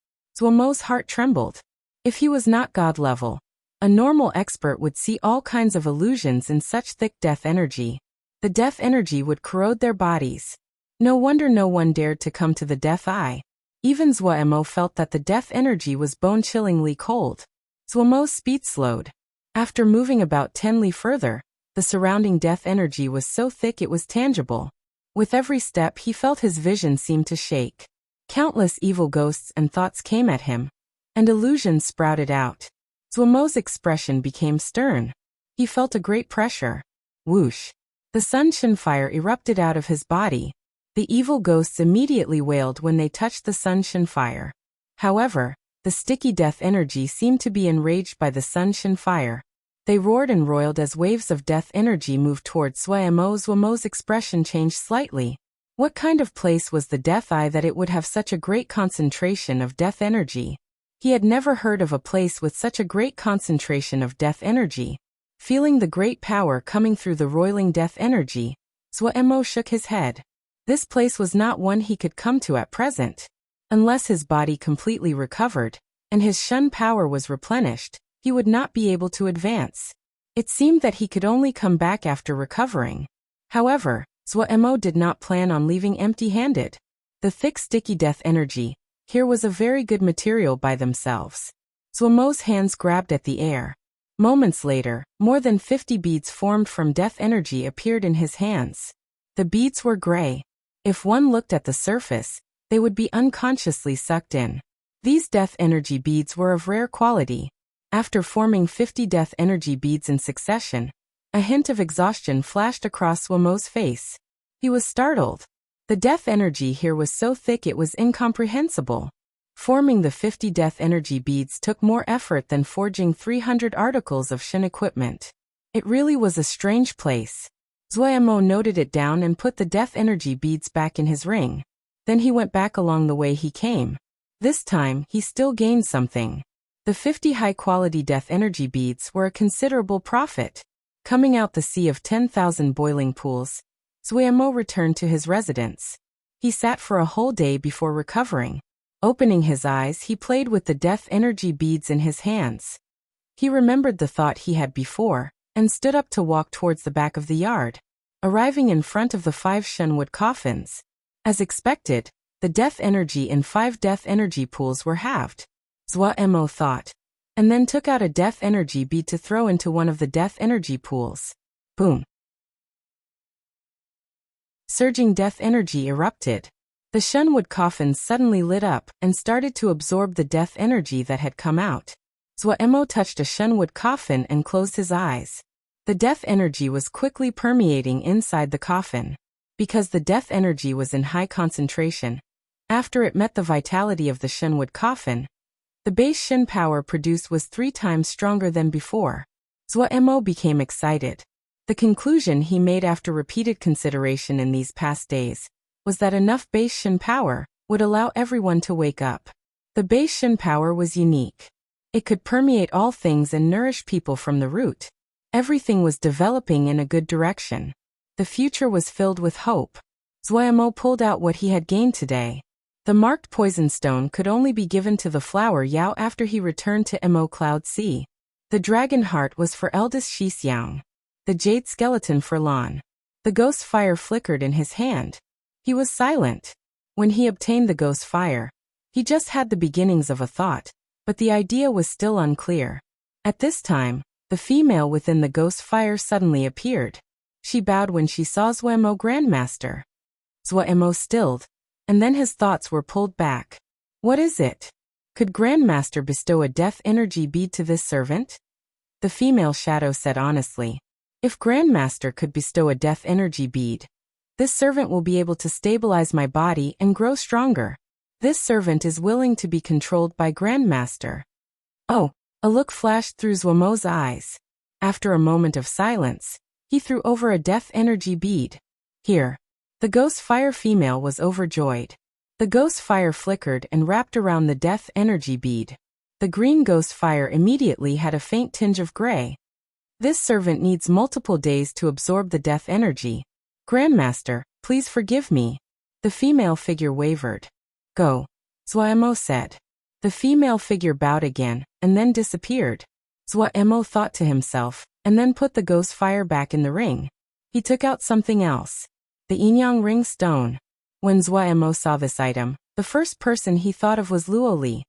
Zuomo's heart trembled. If he was not god level, a normal expert would see all kinds of illusions in such thick death energy. The death energy would corrode their bodies. No wonder no one dared to come to the Death Eye. Even Zuomo felt that the death energy was bone-chillingly cold. Zuomo's speed slowed. After moving about 10 li further, the surrounding death energy was so thick it was tangible. With every step he felt his vision seemed to shake. Countless evil ghosts and thoughts came at him, and illusions sprouted out. Zuomo's expression became stern. He felt a great pressure. Whoosh! The Sunshin fire erupted out of his body. The evil ghosts immediately wailed when they touched the Sunshin fire. However, the sticky death energy seemed to be enraged by the Sunshin fire. They roared and roiled as waves of death energy moved towards Zuomo. Zuomo's expression changed slightly. What kind of place was the Death Eye that it would have such a great concentration of death energy? He had never heard of a place with such a great concentration of death energy. Feeling the great power coming through the roiling death energy, Zuomo shook his head. This place was not one he could come to at present. Unless his body completely recovered, and his Shun power was replenished, he would not be able to advance. It seemed that he could only come back after recovering. However, Zuomo did not plan on leaving empty-handed. The thick sticky death energy here was a very good material by themselves. Zuomo's hands grabbed at the air. Moments later, more than 50 beads formed from death energy appeared in his hands. The beads were gray. If one looked at the surface, they would be unconsciously sucked in. These death energy beads were of rare quality. After forming 50 death energy beads in succession, a hint of exhaustion flashed across Zuomo's face. He was startled. The death energy here was so thick it was incomprehensible. Forming the 50 death energy beads took more effort than forging 300 articles of Shun equipment. It really was a strange place. Zuomo noted it down and put the death energy beads back in his ring. Then he went back along the way he came. This time, he still gained something. The 50 high-quality death energy beads were a considerable profit. Coming out the sea of 10,000 boiling pools, Zuomo returned to his residence. He sat for a whole day before recovering. Opening his eyes, he played with the death energy beads in his hands. He remembered the thought he had before, and stood up to walk towards the back of the yard, arriving in front of the 5 Shenwood coffins. As expected, the death energy in 5 death energy pools were halved. Zuomo thought, and then took out a death energy bead to throw into one of the death energy pools. Boom! Surging death energy erupted. The Shenwood coffins suddenly lit up and started to absorb the death energy that had come out. Zuomo touched a Shenwood coffin and closed his eyes. The death energy was quickly permeating inside the coffin. Because the death energy was in high concentration, after it met the vitality of the Shenwood coffin, the base Shen power produced was 3 times stronger than before. Zuomo became excited. The conclusion he made after repeated consideration in these past days was that enough base Shen power would allow everyone to wake up. The base Shen power was unique. It could permeate all things and nourish people from the root. Everything was developing in a good direction. The future was filled with hope. Zuomo pulled out what he had gained today. The marked poison stone could only be given to the flower Yao after he returned to Mo Cloud Sea. The dragon heart was for eldest Shixiang. The jade skeleton for Lan. The ghost fire flickered in his hand. He was silent. When he obtained the ghost fire, he just had the beginnings of a thought, but the idea was still unclear. At this time, the female within the ghost fire suddenly appeared. She bowed when she saw Zuomo Grandmaster. Zuomo stilled, and then his thoughts were pulled back. What is it? Could Grandmaster bestow a death energy bead to this servant? The female shadow said honestly. If Grandmaster could bestow a death energy bead, this servant will be able to stabilize my body and grow stronger. This servant is willing to be controlled by Grandmaster. Oh, a look flashed through Zuomo's eyes. After a moment of silence, he threw over a death energy bead. Here. The ghost fire female was overjoyed. The ghost fire flickered and wrapped around the death energy bead. The green ghost fire immediately had a faint tinge of gray. This servant needs multiple days to absorb the death energy. Grandmaster, please forgive me. The female figure wavered. Go. Zuomo said. The female figure bowed again, and then disappeared. Zuomo thought to himself, and then put the ghost fire back in the ring. He took out something else. The Yinyang ring stone. When Zuomo saw this item, the first person he thought of was Luo Li.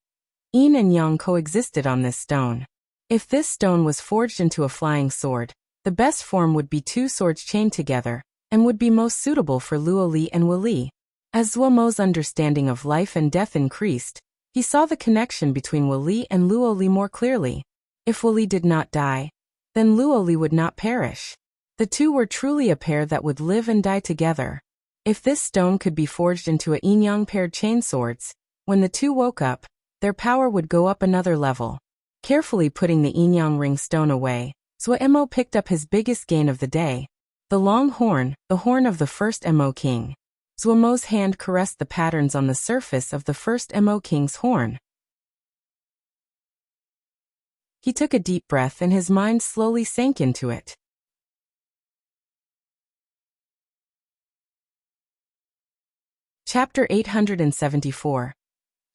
Yin and Yang coexisted on this stone. If this stone was forged into a flying sword, the best form would be 2 swords chained together, and would be most suitable for Luo Li and Wu Li. As Zuomo's understanding of life and death increased, he saw the connection between Wu Li and Luo Li more clearly. If Wu Li did not die, then Luo Li would not perish. The two were truly a pair that would live and die together. If this stone could be forged into a yin-yang paired chain swords, when the two woke up, their power would go up another level. Carefully putting the yin-yang ring stone away, Zuomo picked up his biggest gain of the day. The long horn, the horn of the first Mo King. Zuomo's hand caressed the patterns on the surface of the first Mo King's horn. He took a deep breath and his mind slowly sank into it. Chapter 874.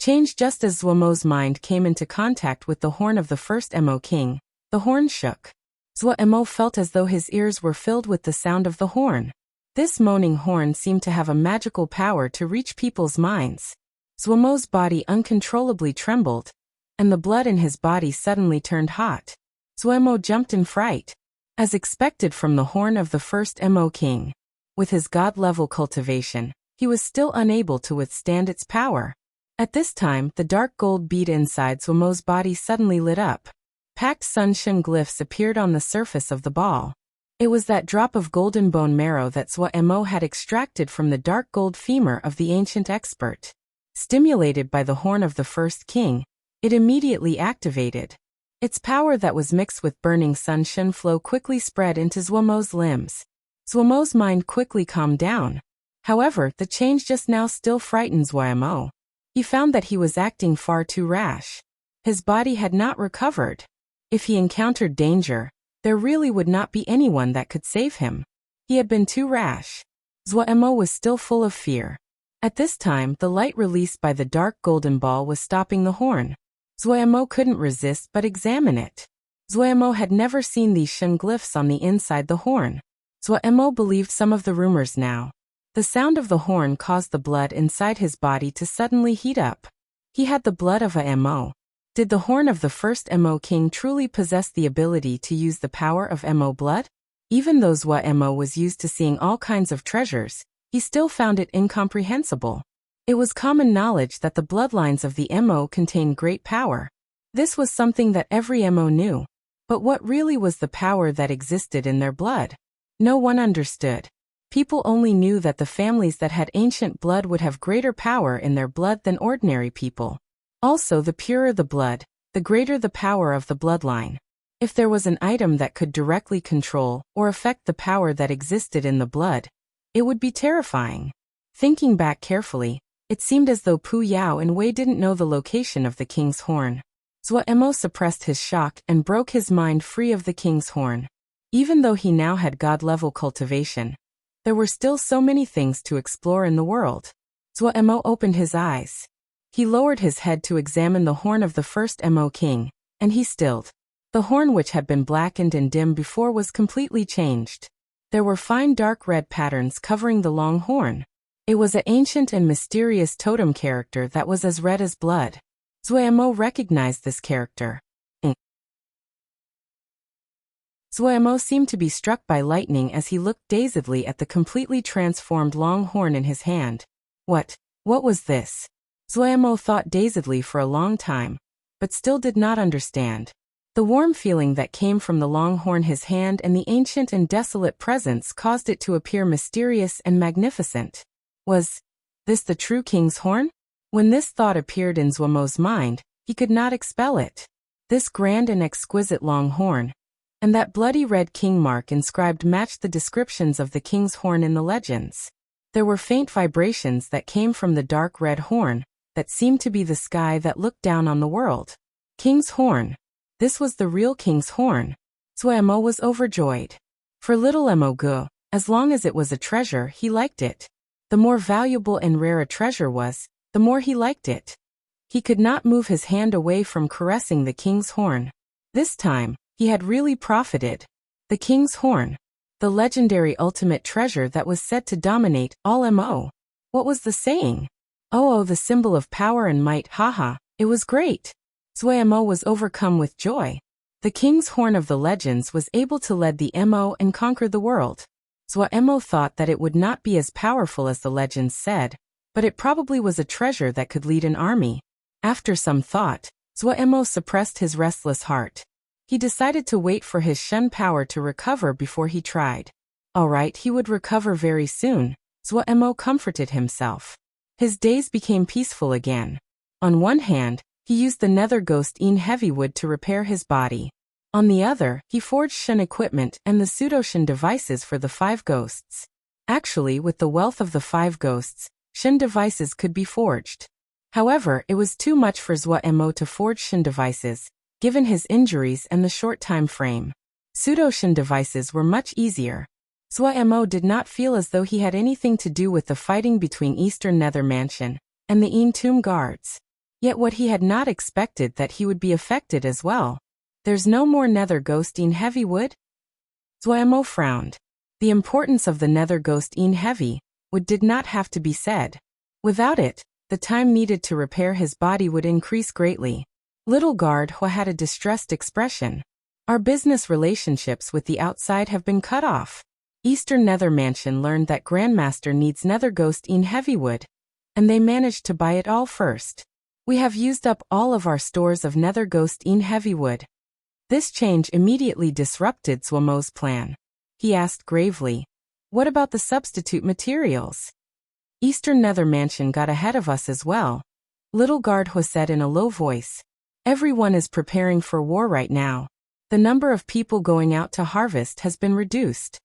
Change. Just as Zuomo's mind came into contact with the horn of the first Mo King, the horn shook. Zuomo felt as though his ears were filled with the sound of the horn. This moaning horn seemed to have a magical power to reach people's minds. Zuomo's body uncontrollably trembled, and the blood in his body suddenly turned hot. Zuomo jumped in fright. As expected from the horn of the first Mo King, with his god-level cultivation, he was still unable to withstand its power. At this time, the dark gold bead inside Zuomo's body suddenly lit up. Packed sunshine glyphs appeared on the surface of the ball. It was that drop of golden bone marrow that Zuomo had extracted from the dark gold femur of the ancient expert. Stimulated by the horn of the first king, it immediately activated. Its power that was mixed with burning sunshine flow quickly spread into Zuomo's limbs. Zuomo's mind quickly calmed down. However, the change just now still frightened Zuomo. He found that he was acting far too rash. His body had not recovered. If he encountered danger, there really would not be anyone that could save him. He had been too rash. Zhuemo was still full of fear. At this time, the light released by the dark golden ball was stopping the horn. Zhuemo couldn't resist but examine it. Zhuemo had never seen these Shen glyphs on the inside the horn. Zhuemo believed some of the rumors now. The sound of the horn caused the blood inside his body to suddenly heat up. He had the blood of a Mo. Did the horn of the first Mo king truly possess the ability to use the power of Mo blood? Even though Zhuemo was used to seeing all kinds of treasures, he still found it incomprehensible. It was common knowledge that the bloodlines of the Mo contained great power. This was something that every Mo knew. But what really was the power that existed in their blood? No one understood. People only knew that the families that had ancient blood would have greater power in their blood than ordinary people. Also, the purer the blood, the greater the power of the bloodline. If there was an item that could directly control or affect the power that existed in the blood, it would be terrifying. Thinking back carefully, it seemed as though Pu Yao and Wei didn't know the location of the king's horn. Zhuemo suppressed his shock and broke his mind free of the king's horn. Even though he now had god-level cultivation, there were still so many things to explore in the world. Zhuemo opened his eyes. He lowered his head to examine the horn of the first Mo king, and he stilled. The horn, which had been blackened and dim before, was completely changed. There were fine dark red patterns covering the long horn. It was an ancient and mysterious totem character that was as red as blood. Zhuemo recognized this character. Zhuemo seemed to be struck by lightning as he looked dazedly at the completely transformed long horn in his hand. What was this? Zhuemo thought dazedly for a long time, but still did not understand. The warm feeling that came from the long horn, his hand, and the ancient and desolate presence caused it to appear mysterious and magnificent. Was this the true king's horn? When this thought appeared in Zhuemo's mind, he could not expel it. This grand and exquisite long horn, and that bloody red king mark inscribed matched the descriptions of the king's horn in the legends. There were faint vibrations that came from the dark red horn, that seemed to be the sky that looked down on the world. King's horn. This was the real king's horn. Zhuemo was overjoyed. For little Mo Gu, as long as it was a treasure, he liked it. The more valuable and rare a treasure was, the more he liked it. He could not move his hand away from caressing the king's horn. This time, he had really profited. The king's horn. The legendary ultimate treasure that was said to dominate all Mo. What was the saying? Oh, the symbol of power and might, haha, it was great. Zhuemo was overcome with joy. The king's horn of the legends was able to lead the Mo and conquer the world. Zhuemo thought that it would not be as powerful as the legends said, but it probably was a treasure that could lead an army. After some thought, Zhuemo suppressed his restless heart. He decided to wait for his Shen power to recover before he tried. Alright, he would recover very soon. Zhuemo comforted himself. His days became peaceful again. On one hand, he used the Nether Ghost Een heavy wood to repair his body. On the other, he forged Shen equipment and the pseudo-Shen devices for the 5 ghosts. Actually, with the wealth of the 5 ghosts, Shen devices could be forged. However, it was too much for Zhuemo to forge Shen devices, given his injuries and the short time frame. Pseudo-Shen devices were much easier. Zhuemo did not feel as though he had anything to do with the fighting between Eastern Nether Mansion and the Een Tomb guards. Yet what he had not expected that he would be affected as well. There's no more Nether Ghost Een heavy wood? Zhuemo frowned. The importance of the Nether Ghost Een heavy wood did not have to be said. Without it, the time needed to repair his body would increase greatly. Little Guard Hua had a distressed expression. Our business relationships with the outside have been cut off. Eastern Nether Mansion learned that Grandmaster needs Nether Ghost Een heavy wood, and they managed to buy it all first. We have used up all of our stores of Nether Ghost Een heavy wood. This change immediately disrupted Zhuemo's plan. He asked gravely, what about the substitute materials? Eastern Nether Mansion got ahead of us as well. Little Guard Hua said in a low voice. Everyone is preparing for war right now. The number of people going out to harvest has been reduced.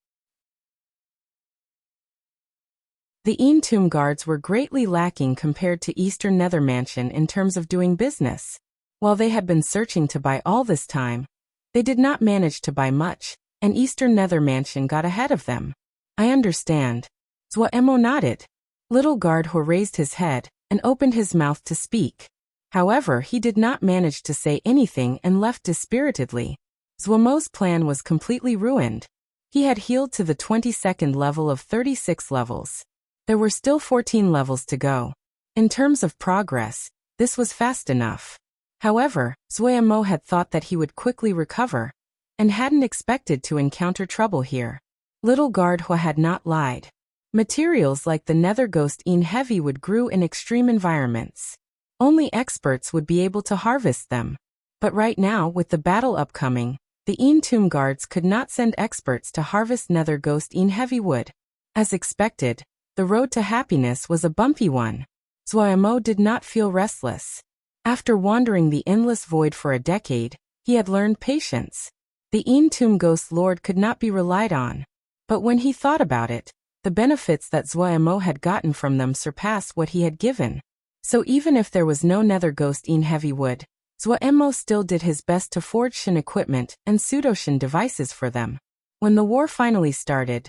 The Een Tomb guards were greatly lacking compared to Eastern Nether Mansion in terms of doing business. While they had been searching to buy all this time, they did not manage to buy much, and Eastern Nether Mansion got ahead of them. I understand. Zwaemo nodded. Little Gardho raised his head and opened his mouth to speak. However, he did not manage to say anything and left dispiritedly. Zwaemo's plan was completely ruined. He had healed to the 22nd level of 36 levels. There were still 14 levels to go. In terms of progress, this was fast enough. However, Zwaemo had thought that he would quickly recover, and hadn't expected to encounter trouble here. Little Gardho had not lied. Materials like the Nether Ghost Een Heavy would grow in extreme environments. Only experts would be able to harvest them. But right now, with the battle upcoming, the Een Tomb Guards could not send experts to harvest Nether Ghost Een Heavy wood. As expected, the road to happiness was a bumpy one. Zwaemo did not feel restless. After wandering the endless void for a decade, he had learned patience. The Een Tomb Ghost Lord could not be relied on. But when he thought about it, the benefits that Zwaemo had gotten from them surpassed what he had given. So even if there was no Nether Ghost Een Heavy wood, Zwaemo still did his best to forge Shin equipment and pseudo-Shin devices for them. When the war finally started,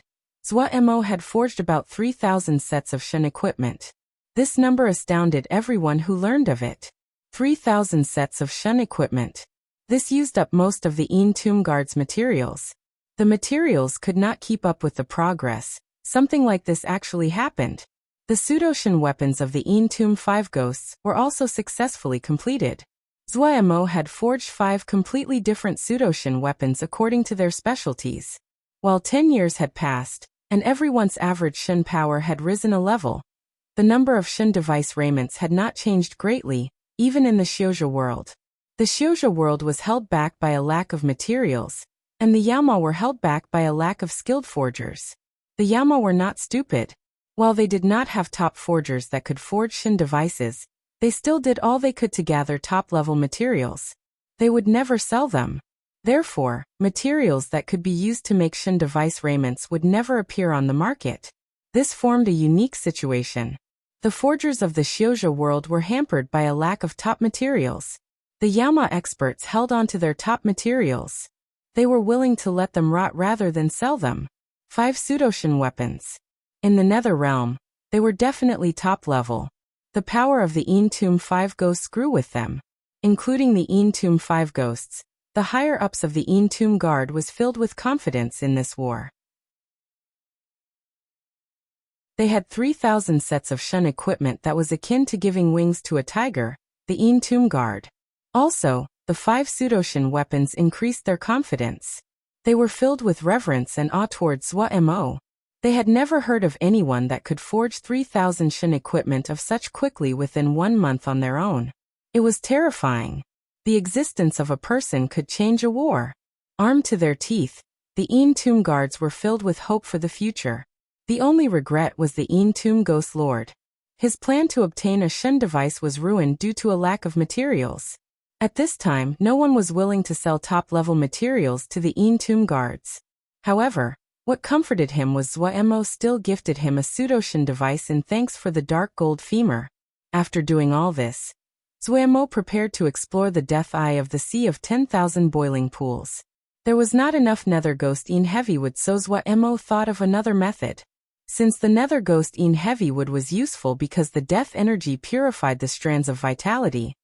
Zwaemo had forged about 3,000 sets of Shin equipment. This number astounded everyone who learned of it. 3,000 sets of Shin equipment. This used up most of the Een Tomb Guard's materials. The materials could not keep up with the progress. Something like this actually happened. The pseudo-Shin weapons of the Een Tomb 5 Ghosts were also successfully completed. Zwaemo had forged 5 completely different pseudo-Shin weapons according to their specialties. While 10 years had passed, and everyone's average Shin power had risen a level, the number of Shin device raiments had not changed greatly, even in the Xiuzhou world. The Xiuzhou world was held back by a lack of materials, and the Yaomao were held back by a lack of skilled forgers. The Yaomao were not stupid. While they did not have top forgers that could forge Shin devices, they still did all they could to gather top-level materials. They would never sell them. Therefore, materials that could be used to make Shin device raiments would never appear on the market. This formed a unique situation. The forgers of the Xiuzhou world were hampered by a lack of top materials. The Yaomao experts held on to their top materials. They were willing to let them rot rather than sell them. 5 pseudo-Shin weapons. In the Nether Realm, they were definitely top-level. The power of the Een Tomb 5 Ghosts grew with them. Including the Een Tomb 5 Ghosts, the higher-ups of the Een Tomb Guard was filled with confidence in this war. They had 3,000 sets of Shin equipment that was akin to giving wings to a tiger, the Een Tomb Guard. Also, the 5 pseudo-Shin weapons increased their confidence. They were filled with reverence and awe towards Zwaemo. They had never heard of anyone that could forge 3,000 Shin equipment of such quickly within 1 month on their own. It was terrifying. The existence of a person could change a war. Armed to their teeth, the Een Tomb Guards were filled with hope for the future. The only regret was the Een Tomb Ghost Lord. His plan to obtain a Shin device was ruined due to a lack of materials. At this time, no one was willing to sell top-level materials to the Een Tomb Guards. However, what comforted him was Zwaemo still gifted him a pseudo-Shin device in thanks for the dark gold femur. After doing all this, Zwaemo prepared to explore the death eye of the Sea of 10,000 boiling pools. There was not enough Nether Ghost Een Heavy wood, so Zwaemo thought of another method. Since the Nether Ghost Een Heavy wood was useful because the death energy purified the strands of vitality,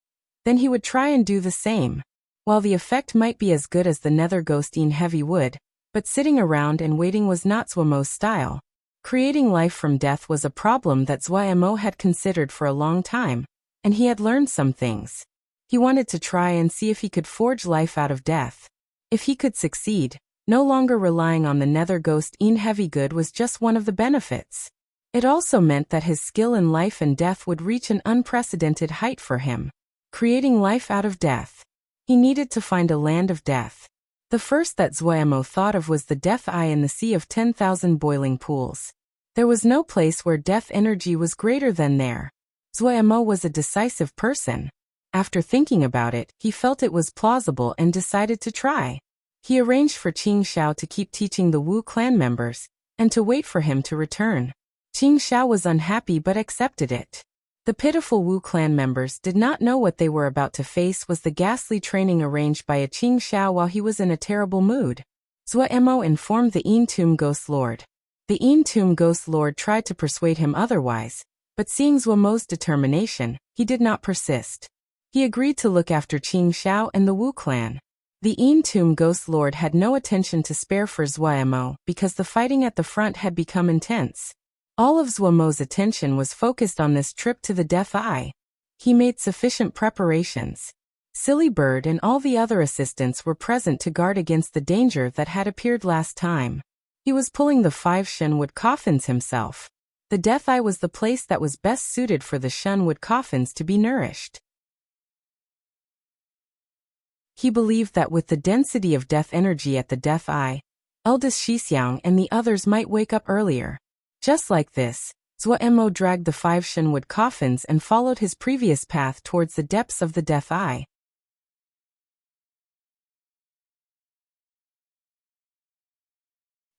then he would try and do the same. While the effect might be as good as the Nether Ghost Een Heavy wood, but sitting around and waiting was not Zwaemo's style. Creating life from death was a problem that Zwaemo had considered for a long time, and he had learned some things. He wanted to try and see if he could forge life out of death. If he could succeed, no longer relying on the Nether Ghost Een Heavy good was just one of the benefits. It also meant that his skill in life and death would reach an unprecedented height for him. Creating life out of death. He needed to find a land of death. The first that Zwaemo thought of was the Death Eye in the Sea of 10,000 boiling pools. There was no place where death energy was greater than there. Zwaemo was a decisive person. After thinking about it, he felt it was plausible and decided to try. He arranged for Qing Xiao to keep teaching the Wu clan members, and to wait for him to return. Qing Xiao was unhappy but accepted it. The pitiful Wu clan members did not know what they were about to face was the ghastly training arranged by a Qing Xiao while he was in a terrible mood. Zhuo Emo informed the Entomb Ghost Lord. The Entomb Ghost Lord tried to persuade him otherwise, but seeing Zhuo Mo's determination, he did not persist. He agreed to look after Qing Xiao and the Wu clan. The Entomb Ghost Lord had no attention to spare for Zhuo Emo because the fighting at the front had become intense. All of Zhuo Mo's attention was focused on this trip to the Death Eye. He made sufficient preparations. Silly Bird and all the other assistants were present to guard against the danger that had appeared last time. He was pulling the 5 Shenwood coffins himself. The Death Eye was the place that was best suited for the Shenwood coffins to be nourished. He believed that with the density of death energy at the Death Eye, eldest Shixiang and the others might wake up earlier. Just like this, Zhuo Emo dragged the 5 Shenwood coffins and followed his previous path towards the depths of the Death Eye.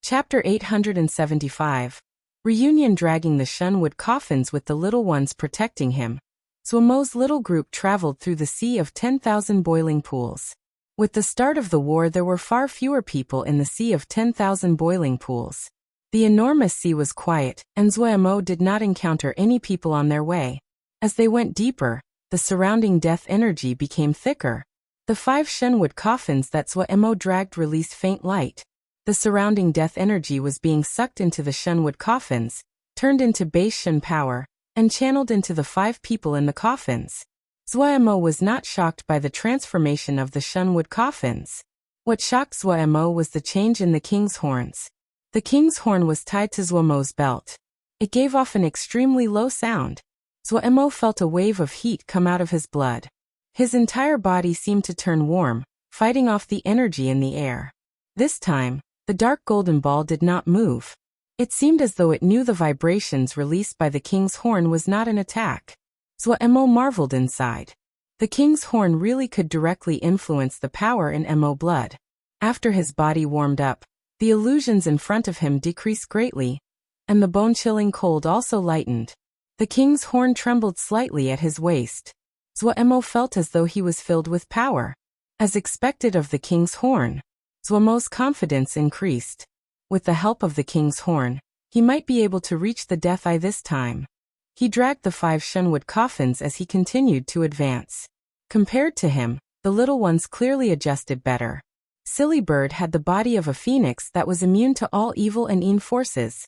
Chapter 875. Reunion. Dragging the Shenwood coffins with the little ones protecting him, Zhuo Mo's little group traveled through the sea of 10,000 boiling pools. With the start of the war there were far fewer people in the sea of 10,000 boiling pools. The enormous sea was quiet, and Zhuo Emo did not encounter any people on their way. As they went deeper, the surrounding death energy became thicker. The 5 Shenwood coffins that Zhuo Emo dragged released faint light. The surrounding death energy was being sucked into the Shenwood coffins, turned into base Shen power, and channeled into the 5 people in the coffins. Zhuo Emo was not shocked by the transformation of the Shenwood coffins. What shocked Zhuo Emo was the change in the king's horns. The king's horn was tied to Zhuo Mo's belt. It gave off an extremely low sound. Zhuo Emo felt a wave of heat come out of his blood. His entire body seemed to turn warm, fighting off the energy in the air. This time, the dark golden ball did not move. It seemed as though it knew the vibrations released by the king's horn was not an attack. Zhuo Emo marveled inside. The king's horn really could directly influence the power in Emo blood. After his body warmed up, the illusions in front of him decreased greatly, and the bone-chilling cold also lightened. The king's horn trembled slightly at his waist. Zhuo Emo felt as though he was filled with power. As expected of the king's horn, Zhuo Mo's confidence increased. With the help of the king's horn, he might be able to reach the Death Eye this time. He dragged the 5 Shenwood coffins as he continued to advance. Compared to him, the little ones clearly adjusted better. Silly Bird had the body of a phoenix that was immune to all evil and Yin forces.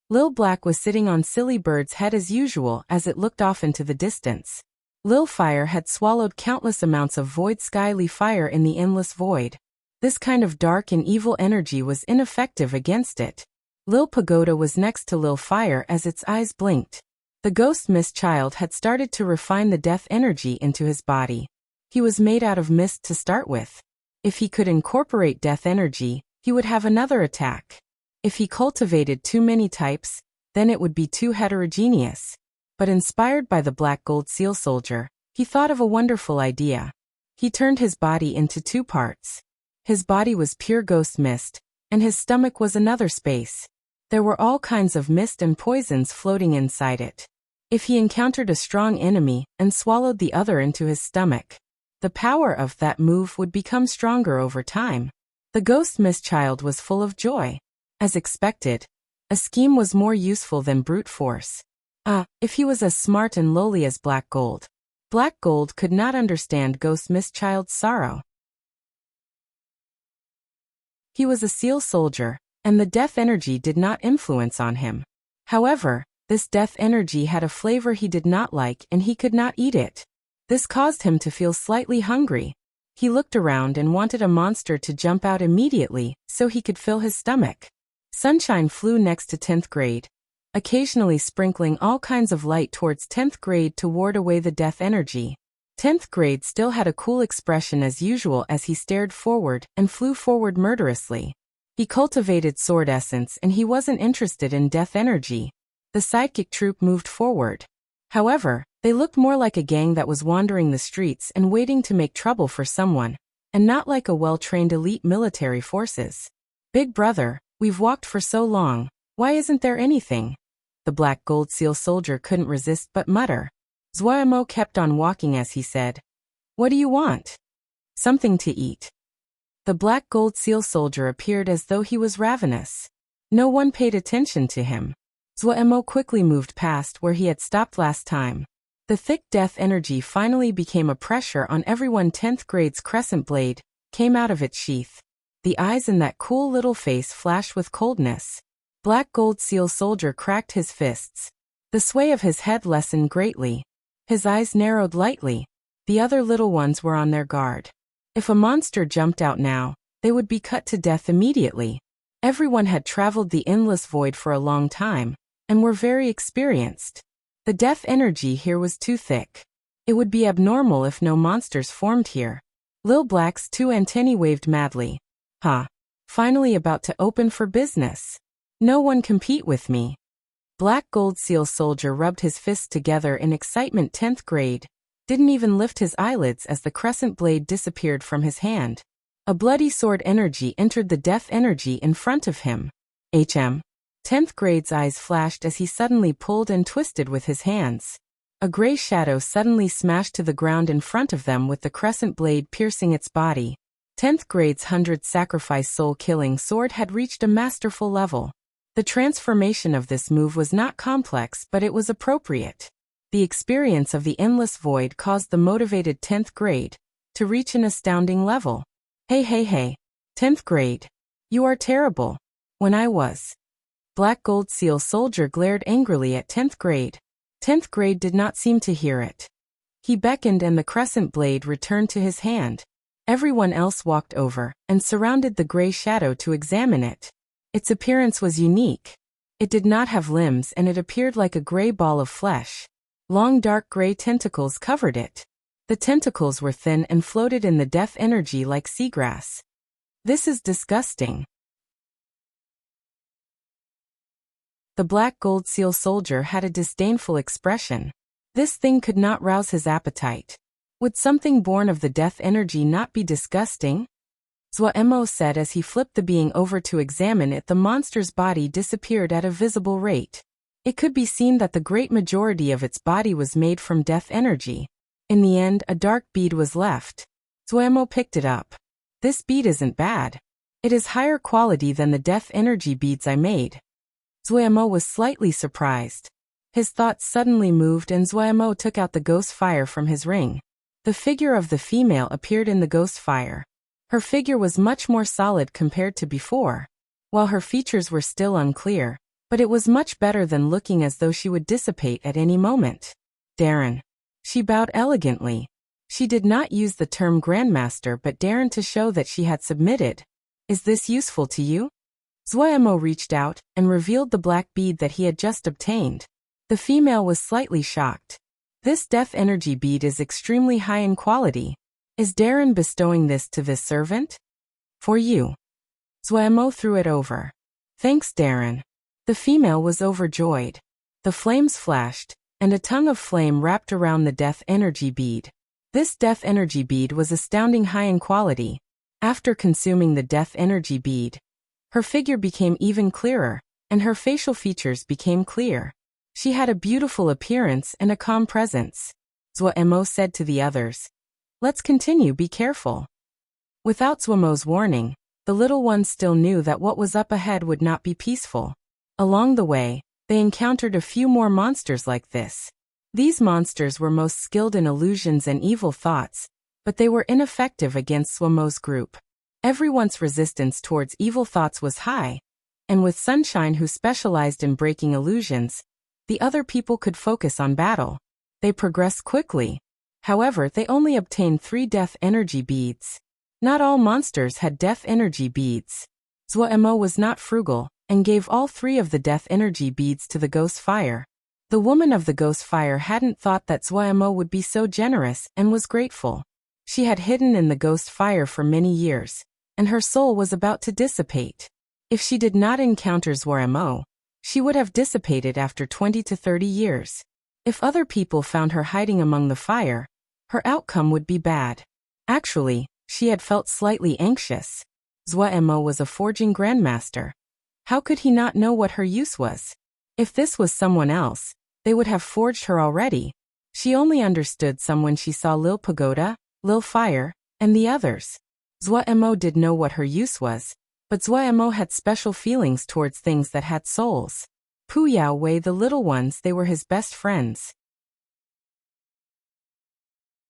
Lil Black was sitting on Silly Bird's head as usual as it looked off into the distance. Lil Fire had swallowed countless amounts of void skyly fire in the endless void. This kind of dark and evil energy was ineffective against it. Lil Pagoda was next to Lil Fire as its eyes blinked. The ghost mist child had started to refine the death energy into his body. He was made out of mist to start with. If he could incorporate death energy, he would have another attack. If he cultivated too many types, then it would be too heterogeneous. But inspired by the Black Gold Seal Soldier, he thought of a wonderful idea. He turned his body into 2 parts. His body was pure ghost mist, and his stomach was another space. There were all kinds of mist and poisons floating inside it. If he encountered a strong enemy and swallowed the other into his stomach, the power of that move would become stronger over time. The ghost mist child was full of joy. As expected, a scheme was more useful than brute force. If he was as smart and lowly as Black Gold. Black Gold could not understand ghost mist child's sorrow. He was a seal soldier, and the death energy did not influence on him. However, this death energy had a flavor he did not like and he could not eat it. This caused him to feel slightly hungry. He looked around and wanted a monster to jump out immediately so he could fill his stomach. Sunshine flew next to 10th grade, occasionally sprinkling all kinds of light towards 10th grade to ward away the death energy. 10th grade still had a cool expression as usual as he stared forward and flew forward murderously. He cultivated sword essence and he wasn't interested in death energy. The sidekick troop moved forward. However, they looked more like a gang that was wandering the streets and waiting to make trouble for someone, and not like a well-trained elite military forces. Big brother, we've walked for so long, why isn't there anything? The Black Gold Seal Soldier couldn't resist but mutter. Zuaimo kept on walking as he said, "What do you want?" "Something to eat." The black gold seal soldier appeared as though he was ravenous. No one paid attention to him. Zuaimo quickly moved past where he had stopped last time. The thick death energy finally became a pressure on everyone. 10th grade's crescent blade came out of its sheath. The eyes in that cool little face flashed with coldness. Black gold seal soldier cracked his fists. The sway of his head lessened greatly. His eyes narrowed lightly. The other little ones were on their guard. If a monster jumped out now, they would be cut to death immediately. Everyone had traveled the endless void for a long time, and were very experienced. The death energy here was too thick. It would be abnormal if no monsters formed here. Lil Black's two antennae waved madly. "Ha! Finally about to open for business. No one compete with me." Black gold seal soldier rubbed his fists together in excitement. 10th grade didn't even lift his eyelids as the crescent blade disappeared from his hand. A bloody sword energy entered the death energy in front of him. 10th grade's eyes flashed as he suddenly pulled and twisted with his hands. A gray shadow suddenly smashed to the ground in front of them with the crescent blade piercing its body. 10th grade's 100 sacrifice soul-killing sword had reached a masterful level. The transformation of this move was not complex, but it was appropriate. The experience of the endless void caused the motivated 10th grade to reach an astounding level. Hey, 10th grade. You are terrible. When I was. Black gold seal soldier glared angrily at 10th grade. 10th grade did not seem to hear it. He beckoned and the crescent blade returned to his hand. Everyone else walked over and surrounded the gray shadow to examine it. Its appearance was unique. It did not have limbs and it appeared like a gray ball of flesh. Long dark gray tentacles covered it. The tentacles were thin and floated in the death energy like seagrass. "This is disgusting." The black gold seal soldier had a disdainful expression. This thing could not rouse his appetite. Would something born of the death energy not be disgusting? Zuaimo said as he flipped the being over to examine it. The monster's body disappeared at a visible rate. It could be seen that the great majority of its body was made from death energy. In the end, a dark bead was left. Zuaimo picked it up. "This bead isn't bad. It is higher quality than the death energy beads I made." Zuaimo was slightly surprised. His thoughts suddenly moved and Zuaimo took out the ghost fire from his ring. The figure of the female appeared in the ghost fire. Her figure was much more solid compared to before. While her features were still unclear, but it was much better than looking as though she would dissipate at any moment. "Darren." She bowed elegantly. She did not use the term grandmaster but Darren to show that she had submitted. "Is this useful to you?" Zuaimo reached out and revealed the black bead that he had just obtained. The female was slightly shocked. "This death energy bead is extremely high in quality. Is Darren bestowing this to this servant?" "For you." Zuaimo threw it over. "Thanks, Darren." The female was overjoyed. The flames flashed, and a tongue of flame wrapped around the death energy bead. This death energy bead was astounding high in quality. After consuming the death energy bead, her figure became even clearer, and her facial features became clear. She had a beautiful appearance and a calm presence. Zuaimo said to the others, "Let's continue, be careful." Without Zuaimo's warning, the little ones still knew that what was up ahead would not be peaceful. Along the way, they encountered a few more monsters like this. These monsters were most skilled in illusions and evil thoughts, but they were ineffective against Zuaimo's group. Everyone's resistance towards evil thoughts was high, and with Sunshine who specialized in breaking illusions, the other people could focus on battle. They progressed quickly. However, they only obtained 3 death energy beads. Not all monsters had death energy beads. Zuaimo was not frugal, and gave all 3 of the death energy beads to the ghost fire. The woman of the ghost fire hadn't thought that Zuaimo would be so generous and was grateful. She had hidden in the ghost fire for many years, and her soul was about to dissipate. If she did not encounter Zuaimo, she would have dissipated after 20 to 30 years. If other people found her hiding among the fire, her outcome would be bad. Actually, she had felt slightly anxious. Zuaimo was a forging grandmaster. How could he not know what her use was? If this was someone else, they would have forged her already. She only understood some when she saw Lil Pagoda, Lil Fire, and the others. Zhuemo did know what her use was, but Zhuemo had special feelings towards things that had souls. Pu Yao Wei, the little ones, they were his best friends.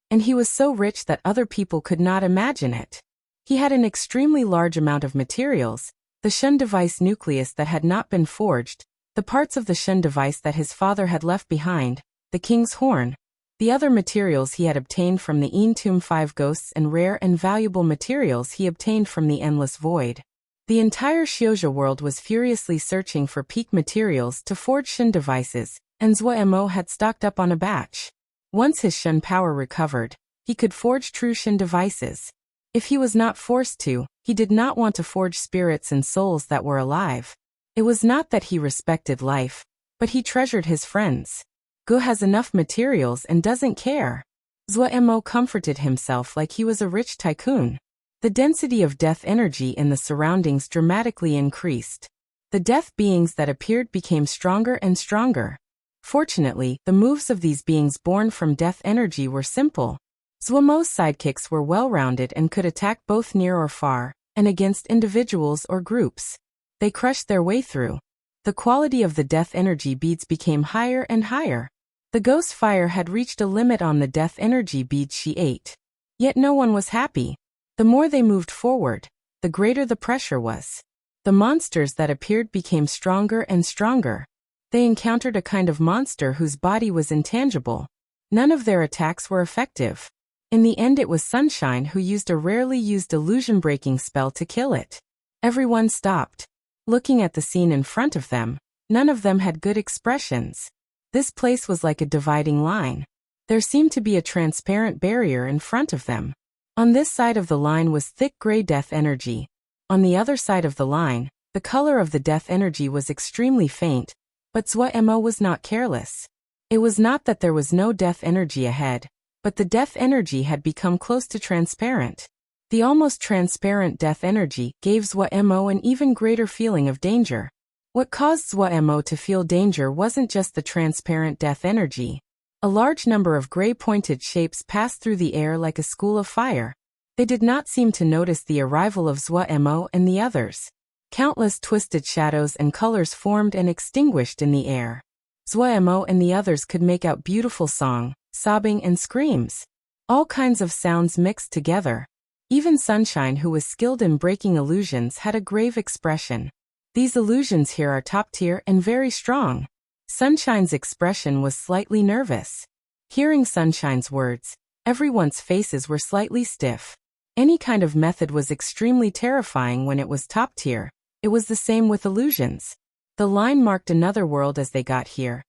And he was so rich that other people could not imagine it. He had an extremely large amount of materials, the Shun device nucleus that had not been forged, the parts of the Shun device that his father had left behind, the king's horn, the other materials he had obtained from the Entomb 5 ghosts, and rare and valuable materials he obtained from the Endless Void. The entire Xiozha world was furiously searching for peak materials to forge Shun devices, and Zhuemo had stocked up on a batch. Once his Shun power recovered, he could forge true Shun devices. If he was not forced to, he did not want to forge spirits and souls that were alive. It was not that he respected life, but he treasured his friends. Gu has enough materials and doesn't care. Zhuemo comforted himself like he was a rich tycoon. The density of death energy in the surroundings dramatically increased. The death beings that appeared became stronger and stronger. Fortunately, the moves of these beings born from death energy were simple. Zhuemo's sidekicks were well-rounded and could attack both near or far, and against individuals or groups. They crushed their way through. The quality of the death energy beads became higher and higher. The ghost fire had reached a limit on the death energy beads she ate. Yet no one was happy. The more they moved forward, the greater the pressure was. The monsters that appeared became stronger and stronger. They encountered a kind of monster whose body was intangible. None of their attacks were effective. In the end, it was Sunshine who used a rarely used illusion-breaking spell to kill it. Everyone stopped. Looking at the scene in front of them, none of them had good expressions. This place was like a dividing line. There seemed to be a transparent barrier in front of them. On this side of the line was thick gray death energy. On the other side of the line, the color of the death energy was extremely faint, but Zhuemo was not careless. It was not that there was no death energy ahead, but the death energy had become close to transparent. The almost transparent death energy gave Zhuemo an even greater feeling of danger. What caused Zhuemo to feel danger wasn't just the transparent death energy. A large number of gray-pointed shapes passed through the air like a school of fire. They did not seem to notice the arrival of Zhuemo and the others. Countless twisted shadows and colors formed and extinguished in the air. Zhuemo and the others could make out beautiful song, sobbing and screams. All kinds of sounds mixed together. Even Sunshine, who was skilled in breaking illusions, had a grave expression. These illusions here are top tier and very strong. Sunshine's expression was slightly nervous. Hearing Sunshine's words, everyone's faces were slightly stiff. Any kind of method was extremely terrifying when it was top tier. It was the same with illusions. The line marked another world as they got here.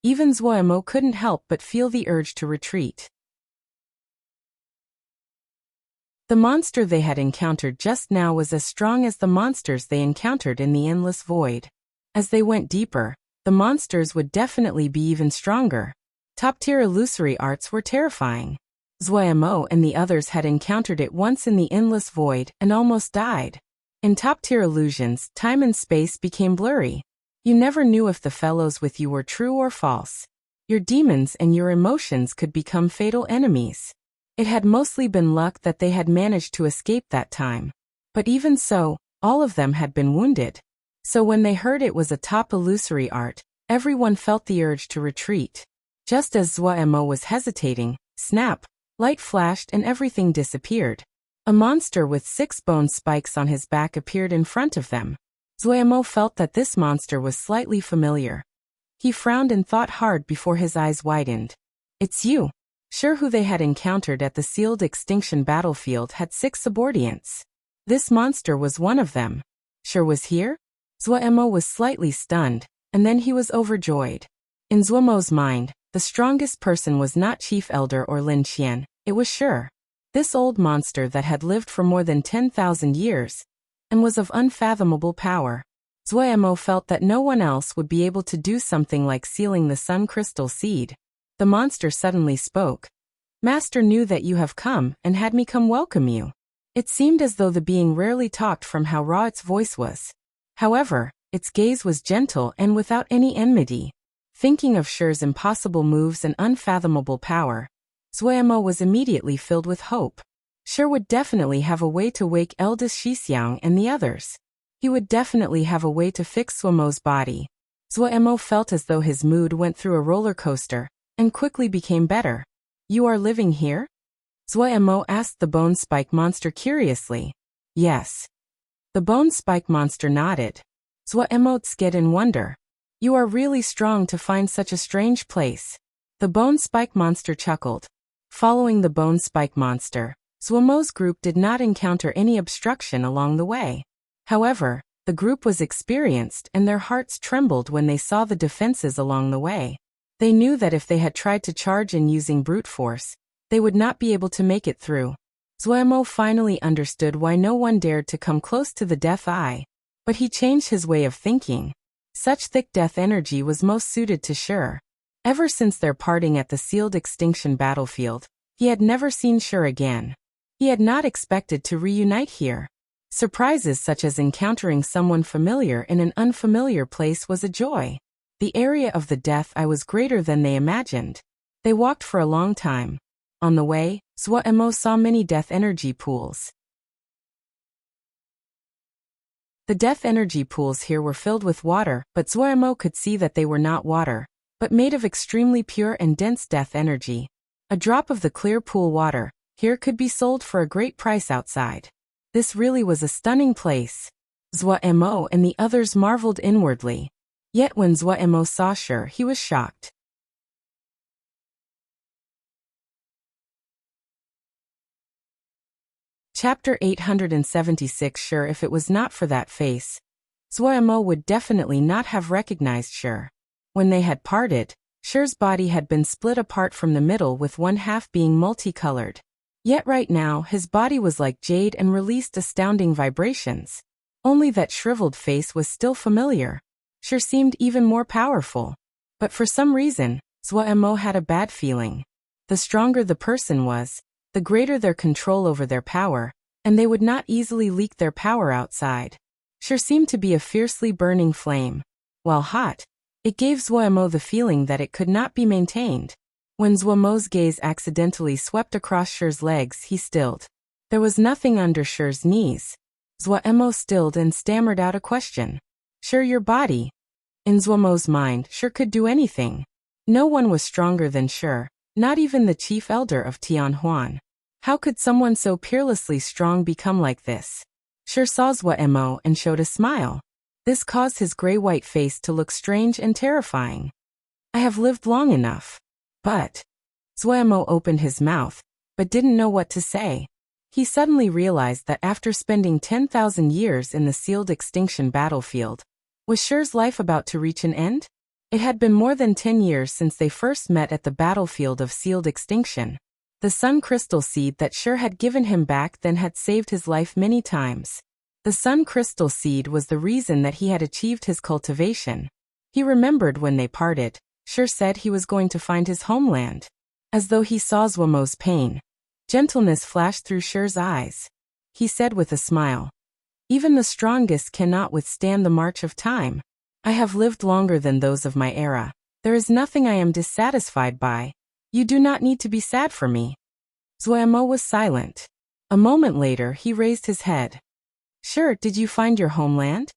Even Zhuemo couldn't help but feel the urge to retreat. The monster they had encountered just now was as strong as the monsters they encountered in the Endless Void. As they went deeper, the monsters would definitely be even stronger. Top-tier illusory arts were terrifying. Zhuemo and the others had encountered it once in the Endless Void and almost died. In top-tier illusions, time and space became blurry. You never knew if the fellows with you were true or false. Your demons and your emotions could become fatal enemies. It had mostly been luck that they had managed to escape that time. But even so, all of them had been wounded. So when they heard it was a top illusory art, everyone felt the urge to retreat. Just as Zhuemo was hesitating, snap, light flashed and everything disappeared. A monster with 6 bone spikes on his back appeared in front of them. Zhuemo felt that this monster was slightly familiar. He frowned and thought hard before his eyes widened. It's you. Sure, who they had encountered at the sealed extinction battlefield had 6 subordinates. This monster was one of them. Sure was here? Zhuemo was slightly stunned, and then he was overjoyed. In Zhuemo's mind, the strongest person was not Chief Elder or Lin Qian, it was Sure. This old monster that had lived for more than 10,000 years, and was of unfathomable power. Zhuemo felt that no one else would be able to do something like sealing the Sun Crystal Seed. The monster suddenly spoke. Master knew that you have come and had me come welcome you. It seemed as though the being rarely talked from how raw its voice was. However, its gaze was gentle and without any enmity. Thinking of Shi's impossible moves and unfathomable power, Zuomo was immediately filled with hope. Shi would definitely have a way to wake eldest Shixiang and the others. He would definitely have a way to fix Zuomo's body. Zuomo felt as though his mood went through a roller coaster and quickly became better. You are living here? Zuomo asked the bone spike monster curiously. Yes. The bone spike monster nodded. Zuomo sked in wonder. You are really strong to find such a strange place. The bone spike monster chuckled. Following the bone spike monster, Zuomo's group did not encounter any obstruction along the way. However, the group was experienced and their hearts trembled when they saw the defenses along the way. They knew that if they had tried to charge in using brute force, they would not be able to make it through. Zuomo finally understood why no one dared to come close to the Death Eye. But he changed his way of thinking. Such thick death energy was most suited to Shi. Ever since their parting at the sealed extinction battlefield, he had never seen Shi again. He had not expected to reunite here. Surprises such as encountering someone familiar in an unfamiliar place was a joy. The area of the Death Eye was greater than they imagined. They walked for a long time. On the way, Zuomo saw many death energy pools. The death energy pools here were filled with water, but Zuomo could see that they were not water, but made of extremely pure and dense death energy. A drop of the clear pool water here could be sold for a great price outside. This really was a stunning place. Zuomo and the others marveled inwardly. Yet when Zuomo saw Shi, he was shocked. Chapter 876 Sure, if it was not for that face, Zuomo would definitely not have recognized Shi. When they had parted, Shi's body had been split apart from the middle with one half being multicolored. Yet right now his body was like jade and released astounding vibrations. Only that shriveled face was still familiar. Shi seemed even more powerful. But for some reason, Zuomo had a bad feeling. The stronger the person was, the greater their control over their power, and they would not easily leak their power outside. Shi seemed to be a fiercely burning flame. While hot, it gave Zuomo the feeling that it could not be maintained. When Zuomo's gaze accidentally swept across Shi's legs, he stilled. There was nothing under Shi's knees. Zuomo stilled and stammered out a question. Shi, your body. In Zuomo's mind, Shi could do anything. No one was stronger than Shi, not even the chief elder of Tianhuan. How could someone so peerlessly strong become like this? Shi saw Zuomo and showed a smile. This caused his gray-white face to look strange and terrifying. I have lived long enough. But Zuomo opened his mouth, but didn't know what to say. He suddenly realized that after spending 10,000 years in the sealed extinction battlefield, was Shi's life about to reach an end? It had been more than 10 years since they first met at the battlefield of sealed extinction. The sun crystal seed that Shi had given him back then had saved his life many times. The sun crystal seed was the reason that he had achieved his cultivation. He remembered when they parted, Shi said he was going to find his homeland. As though he saw Zuomo's pain, gentleness flashed through Shi's eyes. He said with a smile, even the strongest cannot withstand the march of time. I have lived longer than those of my era. There is nothing I am dissatisfied by. You do not need to be sad for me. Zuomo was silent. A moment later he raised his head. Shi, did you find your homeland?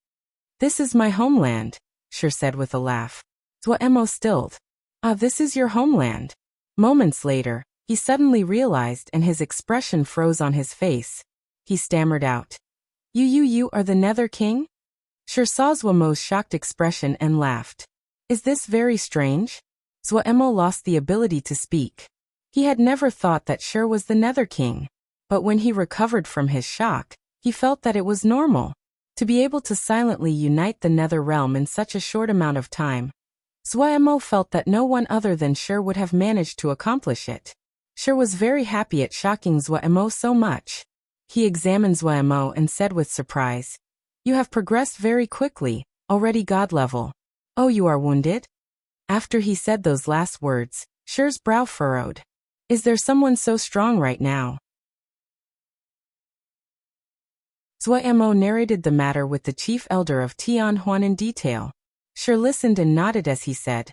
This is my homeland, Shi said with a laugh. Zuomo stilled. Ah, this is your homeland. Moments later, he suddenly realized and his expression froze on his face. He stammered out. You are the Nether King? Shi saw Zuomo's shocked expression and laughed. Is this very strange? Zuomo lost the ability to speak. He had never thought that Shi was the Nether King. But when he recovered from his shock, he felt that it was normal. To be able to silently unite the Nether Realm in such a short amount of time. Zuomo felt that no one other than Shi would have managed to accomplish it. Shi was very happy at shocking Zuomo so much. He examined Zuomo and said with surprise, you have progressed very quickly, already god level. Oh, you are wounded? After he said those last words, Shi's brow furrowed. Is there someone so strong right now? Zuomo narrated the matter with the chief elder of Tianhuan in detail. Shi listened and nodded as he said,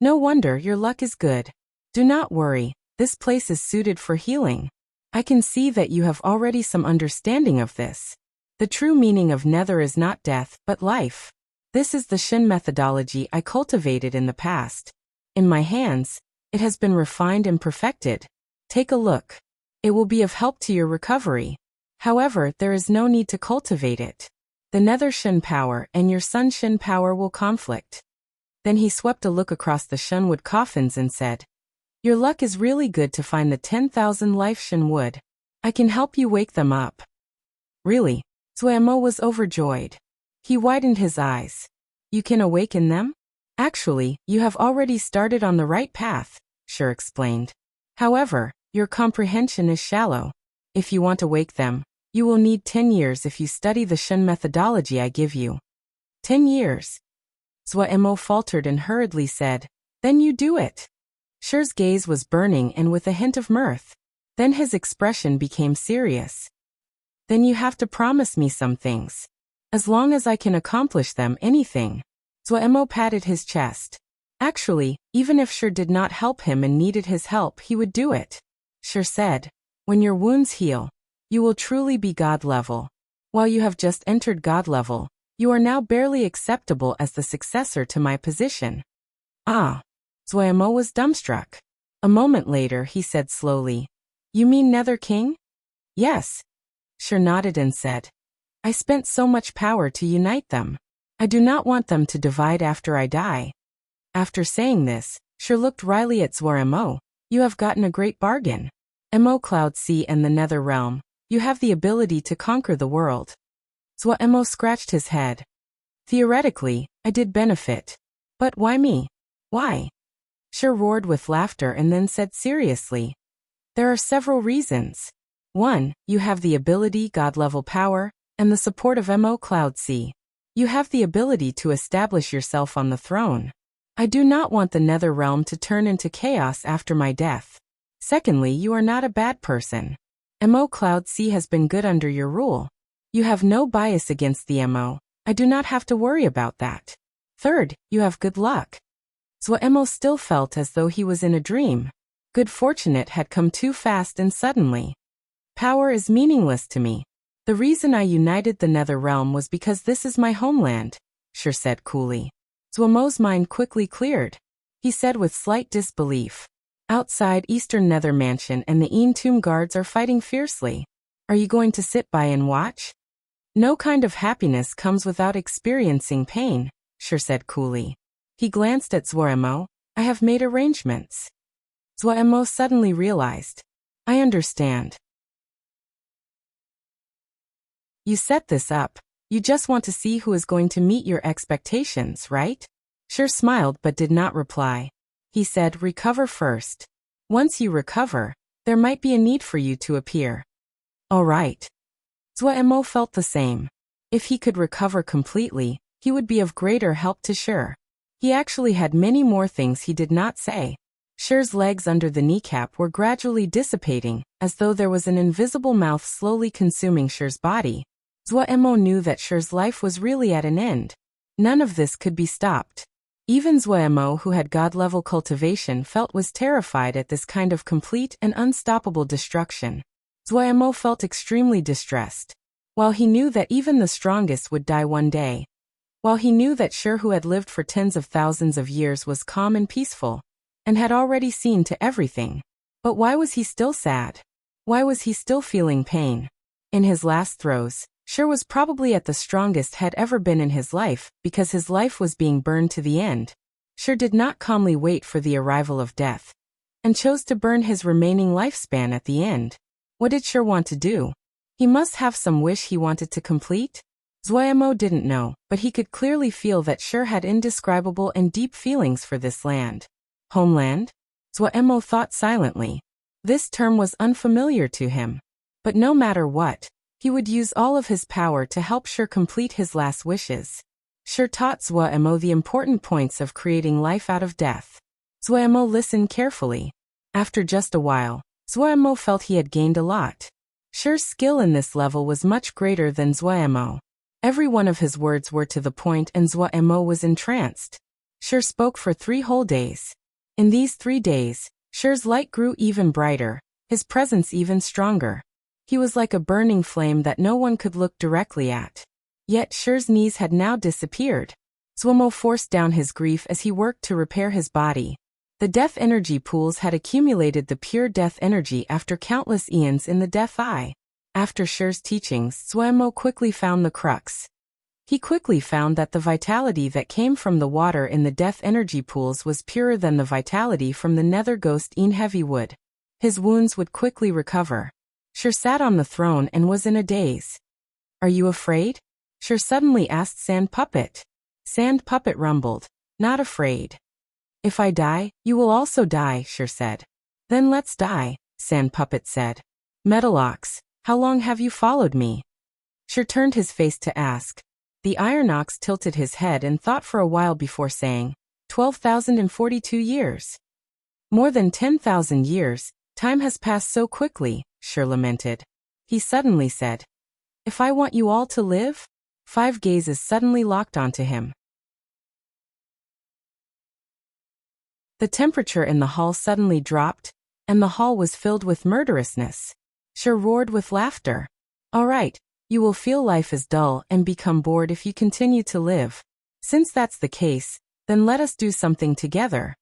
No wonder your luck is good. Do not worry, this place is suited for healing. I can see that you have already some understanding of this. The true meaning of nether is not death, but life. This is the Shin methodology I cultivated in the past. In my hands, it has been refined and perfected. Take a look. It will be of help to your recovery. However, there is no need to cultivate it. The nether Shin power and your sun Shin power will conflict. Then he swept a look across the Shunwood coffins and said, Your luck is really good to find the 10,000 life Shin wood. I can help you wake them up. Really? Zuemo was overjoyed. He widened his eyes. You can awaken them? Actually, you have already started on the right path, Shur explained. However, your comprehension is shallow. If you want to wake them, you will need 10 years if you study the Shin methodology I give you. 10 years. Zuemo faltered and hurriedly said, Then you do it. Shur's gaze was burning and with a hint of mirth. Then his expression became serious. Then you have to promise me some things. As long as I can accomplish them, anything. Zuemo patted his chest. Actually, even if Shur did not help him and needed his help, he would do it. Shur said, When your wounds heal, you will truly be God level. While you have just entered God level, you are now barely acceptable as the successor to my position. Ah. Zuemo was dumbstruck. A moment later he said slowly, You mean Nether King? Yes. Shur nodded and said, I spent so much power to unite them. I do not want them to divide after I die. After saying this, Shur looked wryly at Zuemo. You have gotten a great bargain. Mo Cloud Sea and the Nether Realm. You have the ability to conquer the world. Zuemo scratched his head. Theoretically, I did benefit. But why me? Why? Shur roared with laughter and then said seriously. There are several reasons. 1. You have the ability, God-level power, and the support of Mo Cloud Sea. You have the ability to establish yourself on the throne. I do not want the Nether Realm to turn into chaos after my death. Secondly, you are not a bad person. Mo Cloud Sea has been good under your rule. You have no bias against the Mo. I do not have to worry about that. Third, you have good luck. Zuemo still felt as though he was in a dream. Good fortune had come too fast and suddenly. Power is meaningless to me. The reason I united the Nether Realm was because this is my homeland, Shur said coolly. Zuemo's mind quickly cleared. He said with slight disbelief. Outside Eastern Nether Mansion and the Entomb guards are fighting fiercely. Are you going to sit by and watch? No kind of happiness comes without experiencing pain, Shur said coolly. He glanced at Zuemo. I have made arrangements. Zuemo suddenly realized. I understand. You set this up. You just want to see who is going to meet your expectations, right? Shur smiled but did not reply. He said, recover first. Once you recover, there might be a need for you to appear. All right. Zuemo felt the same. If he could recover completely, he would be of greater help to Shur. He actually had many more things he did not say. Shur's legs under the kneecap were gradually dissipating, as though there was an invisible mouth slowly consuming Shur's body. Zuemo knew that Shur's life was really at an end. None of this could be stopped. Even Zuemo, who had God-level cultivation, was terrified at this kind of complete and unstoppable destruction. Zuemo felt extremely distressed. While he knew that even the strongest would die one day. While he knew that Shur, who had lived for tens of thousands of years, was calm and peaceful, and had already seen to everything. But why was he still sad? Why was he still feeling pain? In his last throes, Shur was probably at the strongest had ever been in his life, because his life was being burned to the end. Shur did not calmly wait for the arrival of death, and chose to burn his remaining lifespan at the end. What did Shur want to do? He must have some wish he wanted to complete? Zuemo didn't know, but he could clearly feel that Shur had indescribable and deep feelings for this land. Homeland? Zuemo thought silently. This term was unfamiliar to him. But no matter what, he would use all of his power to help Shur complete his last wishes. Shur taught Zuemo the important points of creating life out of death. Zuemo listened carefully. After just a while, Zuemo felt he had gained a lot. Shur's skill in this level was much greater than Zuemo. Every one of his words were to the point and Zuemo was entranced. Sher spoke for 3 whole days. In these 3 days, Sher's light grew even brighter, his presence even stronger. He was like a burning flame that no one could look directly at. Yet Sher's knees had now disappeared. Zuomo forced down his grief as he worked to repair his body. The death energy pools had accumulated the pure death energy after countless eons in the Death Eye. After Sher's teachings, Zuomo quickly found the crux. He quickly found that the vitality that came from the water in the death energy pools was purer than the vitality from the nether ghost in heavy wood. His wounds would quickly recover. Sher sat on the throne and was in a daze. "Are you afraid?" Sher suddenly asked Sand Puppet. Sand Puppet rumbled, "Not afraid." "If I die, you will also die," Sher said. "Then let's die," Sand Puppet said. "Metal Ox, how long have you followed me?" Sher turned his face to ask. The Iron Ox tilted his head and thought for a while before saying, 12,042 years. "More than 10,000 years, time has passed so quickly," Sher lamented. He suddenly said, "If I want you all to live?" 5 gazes suddenly locked onto him. The temperature in the hall suddenly dropped, and the hall was filled with murderousness. Sher roared with laughter. "All right. You will feel life is dull and become bored if you continue to live. Since that's the case, then let us do something together."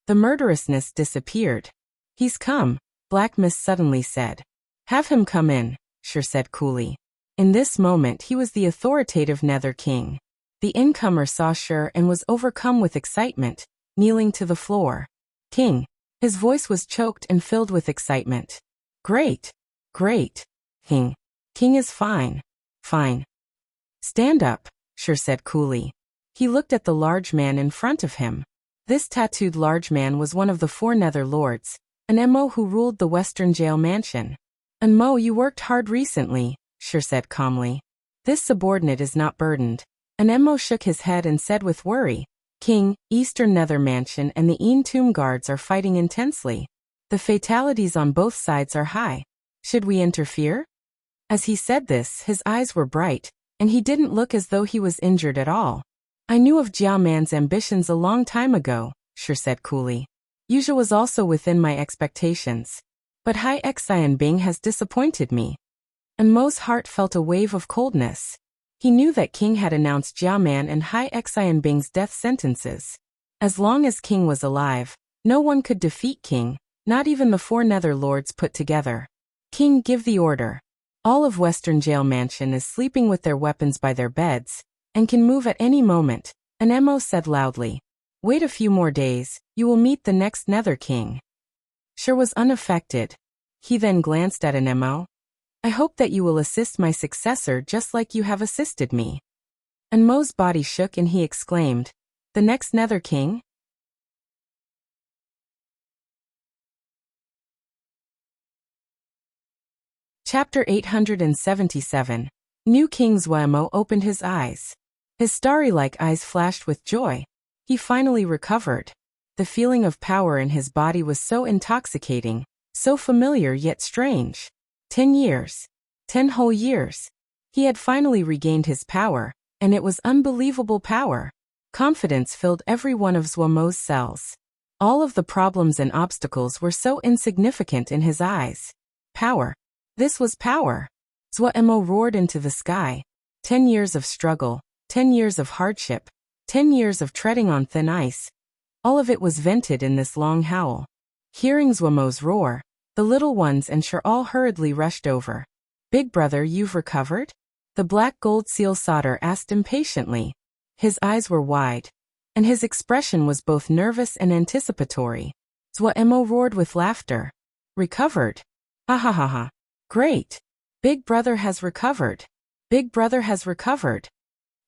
The murderousness disappeared. "He's come," Black Mist suddenly said. "Have him come in," Sher said coolly. In this moment he was the authoritative Nether King. The incomer saw Sher and was overcome with excitement, kneeling to the floor. "King." His voice was choked and filled with excitement. "Great. Great. King. King is fine. Fine. Stand up," Sher said coolly. He looked at the large man in front of him. This tattooed large man was one of the 4 Nether Lords, an Mo who ruled the Western Jail Mansion. "And Mo, you worked hard recently," Sher said calmly. "This subordinate is not burdened." And Mo shook his head and said with worry, "King, Eastern Nether Mansion and the Een Tomb Guards are fighting intensely. The fatalities on both sides are high. Should we interfere?" As he said this, his eyes were bright, and he didn't look as though he was injured at all. "I knew of Jiao Man's ambitions a long time ago," Sher said coolly. "Yuzha was also within my expectations. But Hai Xianbing has disappointed me." And Mo's heart felt a wave of coldness. He knew that King had announced Jiao Man and Hai Xianbing's death sentences. As long as King was alive, no one could defeat King, not even the 4 Nether Lords put together. "King, give the order." All of Western Jail Mansion is sleeping with their weapons by their beds, and can move at any moment, and Mo said loudly. "Wait a few more days, you will meet the next Nether King." Sher was unaffected. He then glanced at Mo. "I hope that you will assist my successor just like you have assisted me." And Mo's body shook and he exclaimed, "The next Nether King?" Chapter 877. New King Zuomo opened his eyes. His starry-like eyes flashed with joy. He finally recovered. The feeling of power in his body was so intoxicating, so familiar yet strange. 10 years. 10 whole years. He had finally regained his power, and it was unbelievable power. Confidence filled every one of Zuomo's cells. All of the problems and obstacles were so insignificant in his eyes. Power. This was power. Zuomo roared into the sky. 10 years of struggle, 10 years of hardship, 10 years of treading on thin ice. All of it was vented in this long howl. Hearing Zuomo's roar, the little ones and Sher all hurriedly rushed over. "Big brother, you've recovered?" The black gold seal soldier asked impatiently. His eyes were wide, and his expression was both nervous and anticipatory. Zuomo roared with laughter. "Recovered? Ha ha ha ha. Great! Big brother has recovered. Big brother has recovered."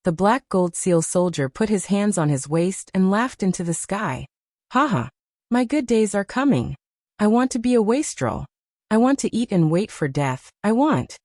The black gold seal soldier put his hands on his waist and laughed into the sky. "Haha. My good days are coming. I want to be a wastrel. I want to eat and wait for death. I want."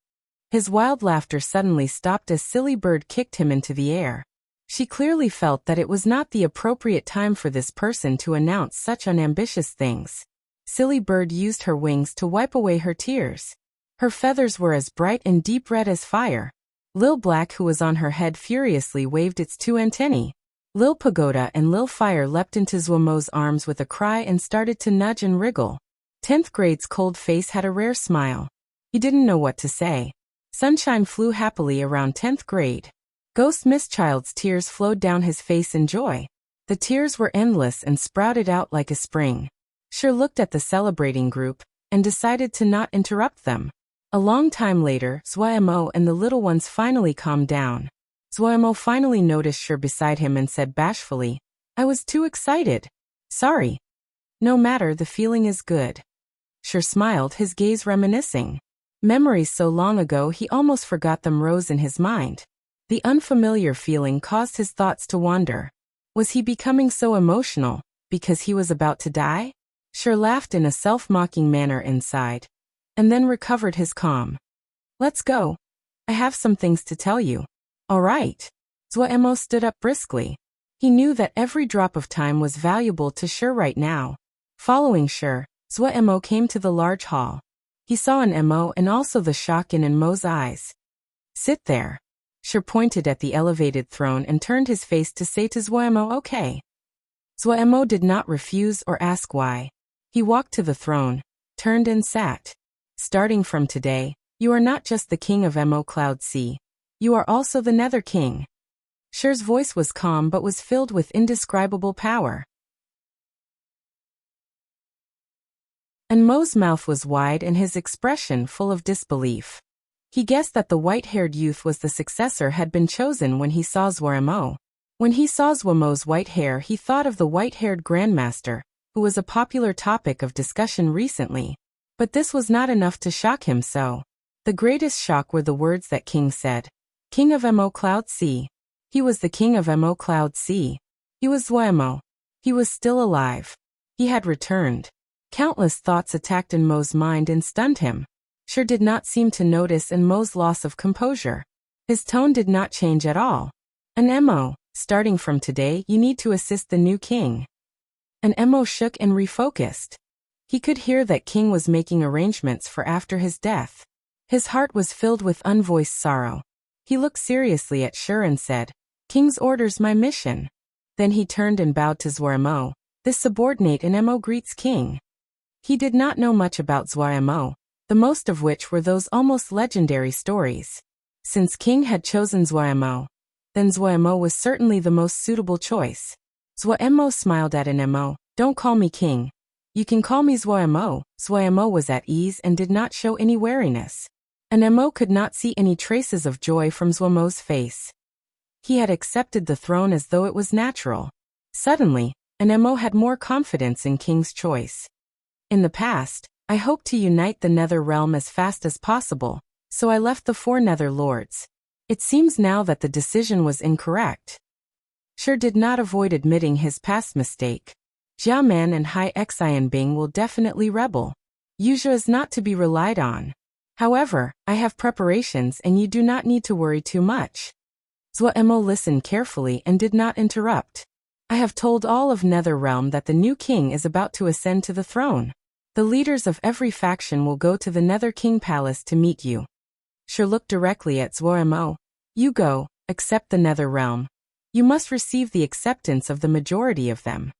His wild laughter suddenly stopped as Silly Bird kicked him into the air. She clearly felt that it was not the appropriate time for this person to announce such unambitious things. Silly Bird used her wings to wipe away her tears. Her feathers were as bright and deep red as fire. Lil Black, who was on her head, furiously waved its 2 antennae. Lil Pagoda and Lil Fire leapt into Zwamo's arms with a cry and started to nudge and wriggle. 10th grade's cold face had a rare smile. He didn't know what to say. Sunshine flew happily around 10th grade. Ghost Mistchild's tears flowed down his face in joy. The tears were endless and sprouted out like a spring. Cher looked at the celebrating group and decided to not interrupt them. A long time later, Zwamo and the little ones finally calmed down. Zwamo finally noticed Cher beside him and said bashfully, "I was too excited. Sorry." "No matter, the feeling is good." Cher smiled, his gaze reminiscing. Memories so long ago he almost forgot them rose in his mind. The unfamiliar feeling caused his thoughts to wander. Was he becoming so emotional because he was about to die? Cher laughed in a self-mocking manner inside, and then recovered his calm. "Let's go. I have some things to tell you." "All right." Zwamo stood up briskly. He knew that every drop of time was valuable to Cher right now. Following Cher, Zwamo came to the large hall. He saw an Mo and also the shock in Mo's eyes. "Sit there." Cher pointed at the elevated throne and turned his face to say to Zwamo, "Okay." Zwamo did not refuse or ask why. He walked to the throne, turned and sat. "Starting from today, you are not just the king of Mo Cloud Sea. You are also the Nether King." Cher's voice was calm but was filled with indescribable power. And Mo's mouth was wide and his expression full of disbelief. He guessed that the white-haired youth was the successor had been chosen when he saw Zwamo. When he saw Zwamo's white hair, he thought of the white-haired Grandmaster, who was a popular topic of discussion recently. But this was not enough to shock him so. The greatest shock were the words that King said. King of Mo Cloud Sea. He was the king of Mo Cloud Sea. He was Zwamo. He was still alive. He had returned. Countless thoughts attacked Mo's mind and stunned him. Cher did not seem to notice Mo's loss of composure. His tone did not change at all. "An Mo, starting from today, you need to assist the new king." And Mo shook and refocused. He could hear that King was making arrangements for after his death. His heart was filled with unvoiced sorrow. He looked seriously at Cher and said, "King's orders my mission." Then he turned and bowed to Zwamo. This subordinate in Mo greets King. He did not know much about Zwamo, the most of which were those almost legendary stories. Since King had chosen Zwamo, then Zwamo was certainly the most suitable choice. Zwamo smiled at Mo. "Don't call me King. You can call me Zwamo." Zwamo was at ease and did not show any wariness. Mo could not see any traces of joy from Zwamo's face. He had accepted the throne as though it was natural. Suddenly, Mo had more confidence in King's choice. "In the past, I hoped to unite the Nether realm as fast as possible, so I left the 4 Nether Lords. It seems now that the decision was incorrect." Cher did not avoid admitting his past mistake. Jia Man and Hai Xianbing will definitely rebel. Yuzha is not to be relied on. However, I have preparations and you do not need to worry too much. Zwamo listened carefully and did not interrupt. "I have told all of Nether Realm that the new king is about to ascend to the throne. The leaders of every faction will go to the Nether King Palace to meet you." Cher looked directly at Zwamo. "You go, accept the Nether Realm. You must receive the acceptance of the majority of them."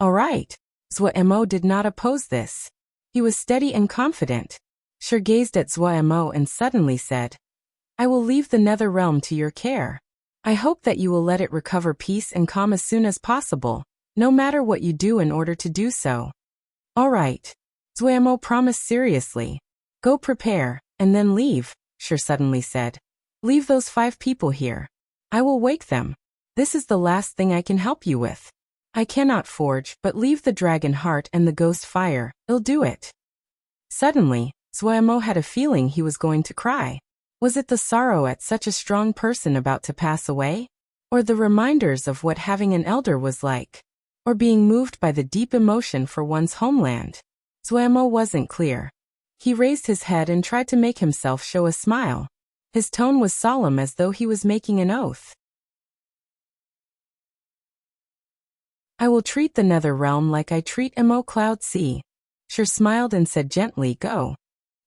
"All right." Zwamo did not oppose this. He was steady and confident. Cher gazed at Zwamo and suddenly said, "I will leave the Nether Realm to your care. I hope that you will let it recover peace and calm as soon as possible, no matter what you do in order to do so." "All right." Zwamo promised seriously. "Go prepare, and then leave," Cher suddenly said. "Leave those 5 people here. I will wake them. This is the last thing I can help you with. I cannot forge, but leave the dragon heart and the ghost fire, I'll do it." Suddenly, Zwamo had a feeling he was going to cry. Was it the sorrow at such a strong person about to pass away? Or the reminders of what having an elder was like? Or being moved by the deep emotion for one's homeland? Zwamo wasn't clear. He raised his head and tried to make himself show a smile. His tone was solemn as though he was making an oath. "I will treat the Nether Realm like I treat Mo Cloud Sea." Cher smiled and said gently, "Go."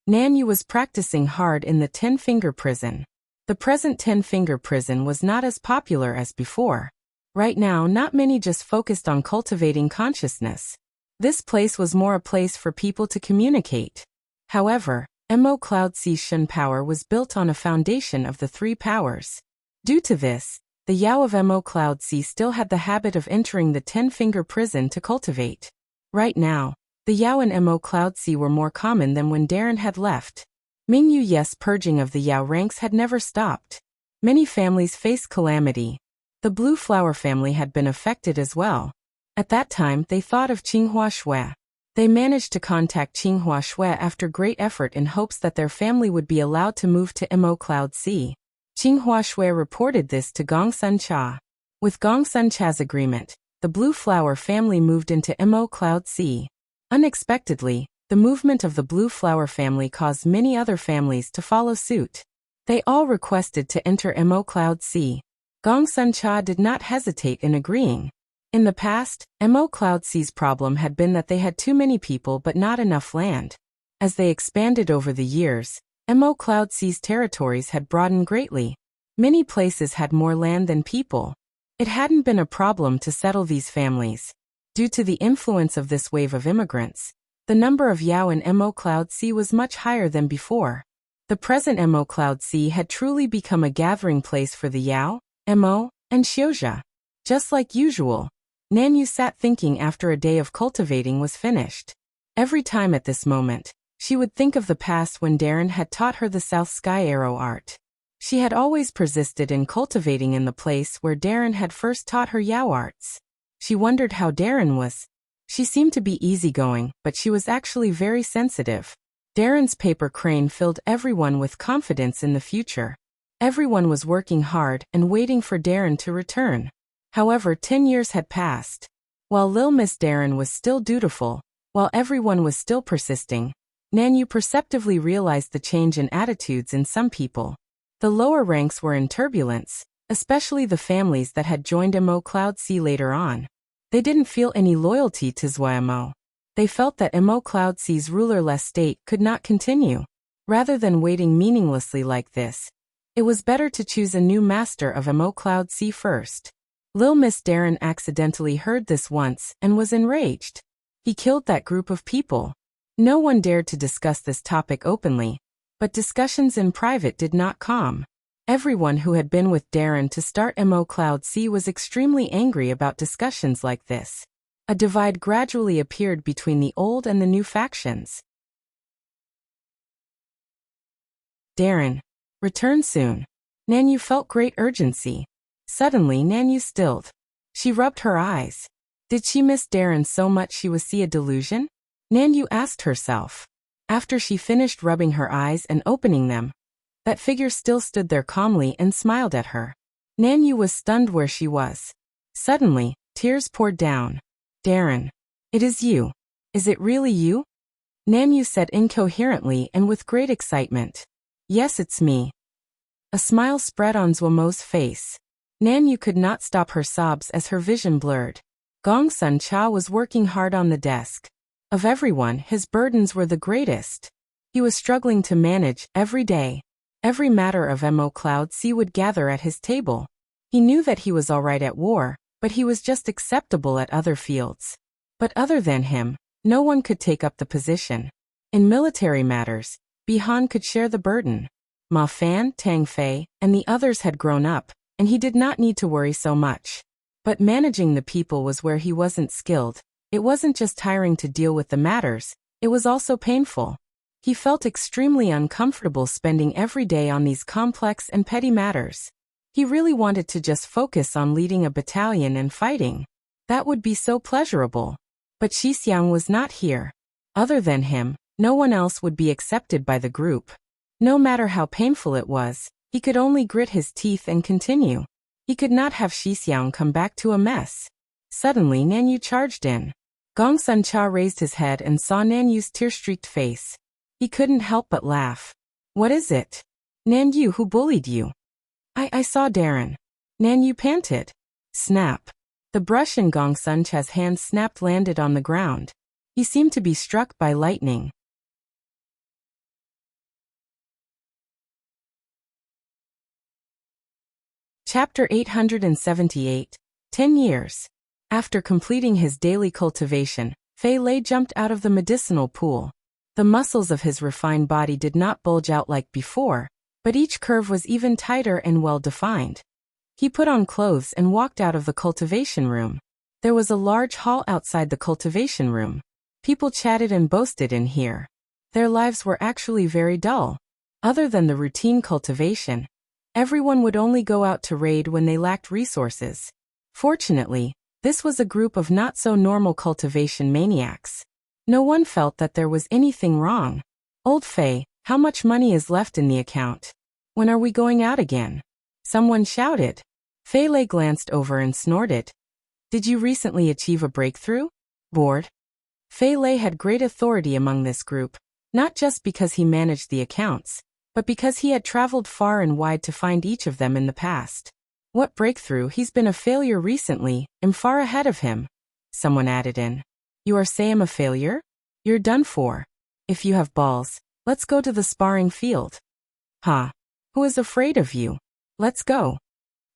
Nanyu was practicing hard in the 10-finger prison. The present 10-finger prison was not as popular as before. Right now, not many just focused on cultivating consciousness. This place was more a place for people to communicate. However, Mo Cloud C's Shen power was built on a foundation of the three powers. Due to this, the Yao of Mo Cloud C still had the habit of entering the 10-finger prison to cultivate. Right now, the Yao and Mo Cloud C were more common than when Darren had left. Mingyu Yes purging of the Yao ranks had never stopped. Many families faced calamity. The Blue Flower family had been affected as well. At that time, they thought of Qinghua Shui. They managed to contact Qinghua Shui after great effort in hopes that their family would be allowed to move to Mo Cloud C. Qinghua Shui reported this to Gong Sun Cha. With Gong Sun Cha's agreement, the Blue Flower family moved into Mo Cloud C. Unexpectedly, the movement of the Blue Flower family caused many other families to follow suit. They all requested to enter Mo Cloud C. Gong Sun Cha did not hesitate in agreeing. In the past, Mo Cloud C's problem had been that they had too many people but not enough land. As they expanded over the years, Mo Cloud C's territories had broadened greatly. Many places had more land than people. It hadn't been a problem to settle these families. Due to the influence of this wave of immigrants, the number of Yao in Mo Cloud C was much higher than before. The present Mo Cloud C had truly become a gathering place for the Yao, Mo, and Xiuzha. Just like usual, Nanyu sat thinking after a day of cultivating was finished. Every time at this moment, she would think of the past when Darren had taught her the South Sky Arrow art. She had always persisted in cultivating in the place where Darren had first taught her Yao arts. She wondered how Darren was. She seemed to be easygoing, but she was actually very sensitive. Darren's paper crane filled everyone with confidence in the future. Everyone was working hard and waiting for Darren to return. However, 10 years had passed. While Lil Miss Darren was still dutiful, while everyone was still persisting, Nanyu perceptively realized the change in attitudes in some people. The lower ranks were in turbulence, especially the families that had joined Mo Cloud C later on. They didn't feel any loyalty to Mo. They felt that Mo Cloud C's rulerless state could not continue. Rather than waiting meaninglessly like this, it was better to choose a new master of Mo Cloud C first. Lil Miss Darren accidentally heard this once and was enraged. He killed that group of people. No one dared to discuss this topic openly, but discussions in private did not calm. Everyone who had been with Darren to start Mo Cloud C was extremely angry about discussions like this. A divide gradually appeared between the old and the new factions. Darren, return soon. Nanyu felt great urgency. Suddenly Nanyu stilled. She rubbed her eyes. Did she miss Darren so much she was see a delusion? Nanyu asked herself. After she finished rubbing her eyes and opening them, that figure still stood there calmly and smiled at her. Nanyu was stunned where she was. Suddenly, tears poured down. Darren. It is you. Is it really you? Nanyu said incoherently and with great excitement. Yes, it's me. A smile spread on Zuomo's face. Nanyu could not stop her sobs as her vision blurred. Gong Sun Cha was working hard on the desk. Of everyone, his burdens were the greatest. He was struggling to manage every day. Every matter of Mo Cloud C would gather at his table. He knew that he was alright at war, but he was just acceptable at other fields. But other than him, no one could take up the position. In military matters, Bihan could share the burden. Ma Fan, Tang Fei, and the others had grown up, and he did not need to worry so much. But managing the people was where he wasn't skilled. It wasn't just tiring to deal with the matters, it was also painful. He felt extremely uncomfortable spending every day on these complex and petty matters. He really wanted to just focus on leading a battalion and fighting. That would be so pleasurable. But Xixiang was not here. Other than him, no one else would be accepted by the group. No matter how painful it was, he could only grit his teeth and continue. He could not have Xixiang come back to a mess. Suddenly Nanyu charged in. Gong Sun Cha raised his head and saw Nanyu's tear-streaked face. He couldn't help but laugh. What is it? Nanyu, who bullied you? I saw Darren. Nanyu panted. Snap. The brush in Gong Sun Cha's hand snapped landed on the ground. He seemed to be struck by lightning. Chapter 878. 10 years. After completing his daily cultivation, Fei Lei jumped out of the medicinal pool. The muscles of his refined body did not bulge out like before, but each curve was even tighter and well-defined. He put on clothes and walked out of the cultivation room. There was a large hall outside the cultivation room. People chatted and boasted in here. Their lives were actually very dull. Other than the routine cultivation, everyone would only go out to raid when they lacked resources. Fortunately, this was a group of not-so-normal cultivation maniacs. No one felt that there was anything wrong. "Old Fei, how much money is left in the account? When are we going out again?" Someone shouted. Fei Lei glanced over and snorted. "Did you recently achieve a breakthrough? Bored?" Fei Lei had great authority among this group, not just because he managed the accounts, but because he had traveled far and wide to find each of them in the past. "What breakthrough? He's been a failure recently. I'm far ahead of him." Someone added in. "You are saying I'm a failure? You're done for. If you have balls, let's go to the sparring field." "Huh? Who is afraid of you? Let's go."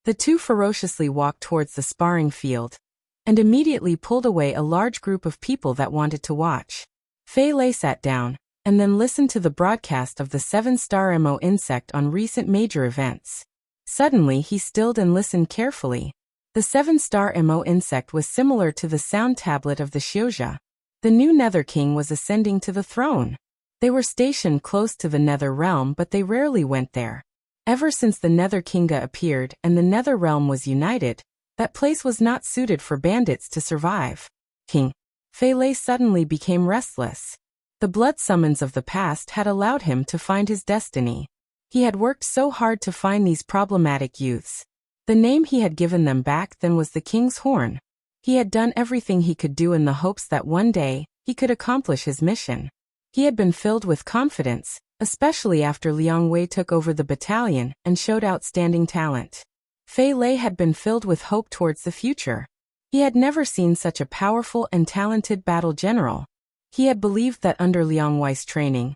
The two ferociously walked towards the sparring field, and immediately pulled away a large group of people that wanted to watch. Fei Lei sat down, and then listened to the broadcast of the 7-star MO insect on recent major events. Suddenly he stilled and listened carefully. The 7-star MO insect was similar to the sound tablet of the Xiuzha. The new Nether King was ascending to the throne. They were stationed close to the Nether Realm, but they rarely went there. Ever since the Nether Kinga appeared and the Nether Realm was united, that place was not suited for bandits to survive. King Fei Lei suddenly became restless. The blood summons of the past had allowed him to find his destiny. He had worked so hard to find these problematic youths. The name he had given them back then was the King's Horn. He had done everything he could do in the hopes that one day, he could accomplish his mission. He had been filled with confidence, especially after Liang Wei took over the battalion and showed outstanding talent. Fei Lei had been filled with hope towards the future. He had never seen such a powerful and talented battle general. He had believed that under Liang Wei's training,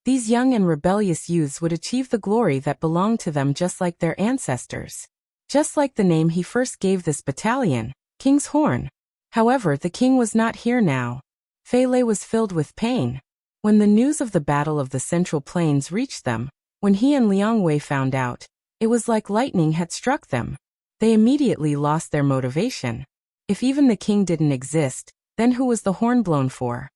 these young and rebellious youths would achieve the glory that belonged to them just like their ancestors. Just like the name he first gave this battalion, King's Horn. However, the king was not here now. Fei Lei was filled with pain. When the news of the Battle of the Central Plains reached them, when he and Liang Wei found out, it was like lightning had struck them. They immediately lost their motivation. If even the king didn't exist, then who was the horn blown for?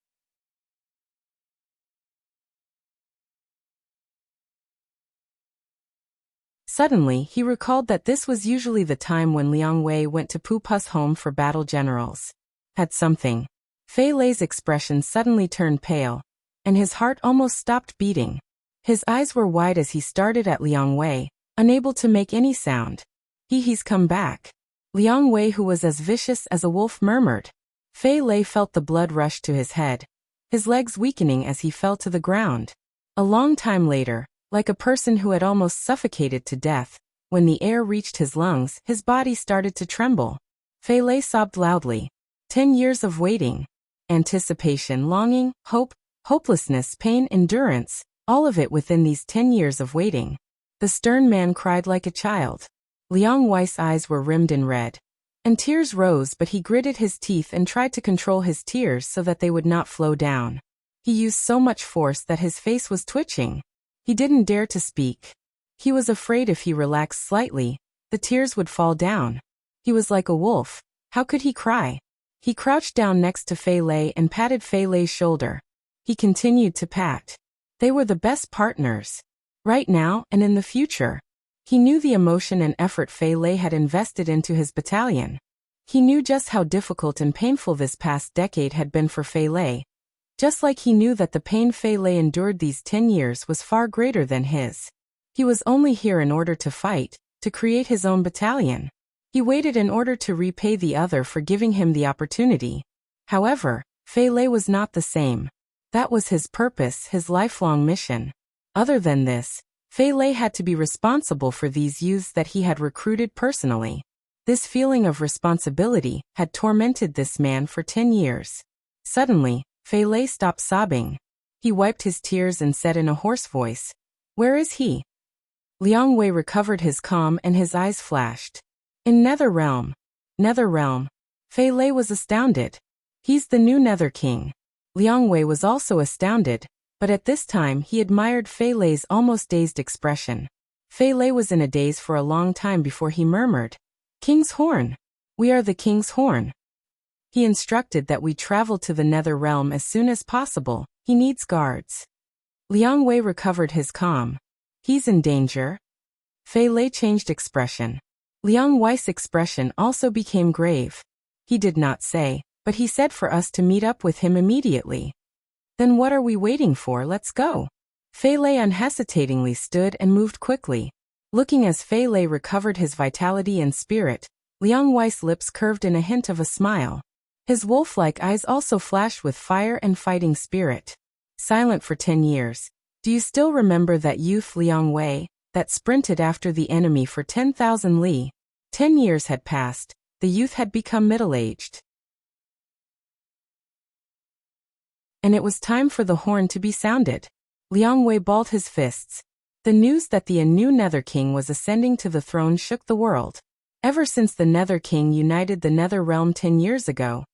Suddenly, he recalled that this was usually the time when Liang Wei went to Pu Pu's home for battle generals. Had something. Fei Lei's expression suddenly turned pale, and his heart almost stopped beating. His eyes were wide as he stared at Liang Wei, unable to make any sound. He's come back. Liang Wei, who was as vicious as a wolf, murmured. Fei Lei felt the blood rush to his head, his legs weakening as he fell to the ground. A long time later, like a person who had almost suffocated to death, when the air reached his lungs, his body started to tremble. Fei Lei sobbed loudly. 10 years of waiting. Anticipation, longing, hope, hopelessness, pain, endurance, all of it within these 10 years of waiting. The stern man cried like a child. Liang Wei's eyes were rimmed in red, and tears rose, but he gritted his teeth and tried to control his tears so that they would not flow down. He used so much force that his face was twitching. He didn't dare to speak. He was afraid if he relaxed slightly, the tears would fall down. He was like a wolf. How could he cry? He crouched down next to Fei Lei and patted Fei Lei's shoulder. He continued to pat. They were the best partners. Right now and in the future. He knew the emotion and effort Fei Lei had invested into his battalion. He knew just how difficult and painful this past decade had been for Fei Lei. Just like he knew that the pain Fei Lei endured these 10 years was far greater than his. He was only here in order to fight, to create his own battalion. He waited in order to repay the other for giving him the opportunity. However, Fei Lei was not the same. That was his purpose, his lifelong mission. Other than this, Fei Lei had to be responsible for these youths that he had recruited personally. This feeling of responsibility had tormented this man for 10 years. Suddenly, Fei Lei stopped sobbing. He wiped his tears and said in a hoarse voice, "Where is he?" Liang Wei recovered his calm and his eyes flashed. "In Nether Realm." Nether Realm. Fei Lei was astounded. He's the new Nether King. Liang Wei was also astounded, but at this time he admired Fei Lei's almost dazed expression. Fei Lei was in a daze for a long time before he murmured, "King's Horn. We are the King's Horn." He instructed that we travel to the Nether Realm as soon as possible. He needs guards. Liang Wei recovered his calm. He's in danger? Fei Lei changed expression. Liang Wei's expression also became grave. He did not say, but he said for us to meet up with him immediately. Then what are we waiting for? Let's go. Fei Lei unhesitatingly stood and moved quickly. Looking as Fei Lei recovered his vitality and spirit, Liang Wei's lips curved in a hint of a smile. His wolf-like eyes also flashed with fire and fighting spirit. Silent for 10 years. Do you still remember that youth Liang Wei, that sprinted after the enemy for 10,000 li? 10 years had passed. The youth had become middle-aged. And it was time for the horn to be sounded. Liang Wei balled his fists. The news that the new Nether King was ascending to the throne shook the world. Ever since the Nether King united the Nether Realm 10 years ago,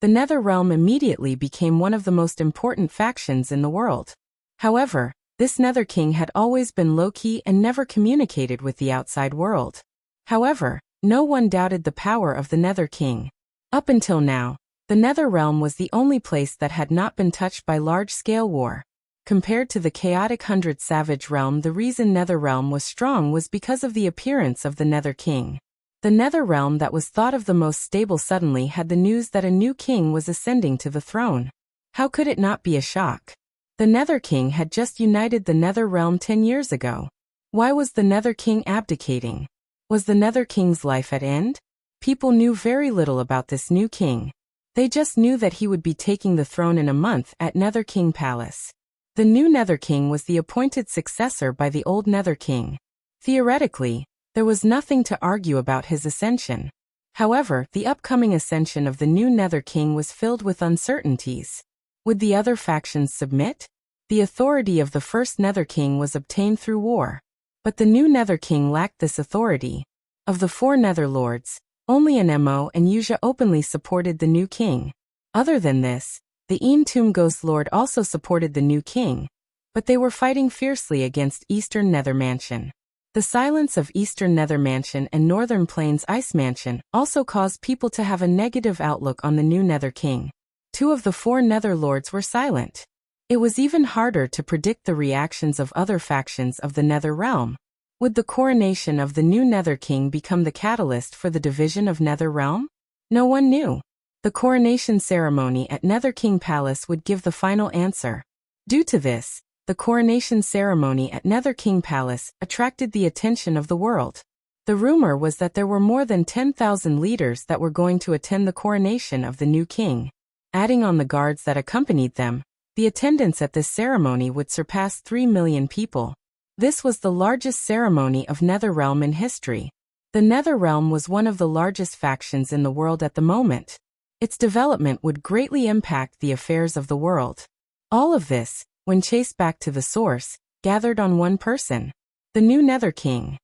the Nether Realm immediately became one of the most important factions in the world. However, this Nether King had always been low-key and never communicated with the outside world. However, no one doubted the power of the Nether King. Up until now, the Nether Realm was the only place that had not been touched by large-scale war. Compared to the chaotic Hundred Savage Realm, the reason Nether Realm was strong was because of the appearance of the Nether King. The Nether Realm that was thought of the most stable suddenly had the news that a new king was ascending to the throne. How could it not be a shock? The Nether King had just united the Nether Realm 10 years ago. Why was the Nether King abdicating? Was the Nether King's life at end? People knew very little about this new king. They just knew that he would be taking the throne in a month at Nether King Palace. The new Nether King was the appointed successor by the old Nether King. Theoretically, there was nothing to argue about his ascension. However, the upcoming ascension of the new Nether King was filled with uncertainties. Would the other factions submit? The authority of the first Nether King was obtained through war. But the new Nether King lacked this authority. Of the 4 Nether Lords, only Anemo and Yuja openly supported the new king. Other than this, the Entomb Ghost Lord also supported the new king, but they were fighting fiercely against Eastern Nether Mansion. The silence of Eastern Nether Mansion and Northern Plains Ice Mansion also caused people to have a negative outlook on the new Nether King. 2 of the 4 Nether Lords were silent. It was even harder to predict the reactions of other factions of the Nether Realm. Would the coronation of the new Nether King become the catalyst for the division of Nether Realm? No one knew. The coronation ceremony at Nether King Palace would give the final answer. Due to this, the coronation ceremony at Nether King Palace attracted the attention of the world. The rumor was that there were more than 10,000 leaders that were going to attend the coronation of the new king. Adding on the guards that accompanied them, the attendance at this ceremony would surpass 3 million people. This was the largest ceremony of Nether Realm in history. The Nether Realm was one of the largest factions in the world at the moment. Its development would greatly impact the affairs of the world. All of this, when chased back to the source, gathered on one person. The new Nether King.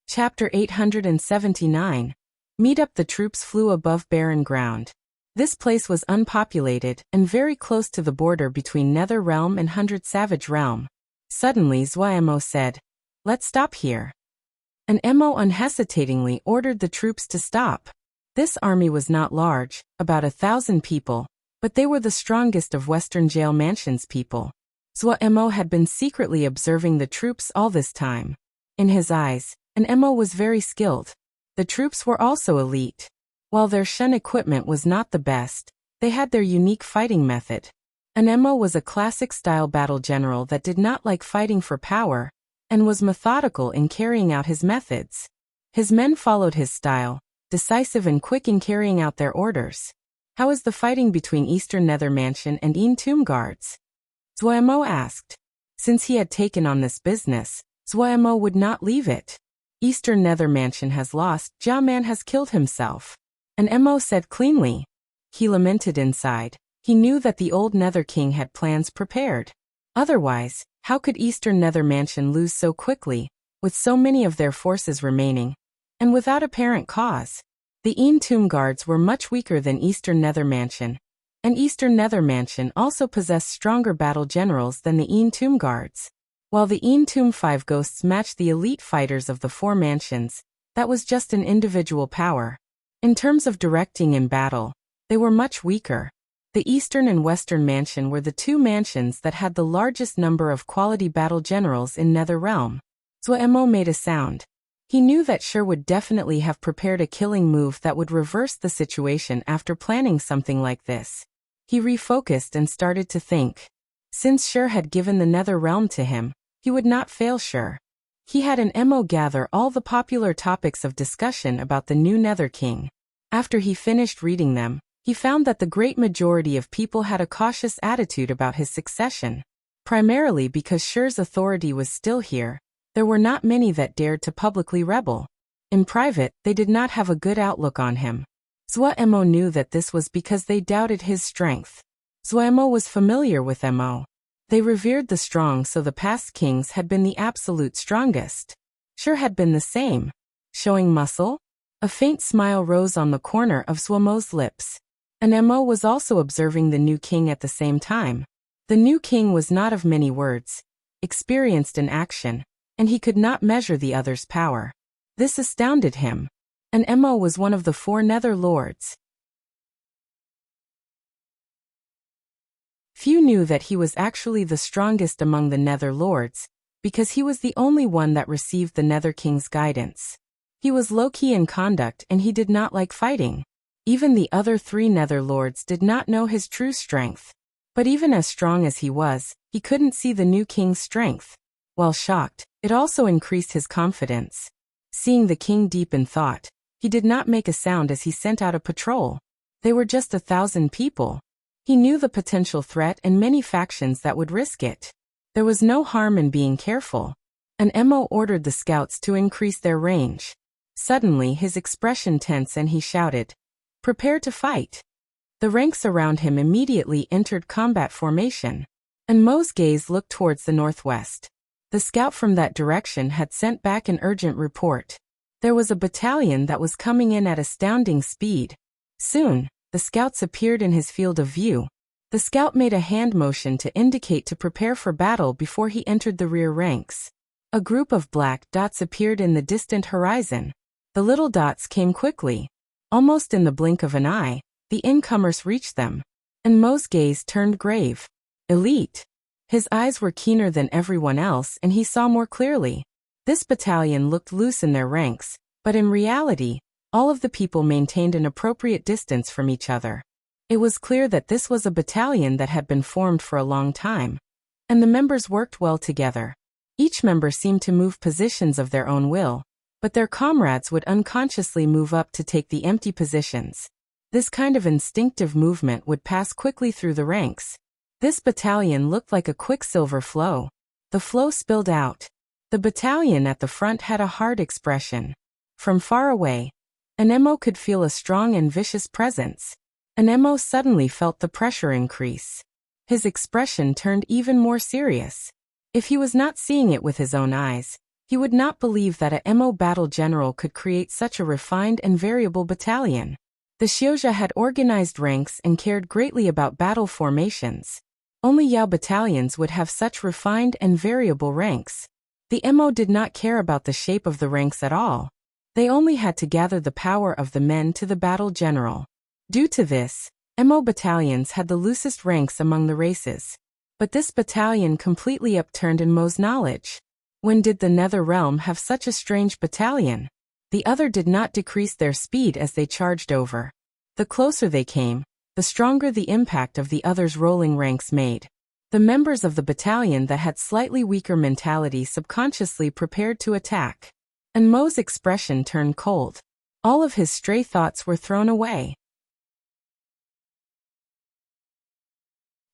Chapter 879. Meet up. The troops flew above barren ground. This place was unpopulated and very close to the border between Nether Realm and Hundred Savage Realm. Suddenly Zhuaimo said, "Let's stop here." And Emo unhesitatingly ordered the troops to stop. This army was not large, about 1,000 people, but they were the strongest of Western Jail Mansion's people. Zhuaimo had been secretly observing the troops all this time. In his eyes, Emo was very skilled. The troops were also elite. While their Shun equipment was not the best, they had their unique fighting method. Emo was a classic-style battle general that did not like fighting for power, and was methodical in carrying out his methods. His men followed his style, decisive and quick in carrying out their orders. How is the fighting between Eastern Nether Mansion and Entomb Guards? Zhuaimo asked. Since he had taken on this business, Zhuaimo would not leave it. Eastern Nether Mansion has lost, Jia Man has killed himself. Emo said cleanly. He lamented inside. He knew that the old Nether King had plans prepared. Otherwise, How could Eastern Nether Mansion lose so quickly, with so many of their forces remaining, and without apparent cause? The Een Tomb Guards were much weaker than Eastern Nether Mansion, and Eastern Nether Mansion also possessed stronger battle generals than the Een Tomb Guards. While the Een Tomb 5 Ghosts matched the elite fighters of the four mansions, that was just an individual power. In terms of directing in battle, they were much weaker. The Eastern and Western Mansion were the two mansions that had the largest number of quality battle generals in Netherrealm. Zwaemo made a sound. He knew that Shur would definitely have prepared a killing move that would reverse the situation after planning something like this. He refocused and started to think. Since Shur had given the Nether Realm to him, he would not fail Shur. He had an MO gather all the popular topics of discussion about the new Nether King. After he finished reading them, he found that the great majority of people had a cautious attitude about his succession. Primarily because Shur's authority was still here, there were not many that dared to publicly rebel. In private, they did not have a good outlook on him. Zwaemo knew that this was because they doubted his strength. Zwaemo was familiar with Mo. They revered the strong, so the past kings had been the absolute strongest. Shur had been the same. Showing muscle? A faint smile rose on the corner of Zwaemo's lips. And Mo was also observing the new king at the same time. The new king was not of many words, experienced in action, and he could not measure the other's power. This astounded him. And Mo was one of the four Nether Lords. Few knew that he was actually the strongest among the Nether Lords, because he was the only one that received the Nether King's guidance. He was low-key in conduct and he did not like fighting. Even the other three Nether Lords did not know his true strength. But even as strong as he was, he couldn't see the new king's strength. While shocked, it also increased his confidence. Seeing the king deep in thought, he did not make a sound as he sent out a patrol. They were just 1,000 people. He knew the potential threat and many factions that would risk it. There was no harm in being careful. And Mo ordered the scouts to increase their range. Suddenly his expression tense and he shouted, "Prepare to fight." The ranks around him immediately entered combat formation. And Mo's gaze looked towards the northwest. The scout from that direction had sent back an urgent report. There was a battalion that was coming in at astounding speed. Soon, the scouts appeared in his field of view. The scout made a hand motion to indicate to prepare for battle before he entered the rear ranks. A group of black dots appeared in the distant horizon. The little dots came quickly. Almost in the blink of an eye, the incomers reached them. And Mo's gaze turned grave. Elite. His eyes were keener than everyone else and he saw more clearly. This battalion looked loose in their ranks, but in reality, all of the people maintained an appropriate distance from each other. It was clear that this was a battalion that had been formed for a long time. And the members worked well together. Each member seemed to move positions of their own will, but their comrades would unconsciously move up to take the empty positions. This kind of instinctive movement would pass quickly through the ranks. This battalion looked like a quicksilver flow. The flow spilled out. The battalion at the front had a hard expression. From far away, Mo could feel a strong and vicious presence. Mo suddenly felt the pressure increase. His expression turned even more serious. If he was not seeing it with his own eyes, he would not believe that a Mo battle general could create such a refined and variable battalion. The Xiozha had organized ranks and cared greatly about battle formations. Only Yao battalions would have such refined and variable ranks. The Mo did not care about the shape of the ranks at all. They only had to gather the power of the men to the battle general. Due to this, Mo battalions had the loosest ranks among the races. But this battalion completely upturned Mo's knowledge. When did the Nether Realm have such a strange battalion? The other did not decrease their speed as they charged over. The closer they came, the stronger the impact of the other's rolling ranks made. The members of the battalion that had slightly weaker mentality subconsciously prepared to attack. And Mo's expression turned cold. All of his stray thoughts were thrown away.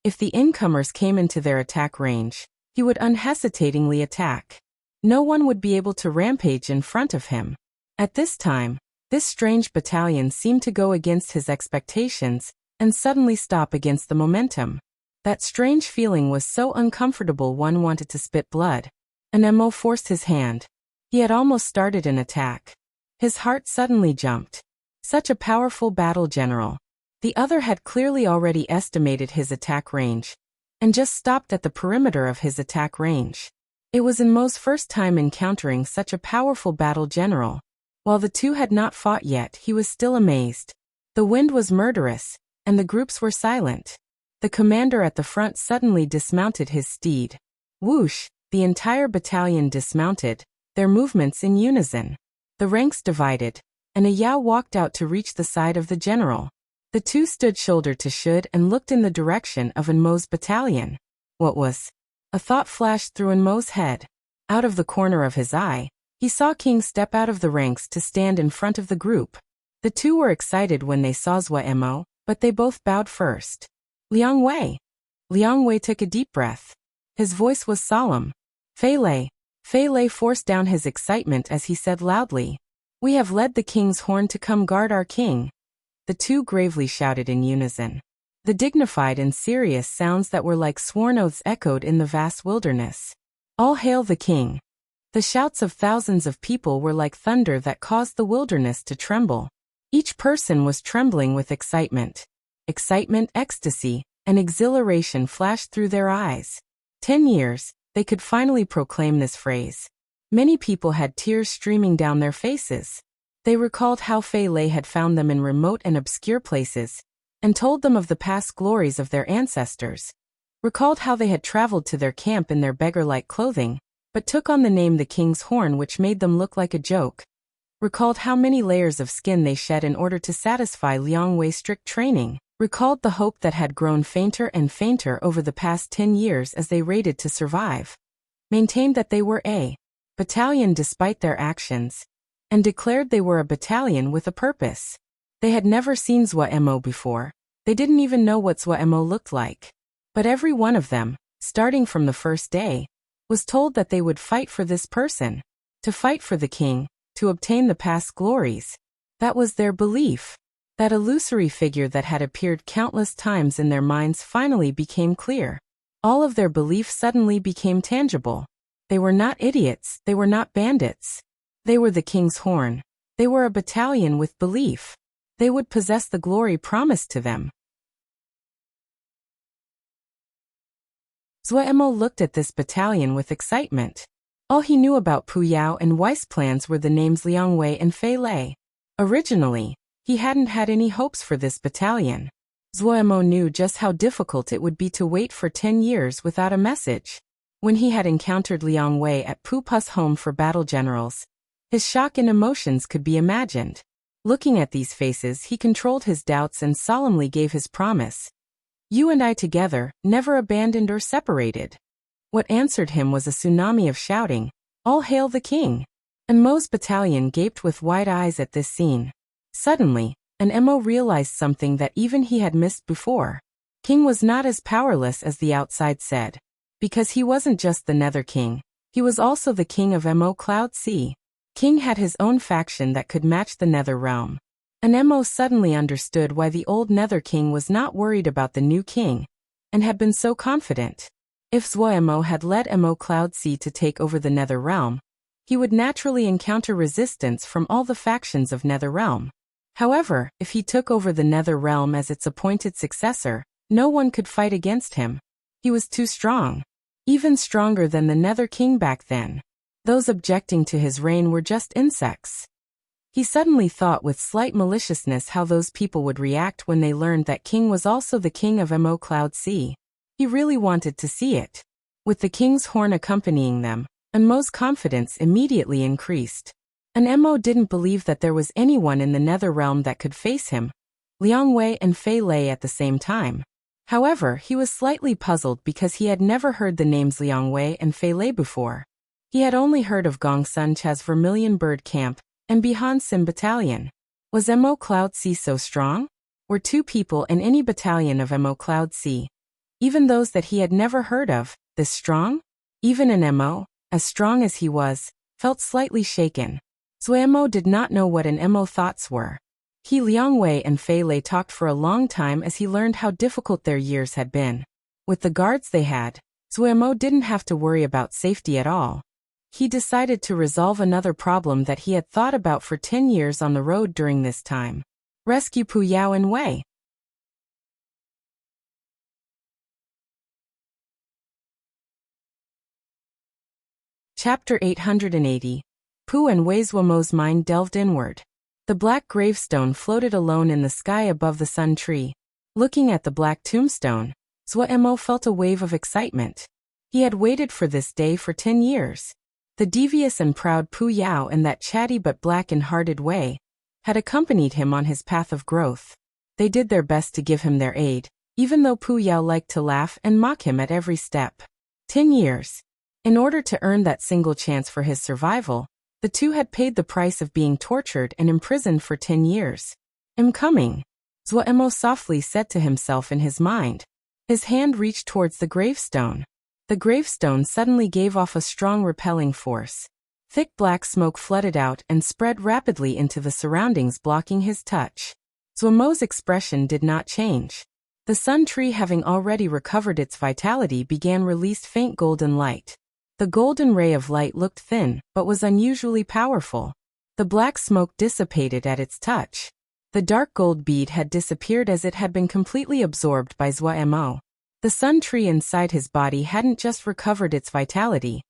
If the incomers came into their attack range, he would unhesitatingly attack. No one would be able to rampage in front of him. At this time, this strange battalion seemed to go against his expectations and suddenly stop against the momentum. That strange feeling was so uncomfortable one wanted to spit blood. And Mo forced his hand. He had almost started an attack. His heart suddenly jumped. Such a powerful battle general. The other had clearly already estimated his attack range, and just stopped at the perimeter of his attack range. It was Mo's first time encountering such a powerful battle general. While the two had not fought yet, he was still amazed. The wind was murderous, and the groups were silent. The commander at the front suddenly dismounted his steed. Whoosh, the entire battalion dismounted, their movements in unison. The ranks divided, and a Yao walked out to reach the side of the general. The two stood shoulder to shoulder and looked in the direction of Mo's battalion. What was? A thought flashed through Mo's head. Out of the corner of his eye, he saw King step out of the ranks to stand in front of the group. The two were excited when they saw Mo, but they both bowed first. Liang Wei. Liang Wei took a deep breath. His voice was solemn. Fei Lei. Fei Lei forced down his excitement as he said loudly, "We have led the king's horn to come guard our king." The two gravely shouted in unison. The dignified and serious sounds that were like sworn oaths echoed in the vast wilderness. All hail the king. The shouts of thousands of people were like thunder that caused the wilderness to tremble. Each person was trembling with excitement. Excitement, ecstasy, and exhilaration flashed through their eyes. 10 years, they could finally proclaim this phrase. Many people had tears streaming down their faces. They recalled how Fei Lei had found them in remote and obscure places, and told them of the past glories of their ancestors. Recalled how they had traveled to their camp in their beggar-like clothing, but took on the name the King's Horn, which made them look like a joke. Recalled how many layers of skin they shed in order to satisfy Liang Wei's strict training. Recalled the hope that had grown fainter and fainter over the past 10 years as they raided to survive. Maintained that they were a battalion despite their actions, and declared they were a battalion with a purpose. They had never seen Mo before. They didn't even know what Mo looked like. But every one of them, starting from the first day, was told that they would fight for this person, to fight for the king, to obtain the past glories. That was their belief. That illusory figure that had appeared countless times in their minds finally became clear. All of their belief suddenly became tangible. They were not idiots, they were not bandits. They were the King's Horn. They were a battalion with belief. They would possess the glory promised to them. Mo looked at this battalion with excitement. All he knew about Pu Yao and Wei's plans were the names Liang Wei and Fei Lei. Originally, he hadn't had any hopes for this battalion. Mo knew just how difficult it would be to wait for 10 years without a message. When he had encountered Liang Wei at Pu Pu's home for battle generals, his shock and emotions could be imagined. Looking at these faces, he controlled his doubts and solemnly gave his promise. "You and I together, never abandoned or separated." What answered him was a tsunami of shouting, "All hail the king!" And Mo's battalion gaped with wide eyes at this scene. Suddenly, Mo realized something that even he had missed before. King was not as powerless as the outside said. Because he wasn't just the Nether King, he was also the king of Mo Cloud Sea. King had his own faction that could match the Nether Realm. And Mo suddenly understood why the old Nether King was not worried about the new king, and had been so confident. If Mo had led Mo Cloud Sea to take over the Nether Realm, he would naturally encounter resistance from all the factions of Nether Realm. However, if he took over the Nether Realm as its appointed successor, no one could fight against him. He was too strong. Even stronger than the Nether King back then. Those objecting to his reign were just insects. He suddenly thought with slight maliciousness how those people would react when they learned that King was also the king of Mo Cloud Sea. He really wanted to see it. With the King's Horn accompanying them, Mo's confidence immediately increased. And Mo didn't believe that there was anyone in the Nether Realm that could face him, Liang Wei and Fei Lei at the same time. However, he was slightly puzzled because he had never heard the names Liang Wei and Fei Lei before. He had only heard of Gong Sun Cha's Vermilion Bird Camp and Bihan Sim Battalion. Was Mo Cloud Sea so strong? Were two people in any battalion of Mo Cloud Sea, even those that he had never heard of, this strong? Even Mo, as strong as he was, felt slightly shaken. Mo did not know what Mo thoughts were. Liang Wei and Fei Lei talked for a long time as he learned how difficult their years had been. With the guards they had, Zuemo didn't have to worry about safety at all. He decided to resolve another problem that he had thought about for 10 years on the road during this time. Rescue Pu Yao and Wei. Chapter 880. Pu and Wei. Zuemo's mind delved inward. The black gravestone floated alone in the sky above the sun tree. Looking at the black tombstone, Zuemo felt a wave of excitement. He had waited for this day for 10 years. The devious and proud Pu Yao and that chatty but black-and-hearted Wei had accompanied him on his path of growth. They did their best to give him their aid, even though Pu Yao liked to laugh and mock him at every step. 10 years. In order to earn that single chance for his survival, the two had paid the price of being tortured and imprisoned for 10 years. "I'm coming," Zuemo softly said to himself in his mind. His hand reached towards the gravestone. The gravestone suddenly gave off a strong repelling force. Thick black smoke flooded out and spread rapidly into the surroundings, blocking his touch. Zuemo's expression did not change. The sun tree, having already recovered its vitality, began released faint golden light. The golden ray of light looked thin, but was unusually powerful. The black smoke dissipated at its touch. The dark gold bead had disappeared as it had been completely absorbed by Zuemo. The sun tree inside his body hadn't just recovered its vitality.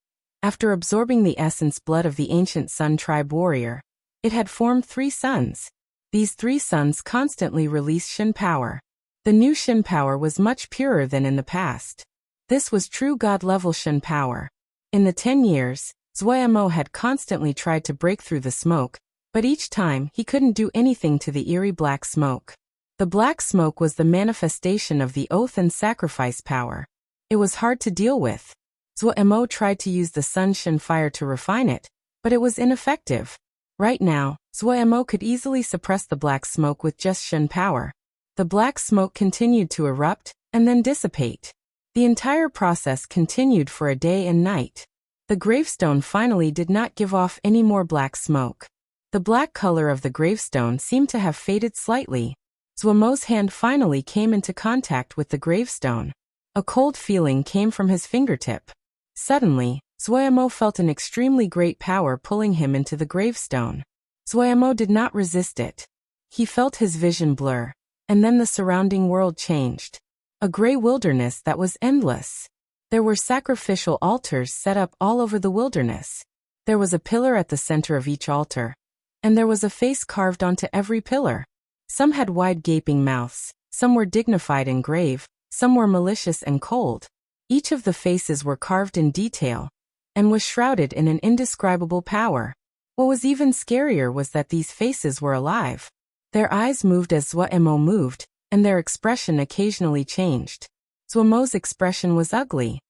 After absorbing the essence blood of the ancient Sun tribe warrior, it had formed 3 suns. These 3 suns constantly released Shin power. The new Shin power was much purer than in the past. This was true God-level Shin power. In the 10 years, Zuemo had constantly tried to break through the smoke, but each time he couldn't do anything to the eerie black smoke. The black smoke was the manifestation of the oath and sacrifice power. It was hard to deal with. Zuemo tried to use the Sun Shin fire to refine it, but it was ineffective. Right now, Zuemo could easily suppress the black smoke with just Shin power. The black smoke continued to erupt and then dissipate. The entire process continued for a day and night. The gravestone finally did not give off any more black smoke. The black color of the gravestone seemed to have faded slightly. Zuemo's hand finally came into contact with the gravestone. A cold feeling came from his fingertip. Suddenly, Zuemo felt an extremely great power pulling him into the gravestone. Zuemo did not resist it. He felt his vision blur, and then the surrounding world changed. A gray wilderness that was endless. There were sacrificial altars set up all over the wilderness. There was a pillar at the center of each altar, and there was a face carved onto every pillar. Some had wide gaping mouths, some were dignified and grave, some were malicious and cold. Each of the faces were carved in detail, and was shrouded in an indescribable power. What was even scarier was that these faces were alive. Their eyes moved as Zuemo moved, and their expression occasionally changed. Zuemo's expression was ugly.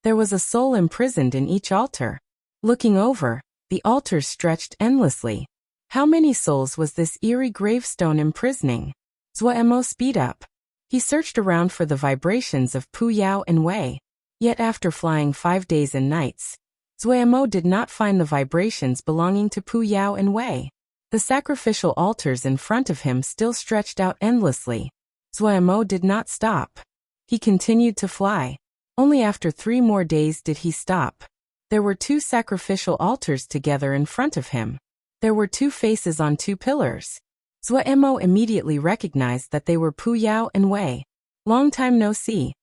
There was a soul imprisoned in each altar. Looking over, the altars stretched endlessly. How many souls was this eerie gravestone imprisoning? Zuemo speed up. He searched around for the vibrations of Pu Yao and Wei. Yet after flying 5 days and nights, Zuemo did not find the vibrations belonging to Pu Yao and Wei. The sacrificial altars in front of him still stretched out endlessly. Zuemo did not stop. He continued to fly. Only after 3 more days did he stop. There were 2 sacrificial altars together in front of him. There were 2 faces on 2 pillars. Zuemo immediately recognized that they were Pu Yao and Wei. Long time no see.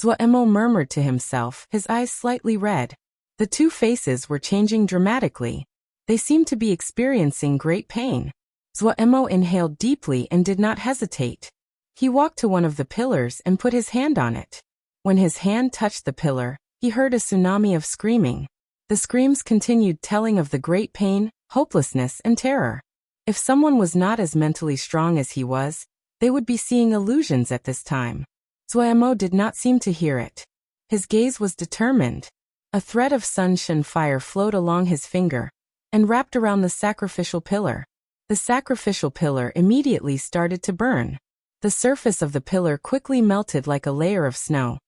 Zuemo murmured to himself, his eyes slightly red. The 2 faces were changing dramatically. They seemed to be experiencing great pain. Zuemo inhaled deeply and did not hesitate. He walked to one of the pillars and put his hand on it. When his hand touched the pillar, he heard a tsunami of screaming. The screams continued, telling of the great pain, hopelessness, and terror. If someone was not as mentally strong as he was, they would be seeing illusions at this time. Zuemo did not seem to hear it. His gaze was determined. A thread of Sun Shin fire flowed along his finger and wrapped around the sacrificial pillar. The sacrificial pillar immediately started to burn. The surface of the pillar quickly melted like a layer of snow.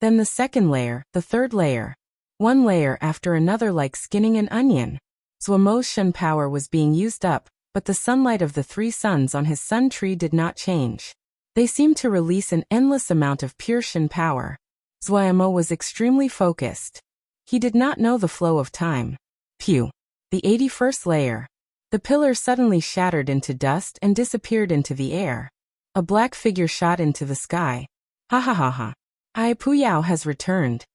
Then the second layer, the third layer. One layer after another, like skinning an onion. Zuemo's Shin power was being used up, but the sunlight of the 3 suns on his sun tree did not change. They seemed to release an endless amount of pure Shen power. Zuaimo was extremely focused. He did not know the flow of time. Pew. The 81st layer. The pillar suddenly shattered into dust and disappeared into the air. A black figure shot into the sky. Ha ha ha ha. Puyao has returned.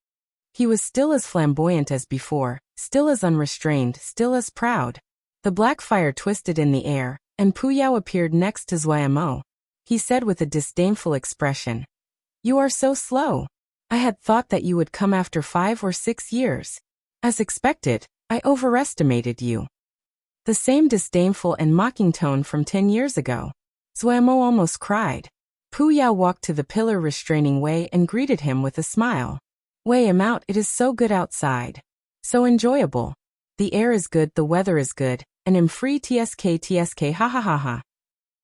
He was still as flamboyant as before, still as unrestrained, still as proud. The black fire twisted in the air, and Puyao appeared next to Zuaimo. He said with a disdainful expression, "You are so slow. I had thought that you would come after 5 or 6 years. As expected, I overestimated you." The same disdainful and mocking tone from 10 years ago. Zuaimo almost cried. Puyao walked to the pillar restraining Wei and greeted him with a smile. "Wei am out, it is so good outside. So enjoyable. The air is good, the weather is good, and I'm free tsk ha ha ha ha."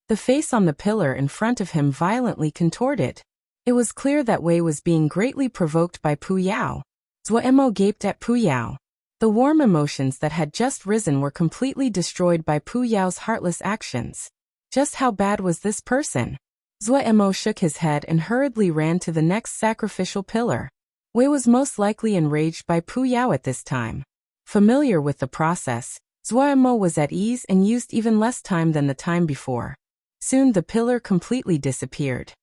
The face on the pillar in front of him violently contorted. It was clear that Wei was being greatly provoked by Puyao. Zuaimo gaped at Puyao. The warm emotions that had just risen were completely destroyed by Puyao's heartless actions. Just how bad was this person? Zuaimo shook his head and hurriedly ran to the next sacrificial pillar. Wei was most likely enraged by Puyao at this time. Familiar with the process, Zuaimo was at ease and used even less time than the time before. Soon the pillar completely disappeared.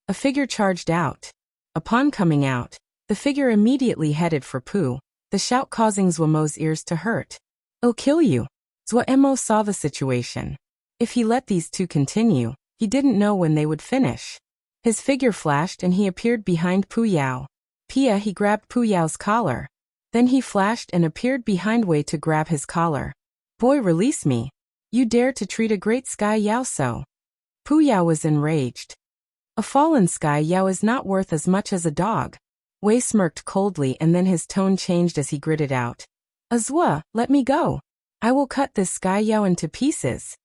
A figure charged out. Upon coming out, the figure immediately headed for Pu, the shout causing Zuaimo's ears to hurt. "I'll kill you." Zuaimo saw the situation. If he let these two continue, he didn't know when they would finish. His figure flashed and he appeared behind Puyao. He grabbed Puyao's collar. Then he flashed and appeared behind Wei to grab his collar. "Boy, release me. You dare to treat a great Sky Yao so." Puyao was enraged. "A fallen Sky Yao is not worth as much as a dog." Wei smirked coldly and then his tone changed as he gritted out. "Azua, let me go. I will cut this Sky Yao into pieces.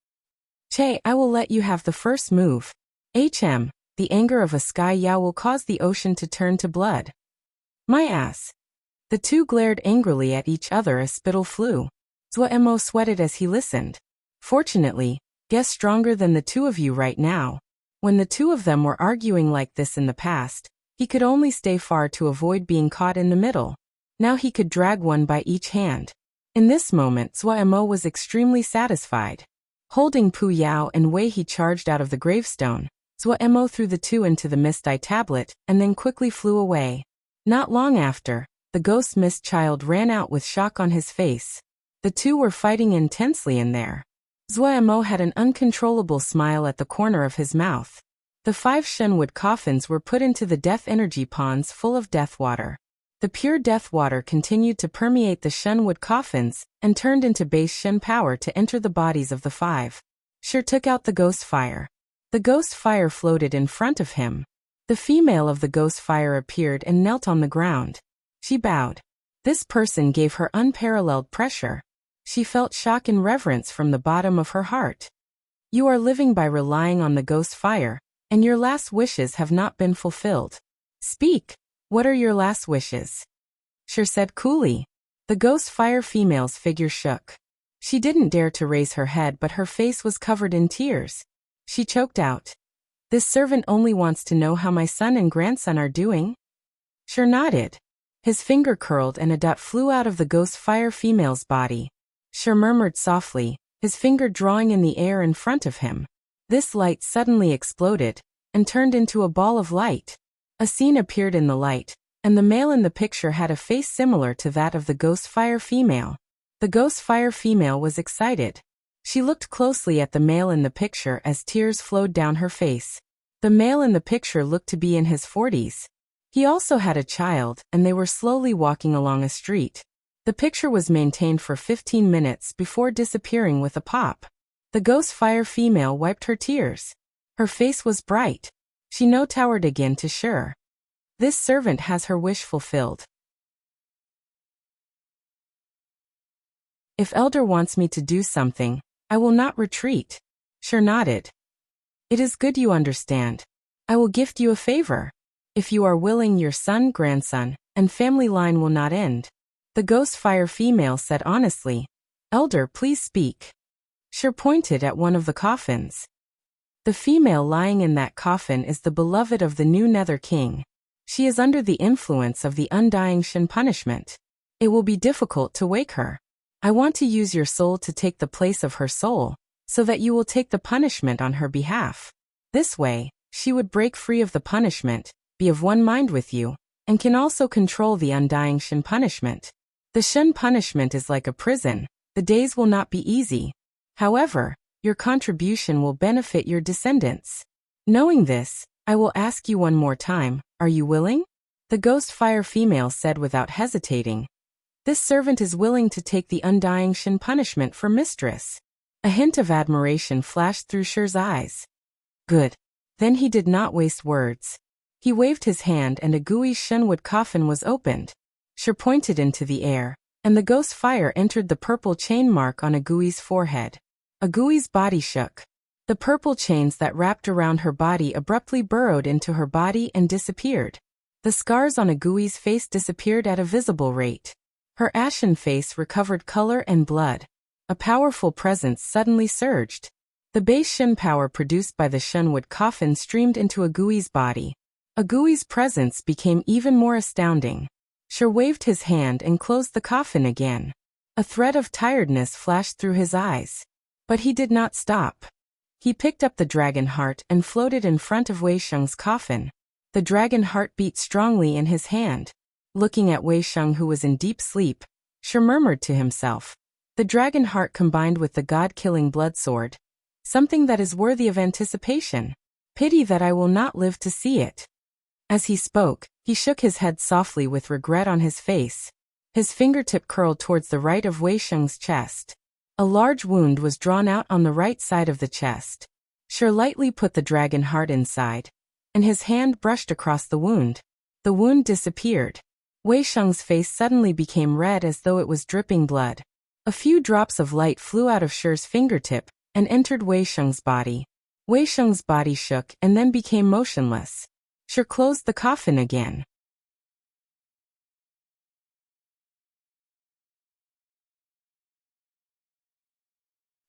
Che, I will let you have the first move. The anger of a Sky Yao will cause the ocean to turn to blood." "My ass." The two glared angrily at each other as spittle flew. Zuaimo sweated as he listened. Fortunately, guess stronger than the two of you right now. When the two of them were arguing like this in the past, he could only stay far to avoid being caught in the middle. Now he could drag one by each hand. In this moment Zuaimo was extremely satisfied. Holding Puyao and Wei, he charged out of the gravestone. Zuaimo threw the two into the Mist-Eye tablet and then quickly flew away. Not long after, the ghost mist child ran out with shock on his face. The two were fighting intensely in there. Zuaimo had an uncontrollable smile at the corner of his mouth. The 5 Shenwood coffins were put into the death energy ponds full of death water. The pure death water continued to permeate the Shenwood coffins and turned into base Shen power to enter the bodies of the 5. Sure took out the ghost fire. The ghost fire floated in front of him. The female of the ghost fire appeared and knelt on the ground. She bowed. This person gave her unparalleled pressure. She felt shock and reverence from the bottom of her heart. "You are living by relying on the ghost fire, and your last wishes have not been fulfilled. Speak. What are your last wishes?" Sure said coolly. The ghost fire female's figure shook. She didn't dare to raise her head, but her face was covered in tears. She choked out. "This servant only wants to know how my son and grandson are doing." Sure nodded. His finger curled and a dot flew out of the ghost fire female's body. Sure murmured softly, his finger drawing in the air in front of him. This light suddenly exploded and turned into a ball of light. A scene appeared in the light, and the male in the picture had a face similar to that of the ghost fire female. The ghost fire female was excited. She looked closely at the male in the picture as tears flowed down her face. The male in the picture looked to be in his 40s. He also had a child, and they were slowly walking along a street. The picture was maintained for 15 minutes before disappearing with a pop. The ghost fire female wiped her tears. Her face was bright. She now towered again to Sure. This servant has her wish fulfilled. If Elder wants me to do something, I will not retreat. Sure nodded. It is good you understand. I will gift you a favor. If you are willing, your son, grandson, and family line will not end. The ghost fire female said honestly. Elder, please speak. Shi pointed at one of the coffins. The female lying in that coffin is the beloved of the new Nether King. She is under the influence of the undying Shin punishment. It will be difficult to wake her. I want to use your soul to take the place of her soul, so that you will take the punishment on her behalf. This way, she would break free of the punishment, be of one mind with you, and can also control the undying Shin punishment. The Shin punishment is like a prison. The days will not be easy. However, your contribution will benefit your descendants. Knowing this, I will ask you one more time, are you willing? The ghost fire female said without hesitating. This servant is willing to take the undying Shin punishment for mistress. A hint of admiration flashed through Shi's eyes. Good. Then he did not waste words. He waved his hand and a gooey Shinwood coffin was opened. Shi pointed into the air, and the ghost fire entered the purple chain mark on Agui's forehead. Agui's body shook. The purple chains that wrapped around her body abruptly burrowed into her body and disappeared. The scars on Agui's face disappeared at a visible rate. Her ashen face recovered color and blood. A powerful presence suddenly surged. The base Shin power produced by the Shinwood coffin streamed into Agui's body. Agui's presence became even more astounding. Shi waved his hand and closed the coffin again. A thread of tiredness flashed through his eyes. But he did not stop. He picked up the dragon heart and floated in front of Wei Sheng's coffin. The dragon heart beat strongly in his hand. Looking at Wei Sheng, who was in deep sleep, Shi murmured to himself. The dragon heart combined with the god-killing blood sword. Something that is worthy of anticipation. Pity that I will not live to see it. As he spoke, he shook his head softly with regret on his face. His fingertip curled towards the right of Wei Sheng's chest. A large wound was drawn out on the right side of the chest. Shi lightly put the dragon heart inside, and his hand brushed across the wound. The wound disappeared. Wei Sheng's face suddenly became red as though it was dripping blood. A few drops of light flew out of Shi's fingertip and entered Wei Sheng's body. Wei Sheng's body shook and then became motionless. Shi closed the coffin again.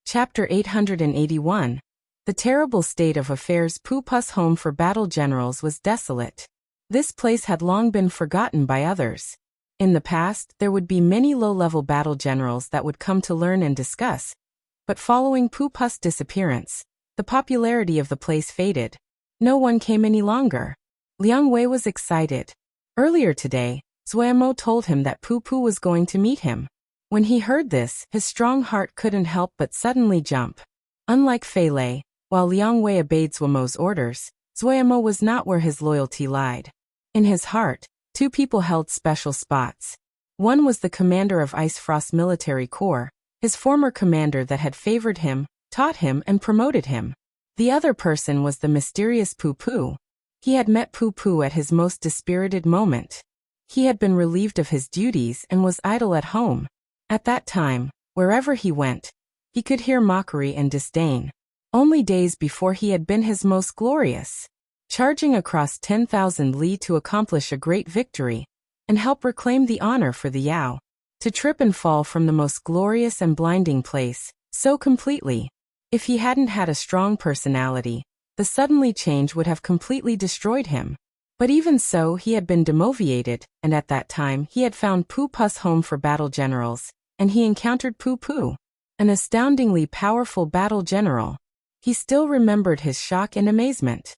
Chapter 881. The terrible state of affairs. Pu Pu's home for battle generals was desolate. This place had long been forgotten by others. In the past, there would be many low-level battle generals that would come to learn and discuss. But following Pu Pu's disappearance, the popularity of the place faded. No one came any longer. Liang Wei was excited. Earlier today, Zuemo told him that Pu Pu was going to meet him. When he heard this, his strong heart couldn't help but suddenly jump. Unlike Fei Lei, while Liang Wei obeyed Zuemo's orders, Zuemo was not where his loyalty lied. In his heart, two people held special spots. One was the commander of Ice Frost Military Corps, his former commander that had favored him, taught him and promoted him. The other person was the mysterious Pu Pu. He had met Pu Pu at his most dispirited moment. He had been relieved of his duties and was idle at home. At that time, wherever he went, he could hear mockery and disdain. Only days before he had been his most glorious, charging across 10,000 li to accomplish a great victory, and help reclaim the honor for the Yao. To trip and fall from the most glorious and blinding place, so completely. If he hadn't had a strong personality, the suddenly change would have completely destroyed him. But even so, he had been demotivated, and at that time he had found Pu Pu's home for battle generals, and he encountered Pu Pu, an astoundingly powerful battle general. He still remembered his shock and amazement.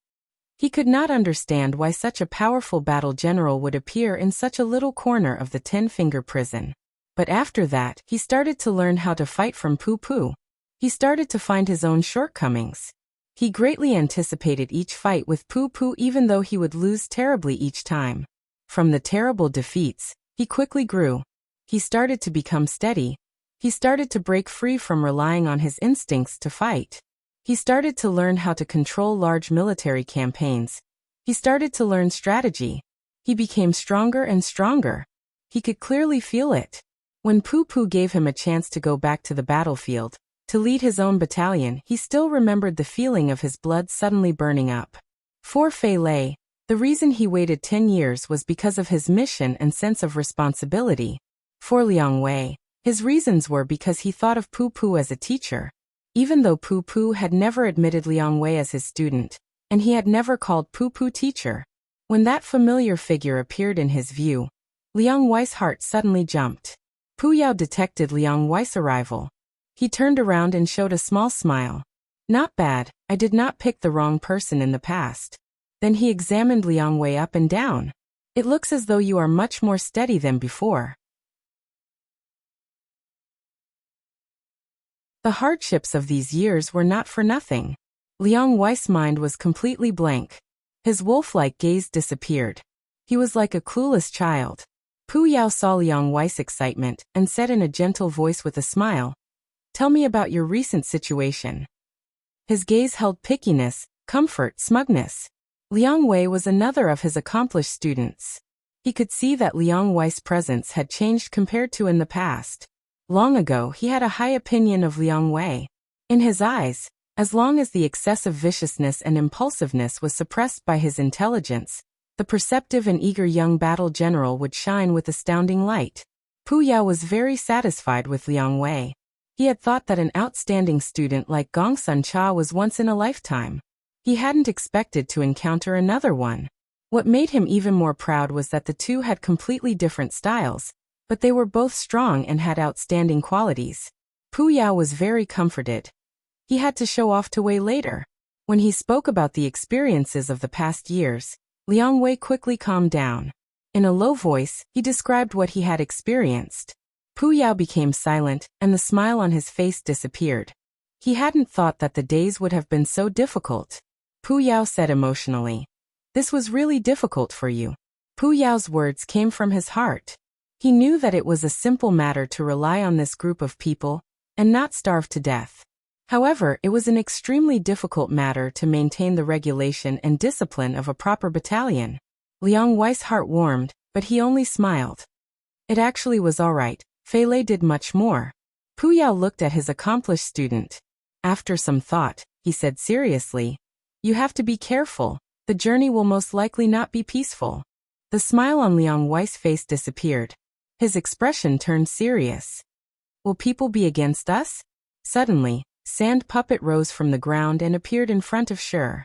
He could not understand why such a powerful battle general would appear in such a little corner of the 10-finger prison. But after that, he started to learn how to fight from Pu Pu. He started to find his own shortcomings. He greatly anticipated each fight with Pu Pu even though he would lose terribly each time. From the terrible defeats, he quickly grew. He started to become steady. He started to break free from relying on his instincts to fight. He started to learn how to control large military campaigns. He started to learn strategy. He became stronger and stronger. He could clearly feel it. When Pu Pu gave him a chance to go back to the battlefield, to lead his own battalion, he still remembered the feeling of his blood suddenly burning up. For Fei Lei, the reason he waited 10 years was because of his mission and sense of responsibility. For Liang Wei, his reasons were because he thought of Pu Pu as a teacher. even though Pu Pu had never admitted Liang Wei as his student, and he had never called Pu Pu teacher. When that familiar figure appeared in his view, Liang Wei's heart suddenly jumped. Pu Yao detected Liang Wei's arrival. He turned around and showed a small smile. Not bad, I did not pick the wrong person in the past. Then he examined Liang Wei up and down. It looks as though you are much more steady than before. The hardships of these years were not for nothing. Liang Wei's mind was completely blank. His wolf-like gaze disappeared. He was like a clueless child. Pu Yao saw Liang Wei's excitement and said in a gentle voice with a smile, "Tell me about your recent situation." His gaze held pickiness, comfort, smugness. Liang Wei was another of his accomplished students. He could see that Liang Wei's presence had changed compared to in the past. Long ago he had a high opinion of Liang Wei. In his eyes, as long as the excessive viciousness and impulsiveness was suppressed by his intelligence, the perceptive and eager young battle general would shine with astounding light. Pu Yao was very satisfied with Liang Wei. He had thought that an outstanding student like Gongsun Cha was once in a lifetime. He hadn't expected to encounter another one. What made him even more proud was that the two had completely different styles, but they were both strong and had outstanding qualities. Pu Yao was very comforted. He had to show off to Wei later. When he spoke about the experiences of the past years, Liang Wei quickly calmed down. In a low voice, he described what he had experienced. Pu Yao became silent, and the smile on his face disappeared. He hadn't thought that the days would have been so difficult. Pu Yao said emotionally, "This was really difficult for you." Pu Yao's words came from his heart. He knew that it was a simple matter to rely on this group of people and not starve to death. However, it was an extremely difficult matter to maintain the regulation and discipline of a proper battalion. Liang Wei's heart warmed, but he only smiled. It actually was all right. Fei Lei did much more. Pu Yao looked at his accomplished student. After some thought, he said seriously, "You have to be careful. The journey will most likely not be peaceful." The smile on Liang Wei's face disappeared. His expression turned serious. "Will people be against us?" Suddenly, Sand Puppet rose from the ground and appeared in front of Shi.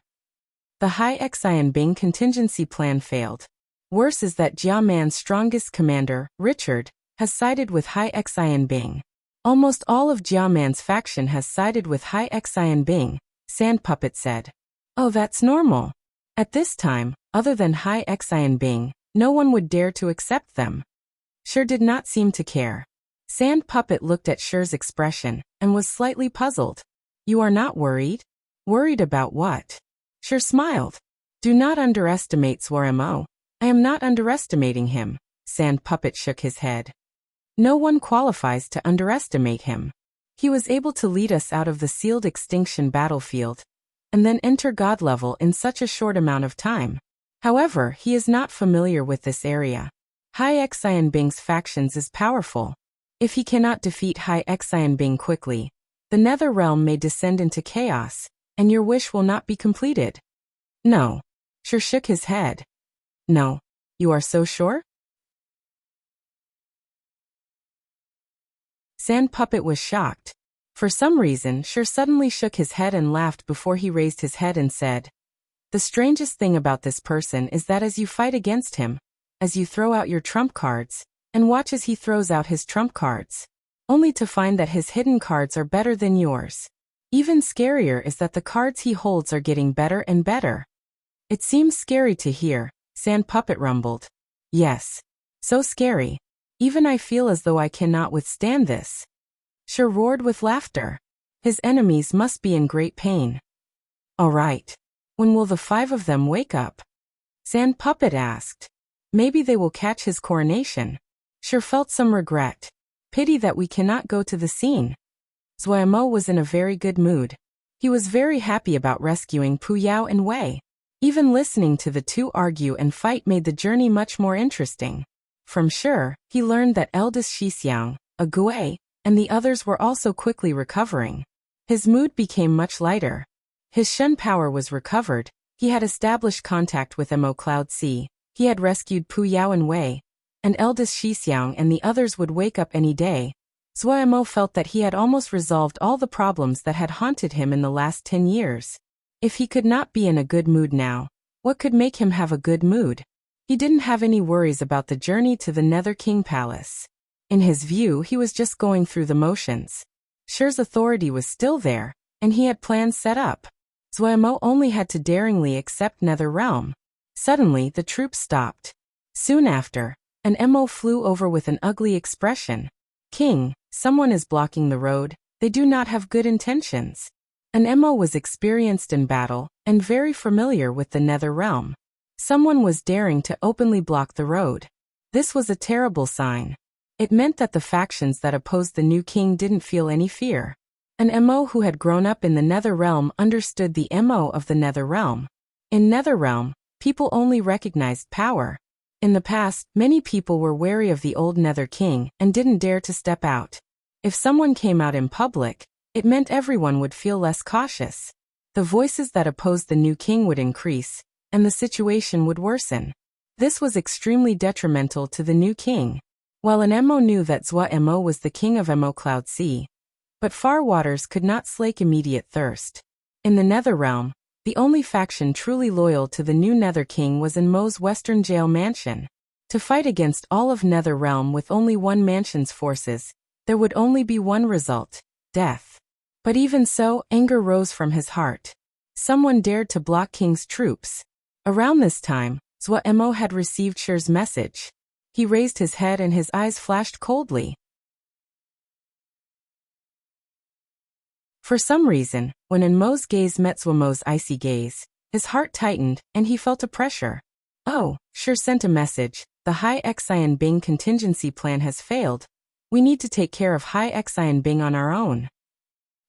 The Hai Xianbing contingency plan failed. Worse is that Jia Man's strongest commander, Richard, has sided with Hai Xianbing. Almost all of Jia Man's faction has sided with Hai Xianbing, Sand Puppet said. "Oh, that's normal. At this time, other than Hai Xianbing, no one would dare to accept them." Shi did not seem to care. Sand Puppet looked at Shi's expression and was slightly puzzled. "You are not worried?" "Worried about what?" Shi smiled. "Do not underestimate Zhuo. I am not underestimating him." Sand Puppet shook his head. "No one qualifies to underestimate him. He was able to lead us out of the sealed extinction battlefield and then enter God level in such a short amount of time. However, he is not familiar with this area. Hai Xianbing's factions is powerful. If he cannot defeat Hai Xianbing quickly, the Nether Realm may descend into chaos, and your wish will not be completed." "No." Shi shook his head. "No. You are so sure?" Sand Puppet was shocked. For some reason, Shi suddenly shook his head and laughed before he raised his head and said, "The strangest thing about this person is that as you fight against him, as you throw out your trump cards, and watch as he throws out his trump cards, only to find that his hidden cards are better than yours. Even scarier is that the cards he holds are getting better and better." "It seems scary to hear," Sand Puppet rumbled. "Yes. So scary. Even I feel as though I cannot withstand this." Shi roared with laughter. His enemies must be in great pain. "All right. When will the 5 of them wake up?" Sand Puppet asked. "Maybe they will catch his coronation." Shi felt some regret. "Pity that we cannot go to the scene." Zhuo was in a very good mood. He was very happy about rescuing Pu Yao and Wei. Even listening to the two argue and fight made the journey much more interesting. From Shi, he learned that eldest Xixiang, a Gui, and the others were also quickly recovering. His mood became much lighter. His Shen power was recovered, he had established contact with Mo Cloud Sea, he had rescued Pu Yao and Wei, and eldest Xixiang and the others would wake up any day. Zuaimo felt that he had almost resolved all the problems that had haunted him in the last 10 years. If he could not be in a good mood now, what could make him have a good mood? He didn't have any worries about the journey to the Nether King Palace. In his view, he was just going through the motions. Shur's authority was still there, and he had plans set up. Zuaimo only had to daringly accept Nether Realm. Suddenly, the troops stopped. Soon after, an Emo flew over with an ugly expression. "King, someone is blocking the road. They do not have good intentions." An Emo was experienced in battle and very familiar with the Nether Realm. Someone was daring to openly block the road. This was a terrible sign. It meant that the factions that opposed the new king didn't feel any fear. An Emo who had grown up in the Nether Realm understood the MO of the Nether Realm. In Nether Realm, people only recognized power. In the past, many people were wary of the old Nether King and didn't dare to step out. If someone came out in public, it meant everyone would feel less cautious. The voices that opposed the new king would increase, and the situation would worsen. This was extremely detrimental to the new king. While an Emo knew that Zuaimo was the king of Emo Cloud Sea, but far waters could not slake immediate thirst. In the Nether Realm, the only faction truly loyal to the new Nether King was in Mo's Western Jail Mansion. To fight against all of Nether Realm with only one mansion's forces, there would only be one result: death. But even so, anger rose from his heart. Someone dared to block King's troops. Around this time, Zuaimo had received Shur's message. He raised his head and his eyes flashed coldly. For some reason, when Mo's gaze met Zuaimo's icy gaze, his heart tightened and he felt a pressure. "Oh," Shur sent a message, "the High Xian Bing contingency plan has failed. We need to take care of High Xian Bing on our own."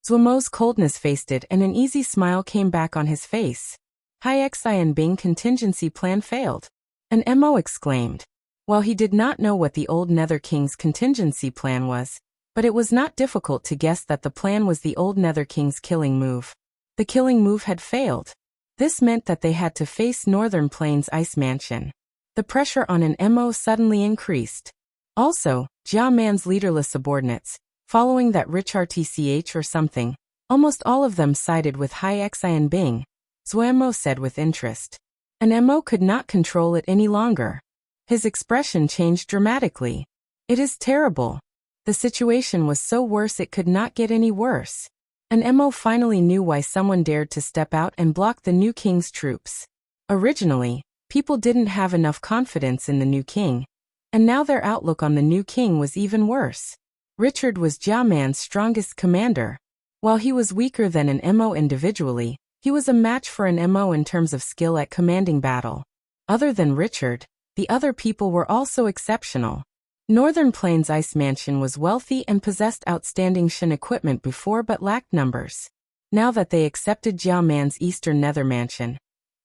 Zuaimo's coldness faded and an easy smile came back on his face. "High Xian Bing contingency plan failed?" An Emo exclaimed. While he did not know what the old Nether King's contingency plan was, but it was not difficult to guess that the plan was the old Nether King's killing move. The killing move had failed. This meant that they had to face Northern Plains Ice Mansion. The pressure on an Emo suddenly increased. Also, Jia Man's leaderless subordinates, following that rich RTCH or something, almost all of them sided with High Xian Bing, Zuaimo said with interest. An Emo could not control it any longer. His expression changed dramatically. "It is terrible. The situation was so worse it could not get any worse." An Emo finally knew why someone dared to step out and block the new king's troops. Originally, people didn't have enough confidence in the new king, and now their outlook on the new king was even worse. Richard was Jia Man's strongest commander. While he was weaker than an Emo individually, he was a match for an Emo in terms of skill at commanding battle. Other than Richard, the other people were also exceptional. Northern Plains Ice Mansion was wealthy and possessed outstanding Shin equipment before but lacked numbers. Now that they accepted Jia Man's Eastern Nether Mansion,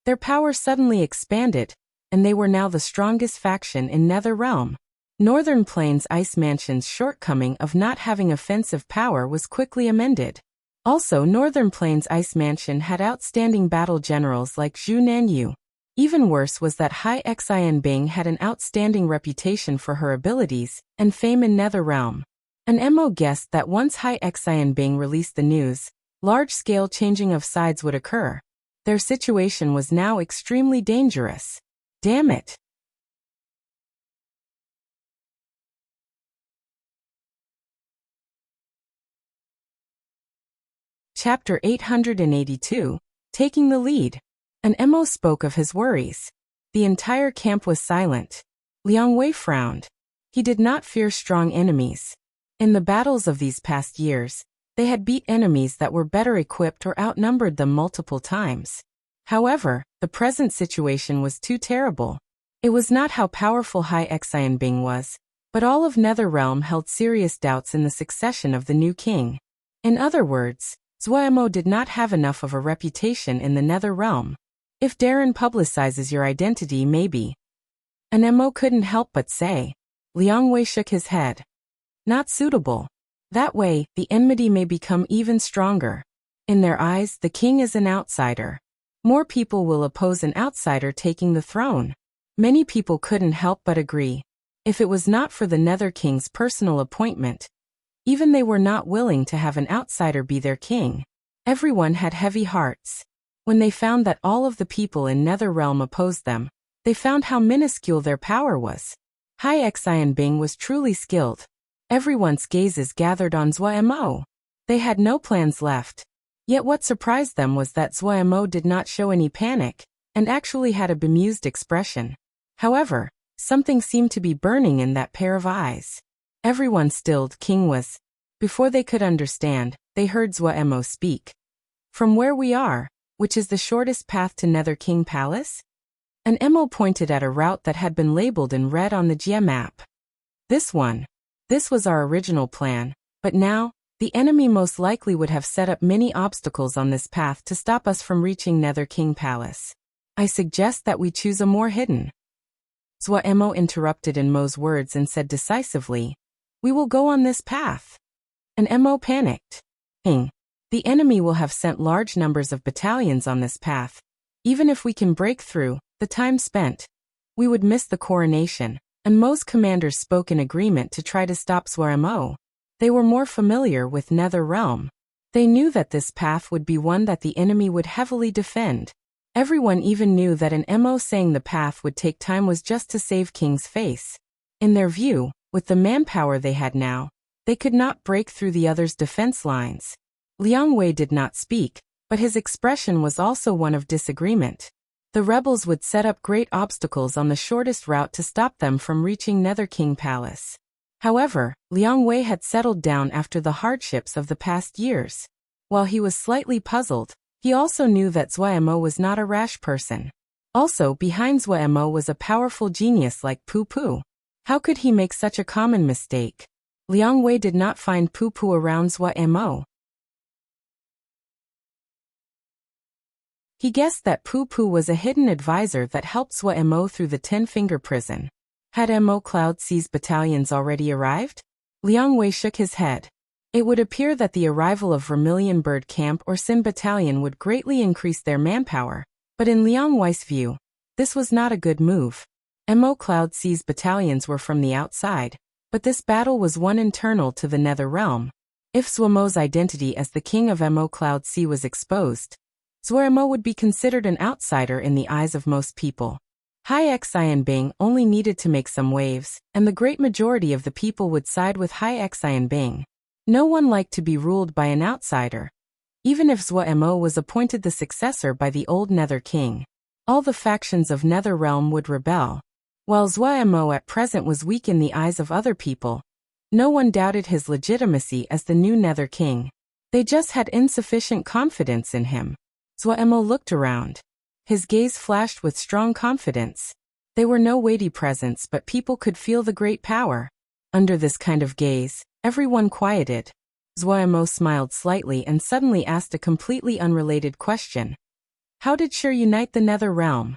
their power suddenly expanded, and they were now the strongest faction in Nether Realm. Northern Plains Ice Mansion's shortcoming of not having offensive power was quickly amended. Also, Northern Plains Ice Mansion had outstanding battle generals like Zhu Nanyu. Even worse was that High Xian Bing had an outstanding reputation for her abilities and fame in Nether Realm. An Emo guessed that once High Xian Bing released the news, large-scale changing of sides would occur. Their situation was now extremely dangerous. Damn it! Chapter 882, Taking the Lead. An Emo spoke of his worries. The entire camp was silent. Liang Wei frowned. He did not fear strong enemies. In the battles of these past years, they had beat enemies that were better equipped or outnumbered them multiple times. However, the present situation was too terrible. It was not how powerful High Xian Bing was, but all of Nether Realm held serious doubts in the succession of the new king. In other words, Zuaimo did not have enough of a reputation in the Nether Realm. If Darren publicizes your identity, maybe. An Emo couldn't help but say. Liang Wei shook his head. Not suitable. That way, the enmity may become even stronger. In their eyes, the king is an outsider. More people will oppose an outsider taking the throne. Many people couldn't help but agree. If it was not for the Nether King's personal appointment, Even they were not willing to have an outsider be their king. Everyone had heavy hearts. When they found that all of the people in Netherrealm opposed them, they found how minuscule their power was. Hai Xianbing was truly skilled. Everyone's gazes gathered on Zuo. They had no plans left. Yet what surprised them was that Zuo did not show any panic, and actually had a bemused expression. However, something seemed to be burning in that pair of eyes. Everyone stilled. King was. Before they could understand, they heard Zuo speak. From where we are, which is the shortest path to Nether King Palace? An Mo pointed at a route that had been labeled in red on the Jia map. This one. This was our original plan, but now, the enemy most likely would have set up many obstacles on this path to stop us from reaching Nether King Palace. I suggest that we choose a more hidden. Zuo interrupted in Mo's words and said decisively, "We will go on this path." And Mo panicked. The enemy will have sent large numbers of battalions on this path. Even if we can break through, the time spent, we would miss the coronation, and Mo's commanders spoke in agreement to try to stop Zuo. They were more familiar with Netherrealm. They knew that this path would be one that the enemy would heavily defend. Everyone even knew that an Mo saying the path would take time was just to save King's face. In their view, with the manpower they had now, they could not break through the others' defense lines. Liang Wei did not speak, but his expression was also one of disagreement. The rebels would set up great obstacles on the shortest route to stop them from reaching Nether King Palace. However, Liang Wei had settled down after the hardships of the past years. While he was slightly puzzled, he also knew that Zuo was not a rash person. Also, behind Zuo was a powerful genius like Pu Pu. How could he make such a common mistake? Liang Wei did not find Pu Pu around Zuo. He guessed that Pu Pu was a hidden advisor that helped Zuo through the 10-finger prison. Had Mo Cloud C's battalions already arrived? Liang Wei shook his head. It would appear that the arrival of Vermilion Bird Camp or Sim Battalion would greatly increase their manpower, but in Liang Wei's view, this was not a good move. Mo Cloud C's battalions were from the outside, but this battle was one internal to the Netherrealm. If Zuo's identity as the king of Mo Cloud C was exposed, Zuo would be considered an outsider in the eyes of most people. Hai Xianbing only needed to make some waves, and the great majority of the people would side with Hai Xianbing. No one liked to be ruled by an outsider. Even if Zuo was appointed the successor by the old Nether King, all the factions of Netherrealm would rebel. While Zuo at present was weak in the eyes of other people, no one doubted his legitimacy as the new Nether King. They just had insufficient confidence in him. Zuo looked around. His gaze flashed with strong confidence. They were no weighty presence, but people could feel the great power. Under this kind of gaze, everyone quieted. Zuo smiled slightly and suddenly asked a completely unrelated question. How did Shur unite the Netherrealm?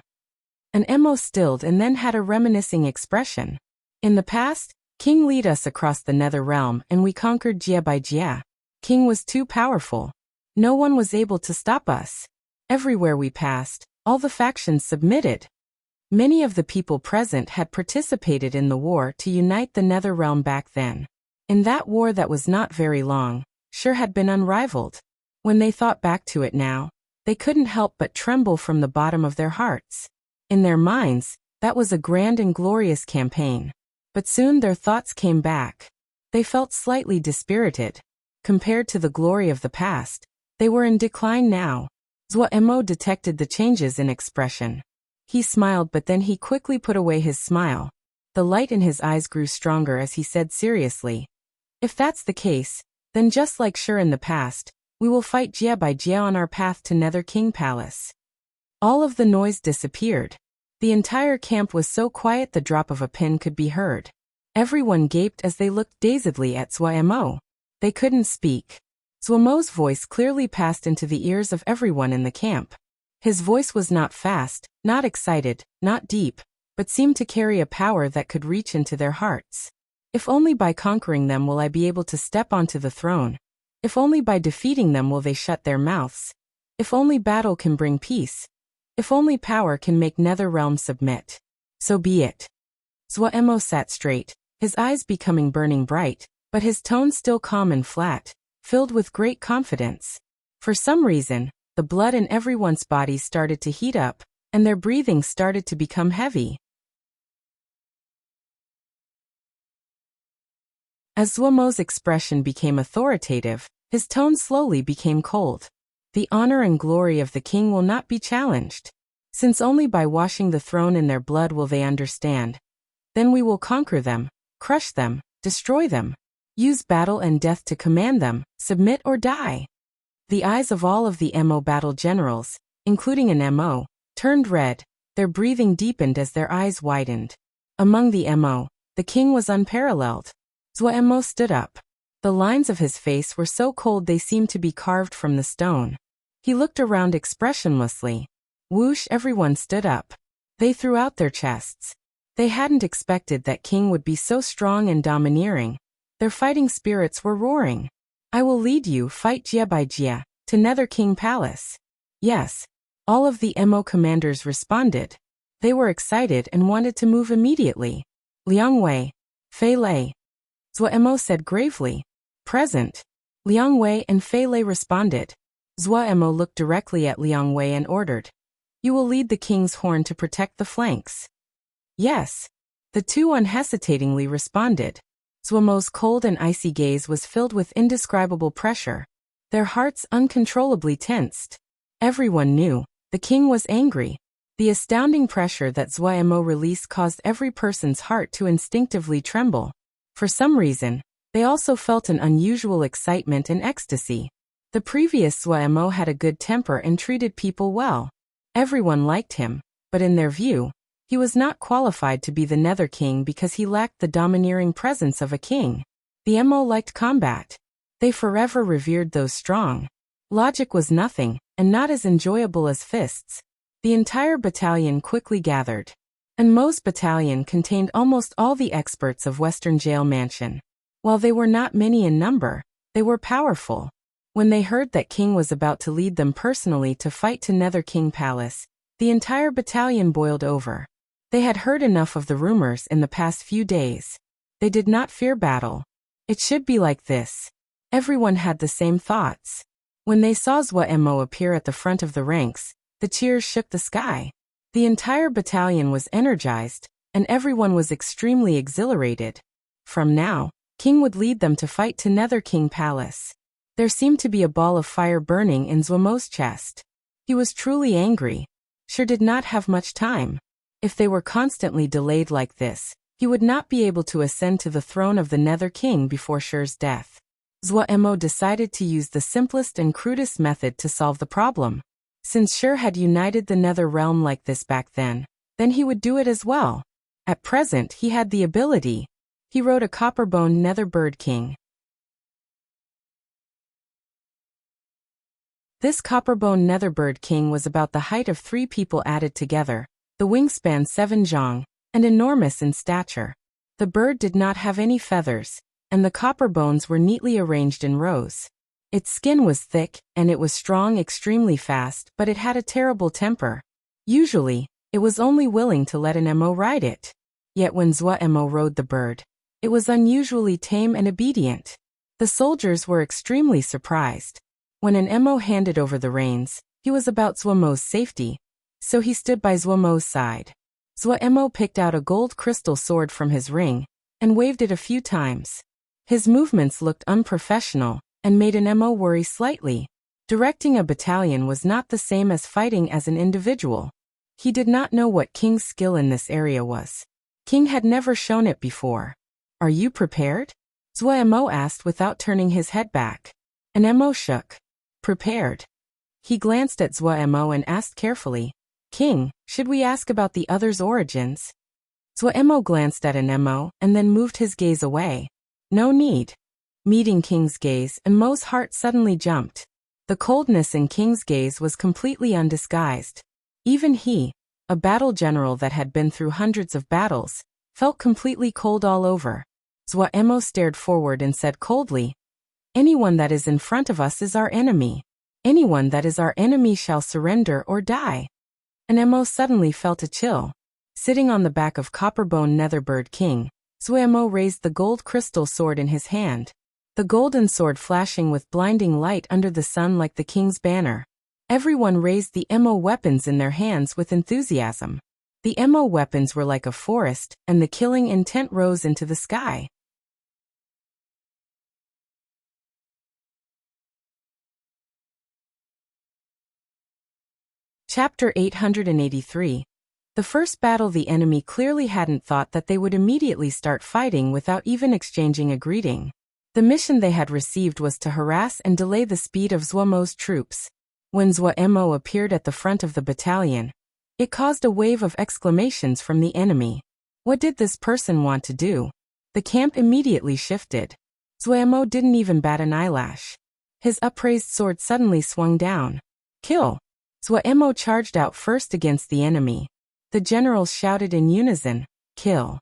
And Mo stilled and then had a reminiscing expression. In the past, King led us across the Netherrealm and we conquered Jia by Jia. King was too powerful. No one was able to stop us. Everywhere we passed, all the factions submitted. Many of the people present had participated in the war to unite the Netherrealm back then. In that war that was not very long, Shur had been unrivaled. When they thought back to it now, they couldn't help but tremble from the bottom of their hearts. In their minds, that was a grand and glorious campaign. But soon their thoughts came back. They felt slightly dispirited. Compared to the glory of the past, they were in decline now. Zuo detected the changes in expression. He smiled, but then he quickly put away his smile. The light in his eyes grew stronger as he said seriously, "If that's the case, then just like Shur in the past, we will fight Jia by Jia on our path to Nether King Palace." All of the noise disappeared. The entire camp was so quiet the drop of a pin could be heard. Everyone gaped as they looked dazedly at Zuo. They couldn't speak. Zuo's voice clearly passed into the ears of everyone in the camp. His voice was not fast, not excited, not deep, but seemed to carry a power that could reach into their hearts. If only by conquering them will I be able to step onto the throne. If only by defeating them will they shut their mouths. If only battle can bring peace. If only power can make Netherrealm submit. So be it. Zuo sat straight, his eyes becoming burning bright. but his tone still calm and flat, filled with great confidence. For some reason, the blood in everyone's body started to heat up, and their breathing started to become heavy. As Zuomo's expression became authoritative, his tone slowly became cold. The honor and glory of the king will not be challenged, since only by washing the throne in their blood will they understand. Then we will conquer them, crush them, destroy them, use battle and death to command them, submit or die. The eyes of all of the Mo battle generals, including an Mo, turned red, their breathing deepened as their eyes widened. Among the Mo, the king was unparalleled. Zuo stood up. The lines of his face were so cold they seemed to be carved from the stone. He looked around expressionlessly. Whoosh, everyone stood up. They threw out their chests. They hadn't expected that king would be so strong and domineering. Their fighting spirits were roaring. I will lead you, fight Jia by Jia, to Nether King Palace. Yes. All of the Mo commanders responded. They were excited and wanted to move immediately. Liang Wei, Fei Lei. Zuo said gravely. Present. Liang Wei and Fei Lei responded. Zuo looked directly at Liang Wei and ordered. You will lead the king's horn to protect the flanks. Yes. The two unhesitatingly responded. Zuomo's cold and icy gaze was filled with indescribable pressure. Their hearts uncontrollably tensed. Everyone knew. The king was angry. The astounding pressure that Zuo released caused every person's heart to instinctively tremble. For some reason, they also felt an unusual excitement and ecstasy. The previous Zuo had a good temper and treated people well. Everyone liked him, but in their view, he was not qualified to be the Nether King because he lacked the domineering presence of a king. The Mo liked combat. They forever revered those strong. Logic was nothing, and not as enjoyable as fists. The entire battalion quickly gathered. And Mo's battalion contained almost all the experts of Western Jail Mansion. While they were not many in number, they were powerful. When they heard that King was about to lead them personally to fight to Nether King Palace, the entire battalion boiled over. They had heard enough of the rumors in the past few days. They did not fear battle. It should be like this. Everyone had the same thoughts. When they saw Zuo appear at the front of the ranks, the cheers shook the sky. The entire battalion was energized, and everyone was extremely exhilarated. From now, King would lead them to fight to Nether King Palace. There seemed to be a ball of fire burning in Zuomo's chest. He was truly angry. Sure did not have much time. If they were constantly delayed like this, he would not be able to ascend to the throne of the Nether King before Sher's death. Zuo decided to use the simplest and crudest method to solve the problem. Since Sher had united the Nether Realm like this back then he would do it as well. At present he had the ability. He wrote a copper-boned Nether Bird King. This copper-boned Nether Bird King was about the height of 3 people added together, the wingspan 7 zhang, and enormous in stature. The bird did not have any feathers, and the copper bones were neatly arranged in rows. Its skin was thick, and it was strong extremely fast, but it had a terrible temper. Usually, it was only willing to let an Mo ride it. Yet when Zuo rode the bird, it was unusually tame and obedient. The soldiers were extremely surprised. When an Mo handed over the reins, he was about Zuomo's safety, so he stood by Zuomo's side. Zuo picked out a gold crystal sword from his ring, and waved it a few times. His movements looked unprofessional, and made an Mo worry slightly. Directing a battalion was not the same as fighting as an individual. He did not know what King's skill in this area was. King had never shown it before. Are you prepared? Zuo asked without turning his head back. An Mo shook. Prepared. He glanced at Zuo and asked carefully, King, should we ask about the other's origins? Zuo glanced at an Mo and then moved his gaze away. No need. Meeting King's gaze, Mo's heart suddenly jumped. The coldness in King's gaze was completely undisguised. Even he, a battle general that had been through hundreds of battles, felt completely cold all over. Zuo stared forward and said coldly, Anyone that is in front of us is our enemy. Anyone that is our enemy shall surrender or die. An Mo suddenly felt a chill. Sitting on the back of Copperbone Netherbird King, Zuemo raised the gold crystal sword in his hand. The golden sword flashing with blinding light under the sun like the king's banner. Everyone raised the Mo weapons in their hands with enthusiasm. The Mo weapons were like a forest, and the killing intent rose into the sky. Chapter 883. The first battle. The enemy clearly hadn't thought that they would immediately start fighting without even exchanging a greeting. The mission they had received was to harass and delay the speed of Zuemo's troops. When Zuemo appeared at the front of the battalion, it caused a wave of exclamations from the enemy. What did this person want to do? The camp immediately shifted. Zuemo didn't even bat an eyelash. His upraised sword suddenly swung down. Kill! Zuemo charged out first against the enemy. The generals shouted in unison, kill.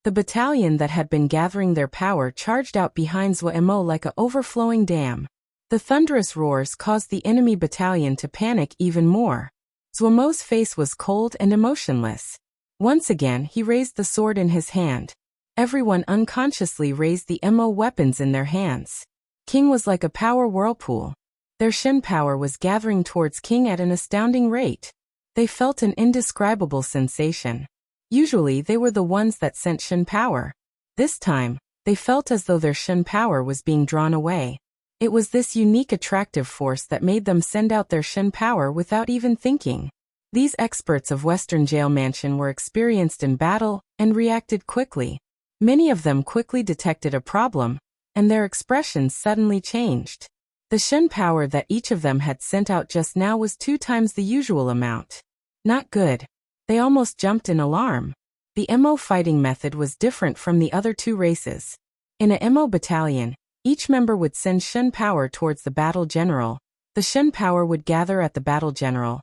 The battalion that had been gathering their power charged out behind Zuemo like an overflowing dam. The thunderous roars caused the enemy battalion to panic even more. Zuemo's face was cold and emotionless. Once again he raised the sword in his hand. Everyone unconsciously raised the Mo weapons in their hands. King was like a power whirlpool. Their Shin power was gathering towards King at an astounding rate. They felt an indescribable sensation. Usually they were the ones that sent Shin power. This time, they felt as though their Shin power was being drawn away. It was this unique attractive force that made them send out their Shin power without even thinking. These experts of Western Jail Mansion were experienced in battle and reacted quickly. Many of them quickly detected a problem, and their expressions suddenly changed. The Shin power that each of them had sent out just now was 2 times the usual amount. Not good. They almost jumped in alarm. The Mo fighting method was different from the other 2 races. In a Mo battalion, each member would send Shin power towards the battle general. The Shin power would gather at the battle general,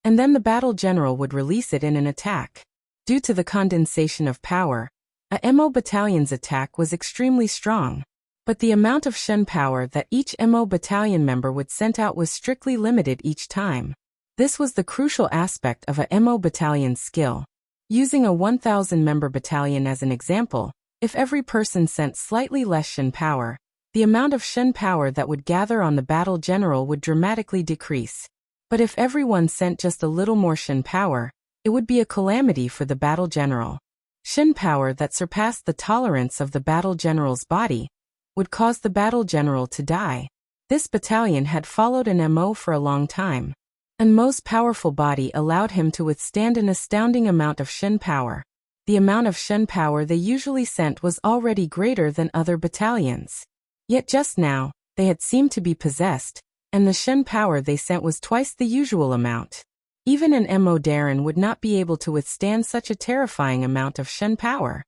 and then the battle general would release it in an attack. Due to the condensation of power, a Mo battalion's attack was extremely strong. But the amount of Shin power that each Mo battalion member would send out was strictly limited each time. This was the crucial aspect of a Mo battalion's skill. Using a 1,000-member battalion as an example, if every person sent slightly less Shin power, the amount of Shin power that would gather on the battle general would dramatically decrease. But if everyone sent just a little more Shin power, it would be a calamity for the battle general. Shin power that surpassed the tolerance of the battle general's body would cause the battle general to die. This battalion had followed an Mo for a long time. An Mo's powerful body allowed him to withstand an astounding amount of Shin power. The amount of Shin power they usually sent was already greater than other battalions. Yet just now, they had seemed to be possessed, and the Shin power they sent was twice the usual amount. Even an Mo Darren would not be able to withstand such a terrifying amount of Shin power.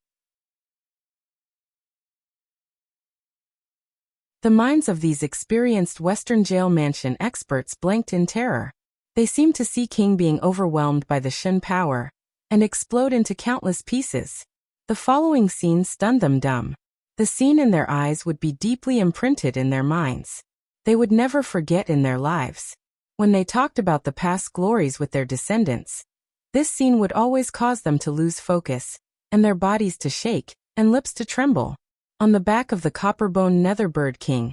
The minds of these experienced Western Jail Mansion experts blanked in terror. They seemed to see King being overwhelmed by the Shin power and explode into countless pieces. The following scene stunned them dumb. The scene in their eyes would be deeply imprinted in their minds. They would never forget in their lives. When they talked about the past glories with their descendants, this scene would always cause them to lose focus, and their bodies to shake, and lips to tremble. On the back of the Copperbone Netherbird King,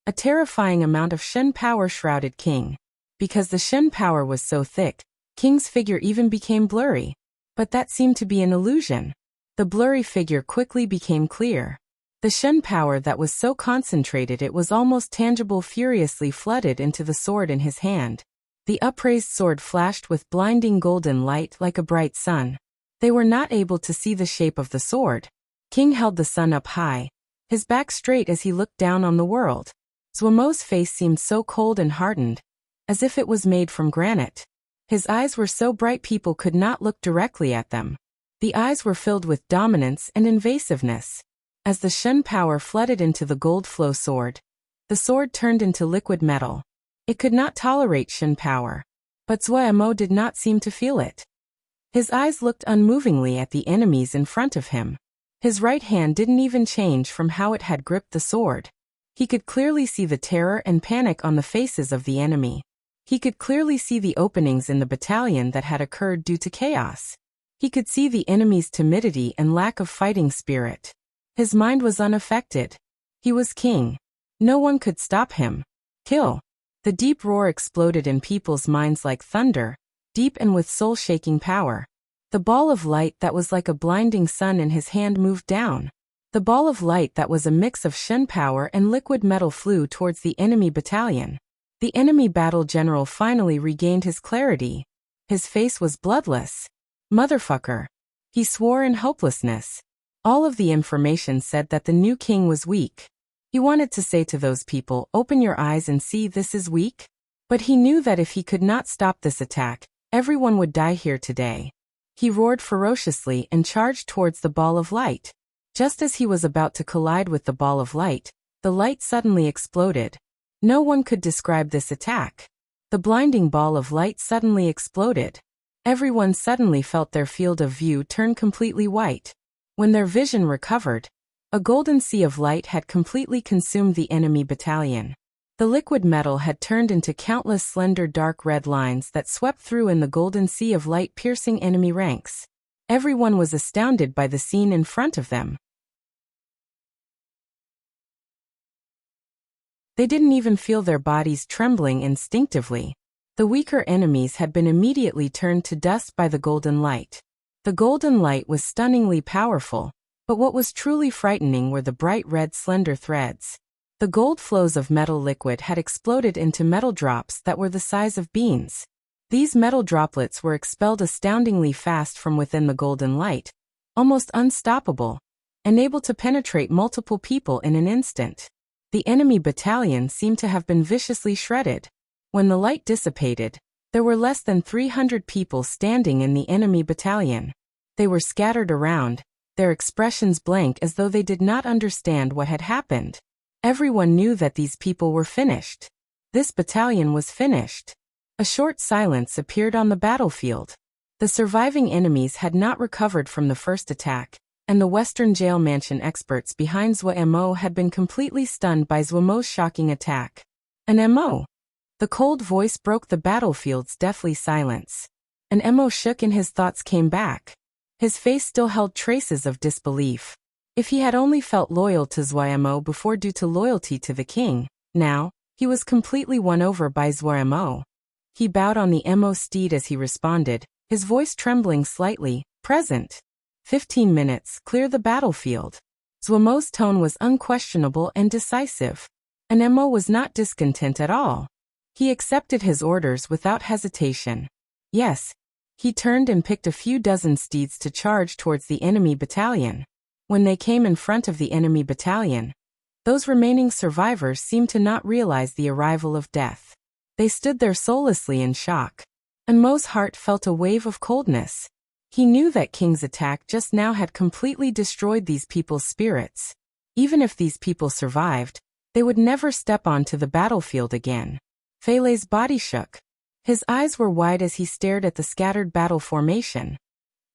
a terrifying amount of Shin power shrouded King. Because the Shin power was so thick, King's figure even became blurry. But that seemed to be an illusion. The blurry figure quickly became clear. The Shin power that was so concentrated it was almost tangible furiously flooded into the sword in his hand. The upraised sword flashed with blinding golden light like a bright sun. They were not able to see the shape of the sword. King held the sun up high, his back straight as he looked down on the world. Zuemo's face seemed so cold and hardened, as if it was made from granite. His eyes were so bright people could not look directly at them. The eyes were filled with dominance and invasiveness. As the Shin power flooded into the gold flow sword, the sword turned into liquid metal. It could not tolerate Shin power. But Zuemo did not seem to feel it. His eyes looked unmovingly at the enemies in front of him. His right hand didn't even change from how it had gripped the sword. He could clearly see the terror and panic on the faces of the enemy. He could clearly see the openings in the battalion that had occurred due to chaos. He could see the enemy's timidity and lack of fighting spirit. His mind was unaffected. He was king. No one could stop him. Kill. The deep roar exploded in people's minds like thunder, deep and with soul-shaking power. The ball of light that was like a blinding sun in his hand moved down. The ball of light that was a mix of Shen power and liquid metal flew towards the enemy battalion. The enemy battle general finally regained his clarity. His face was bloodless. Motherfucker. He swore in hopelessness. All of the information said that the new king was weak. He wanted to say to those people, "Open your eyes and see this is weak." But he knew that if he could not stop this attack, everyone would die here today. He roared ferociously and charged towards the ball of light. Just as he was about to collide with the ball of light, the light suddenly exploded. No one could describe this attack. The blinding ball of light suddenly exploded. Everyone suddenly felt their field of view turn completely white. When their vision recovered, a golden sea of light had completely consumed the enemy battalion. The liquid metal had turned into countless slender dark red lines that swept through in the golden sea of light, piercing enemy ranks. Everyone was astounded by the scene in front of them. They didn't even feel their bodies trembling instinctively. The weaker enemies had been immediately turned to dust by the golden light. The golden light was stunningly powerful, but what was truly frightening were the bright red slender threads. The gold flows of metal liquid had exploded into metal drops that were the size of beans. These metal droplets were expelled astoundingly fast from within the golden light, almost unstoppable, and able to penetrate multiple people in an instant. The enemy battalion seemed to have been viciously shredded. When the light dissipated, there were less than 300 people standing in the enemy battalion. They were scattered around, their expressions blank as though they did not understand what had happened. Everyone knew that these people were finished. This battalion was finished. A short silence appeared on the battlefield. The surviving enemies had not recovered from the first attack, and the Western Jail Mansion experts behind Zhuo had been completely stunned by Zhuo's shocking attack. An MO. The cold voice broke the battlefield's deathly silence. An MO shook and his thoughts came back. His face still held traces of disbelief. If he had only felt loyal to Zhuo before due to loyalty to the king, now, he was completely won over by Zhuo. He bowed on the MO steed as he responded, his voice trembling slightly, "Present. 15 minutes, clear the battlefield." Zhuo's tone was unquestionable and decisive. An MO was not discontent at all. He accepted his orders without hesitation. Yes. He turned and picked a few dozen steeds to charge towards the enemy battalion. When they came in front of the enemy battalion, those remaining survivors seemed to not realize the arrival of death. They stood there soullessly in shock. And Mo's heart felt a wave of coldness. He knew that King's attack just now had completely destroyed these people's spirits. Even if these people survived, they would never step onto the battlefield again. Fei Lei's body shook. His eyes were wide as he stared at the scattered battle formation.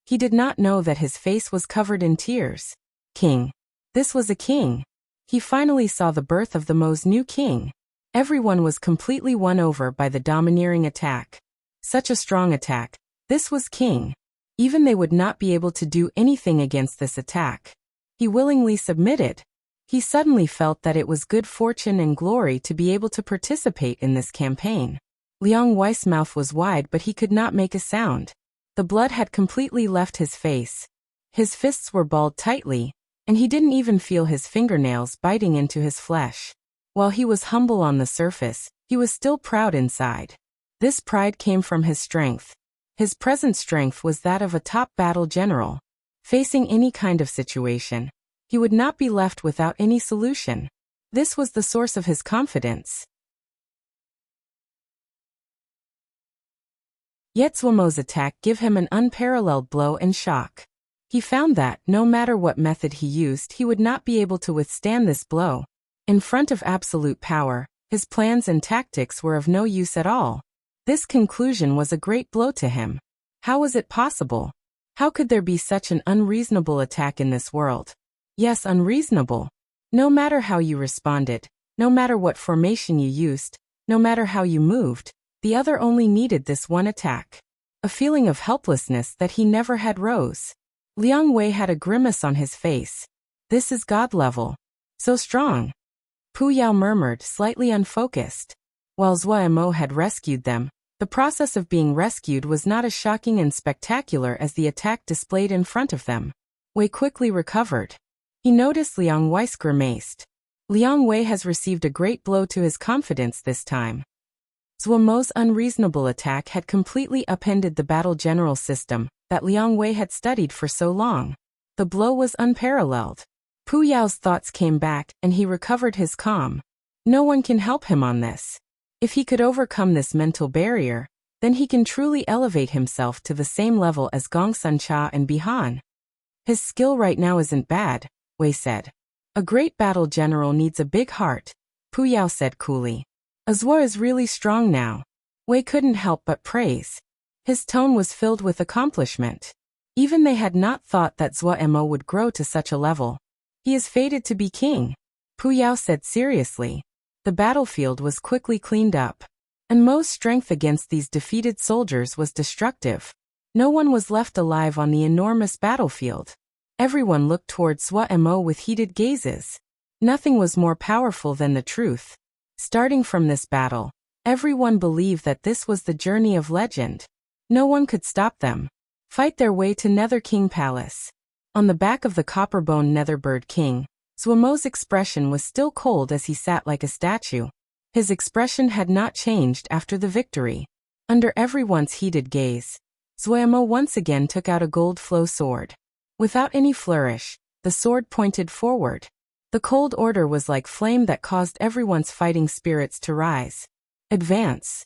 He did not know that his face was covered in tears. King. This was a king. He finally saw the birth of the Mo's new king. Everyone was completely won over by the domineering attack. Such a strong attack. This was king. Even they would not be able to do anything against this attack. He willingly submitted. He suddenly felt that it was good fortune and glory to be able to participate in this campaign. Liang Wei's mouth was wide, but he could not make a sound. The blood had completely left his face. His fists were balled tightly, and he didn't even feel his fingernails biting into his flesh. While he was humble on the surface, he was still proud inside. This pride came from his strength. His present strength was that of a top battle general. Facing any kind of situation, he would not be left without any solution. This was the source of his confidence. Yet Zhuo's attack gave him an unparalleled blow and shock. He found that, no matter what method he used, he would not be able to withstand this blow. In front of absolute power, his plans and tactics were of no use at all. This conclusion was a great blow to him. How was it possible? How could there be such an unreasonable attack in this world? Yes, unreasonable. No matter how you responded, no matter what formation you used, no matter how you moved, the other only needed this one attack. A feeling of helplessness that he never had rose. Liang Wei had a grimace on his face. This is God level. So strong. Pu Yao murmured, slightly unfocused. While Zhuo Emo had rescued them, the process of being rescued was not as shocking and spectacular as the attack displayed in front of them. Wei quickly recovered. He noticed Liang Wei's grimaced. Liang Wei has received a great blow to his confidence this time. Zhuo Mo's unreasonable attack had completely upended the battle general system that Liang Wei had studied for so long. The blow was unparalleled. Pu Yao's thoughts came back and he recovered his calm. No one can help him on this. If he could overcome this mental barrier, then he can truly elevate himself to the same level as Gong Suncha and Bihan. His skill right now isn't bad, Wei said. A great battle general needs a big heart, Pu Yao said coolly. Zhuo is really strong now. Wei couldn't help but praise. His tone was filled with accomplishment. Even they had not thought that Zhuo Emo would grow to such a level. He is fated to be king, Pu Yao said seriously. The battlefield was quickly cleaned up. And Mo's strength against these defeated soldiers was destructive. No one was left alive on the enormous battlefield. Everyone looked towards Zhuo Emo with heated gazes. Nothing was more powerful than the truth. Starting from this battle, everyone believed that this was the journey of legend. No one could stop them. Fight their way to Nether King Palace. On the back of the copper-boned Netherbird King, Zhuo Mo's expression was still cold as he sat like a statue. His expression had not changed after the victory. Under everyone's heated gaze, Zhuo Mo once again took out a gold flow sword. Without any flourish, the sword pointed forward. The cold order was like flame that caused everyone's fighting spirits to rise. Advance.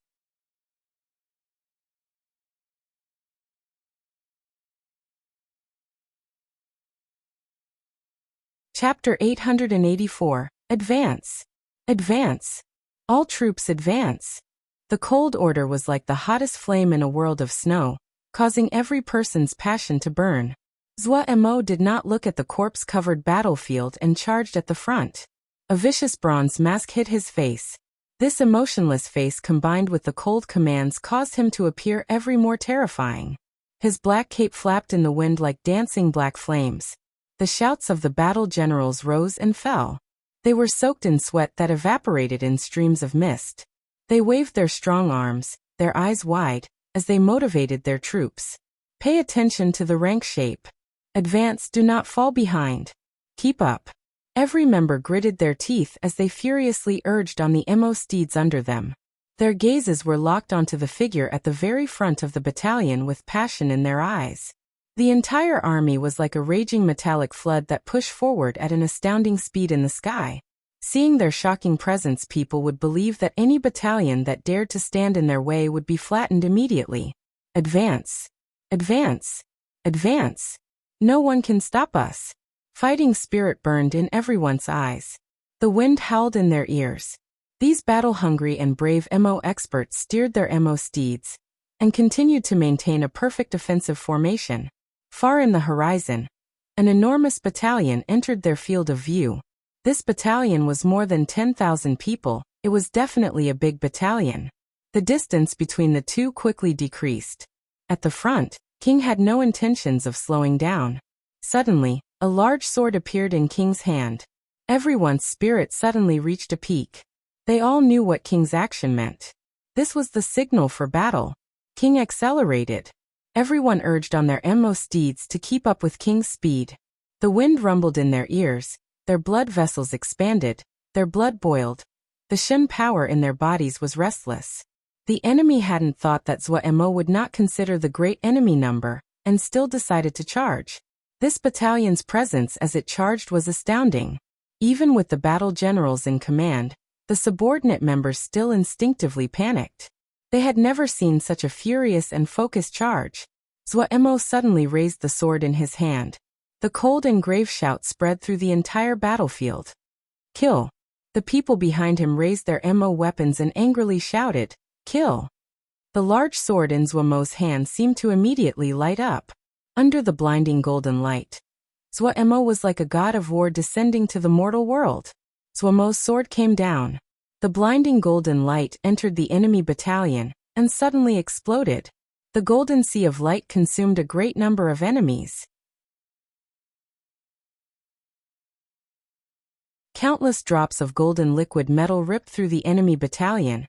Chapter 884. Advance. Advance. All troops advance. The cold order was like the hottest flame in a world of snow, causing every person's passion to burn. Zhuo Emo did not look at the corpse-covered battlefield and charged at the front. A vicious bronze mask hid his face. This emotionless face combined with the cold commands caused him to appear every more terrifying. His black cape flapped in the wind like dancing black flames. The shouts of the battle generals rose and fell. They were soaked in sweat that evaporated in streams of mist. They waved their strong arms, their eyes wide, as they motivated their troops. Pay attention to the rank shape. Advance, do not fall behind. Keep up. Every member gritted their teeth as they furiously urged on the Emo steeds under them. Their gazes were locked onto the figure at the very front of the battalion with passion in their eyes. The entire army was like a raging metallic flood that pushed forward at an astounding speed in the sky. Seeing their shocking presence, people would believe that any battalion that dared to stand in their way would be flattened immediately. Advance. Advance. Advance. No one can stop us. Fighting spirit burned in everyone's eyes. The wind howled in their ears. These battle-hungry and brave Emo experts steered their Emo steeds and continued to maintain a perfect offensive formation. Far in the horizon, an enormous battalion entered their field of view. This battalion was more than 10,000 people. It was definitely a big battalion. The distance between the two quickly decreased. At the front, King had no intentions of slowing down. Suddenly, a large sword appeared in King's hand. Everyone's spirit suddenly reached a peak. They all knew what King's action meant. This was the signal for battle. King accelerated. Everyone urged on their Emo steeds to keep up with King's speed. The wind rumbled in their ears, their blood vessels expanded, their blood boiled. The Shen power in their bodies was restless. The enemy hadn't thought that Zhuo Emo would not consider the great enemy number, and still decided to charge. This battalion's presence as it charged was astounding. Even with the battle generals in command, the subordinate members still instinctively panicked. They had never seen such a furious and focused charge. Zhuo Emo suddenly raised the sword in his hand. The cold and grave shout spread through the entire battlefield. Kill! The people behind him raised their Emo weapons and angrily shouted, Kill! The large sword in Zhuo Mo's hand seemed to immediately light up. Under the blinding golden light, Zhuo Emo was like a god of war descending to the mortal world. Zhuo Mo's sword came down. The blinding golden light entered the enemy battalion and suddenly exploded. The golden sea of light consumed a great number of enemies. Countless drops of golden liquid metal ripped through the enemy battalion,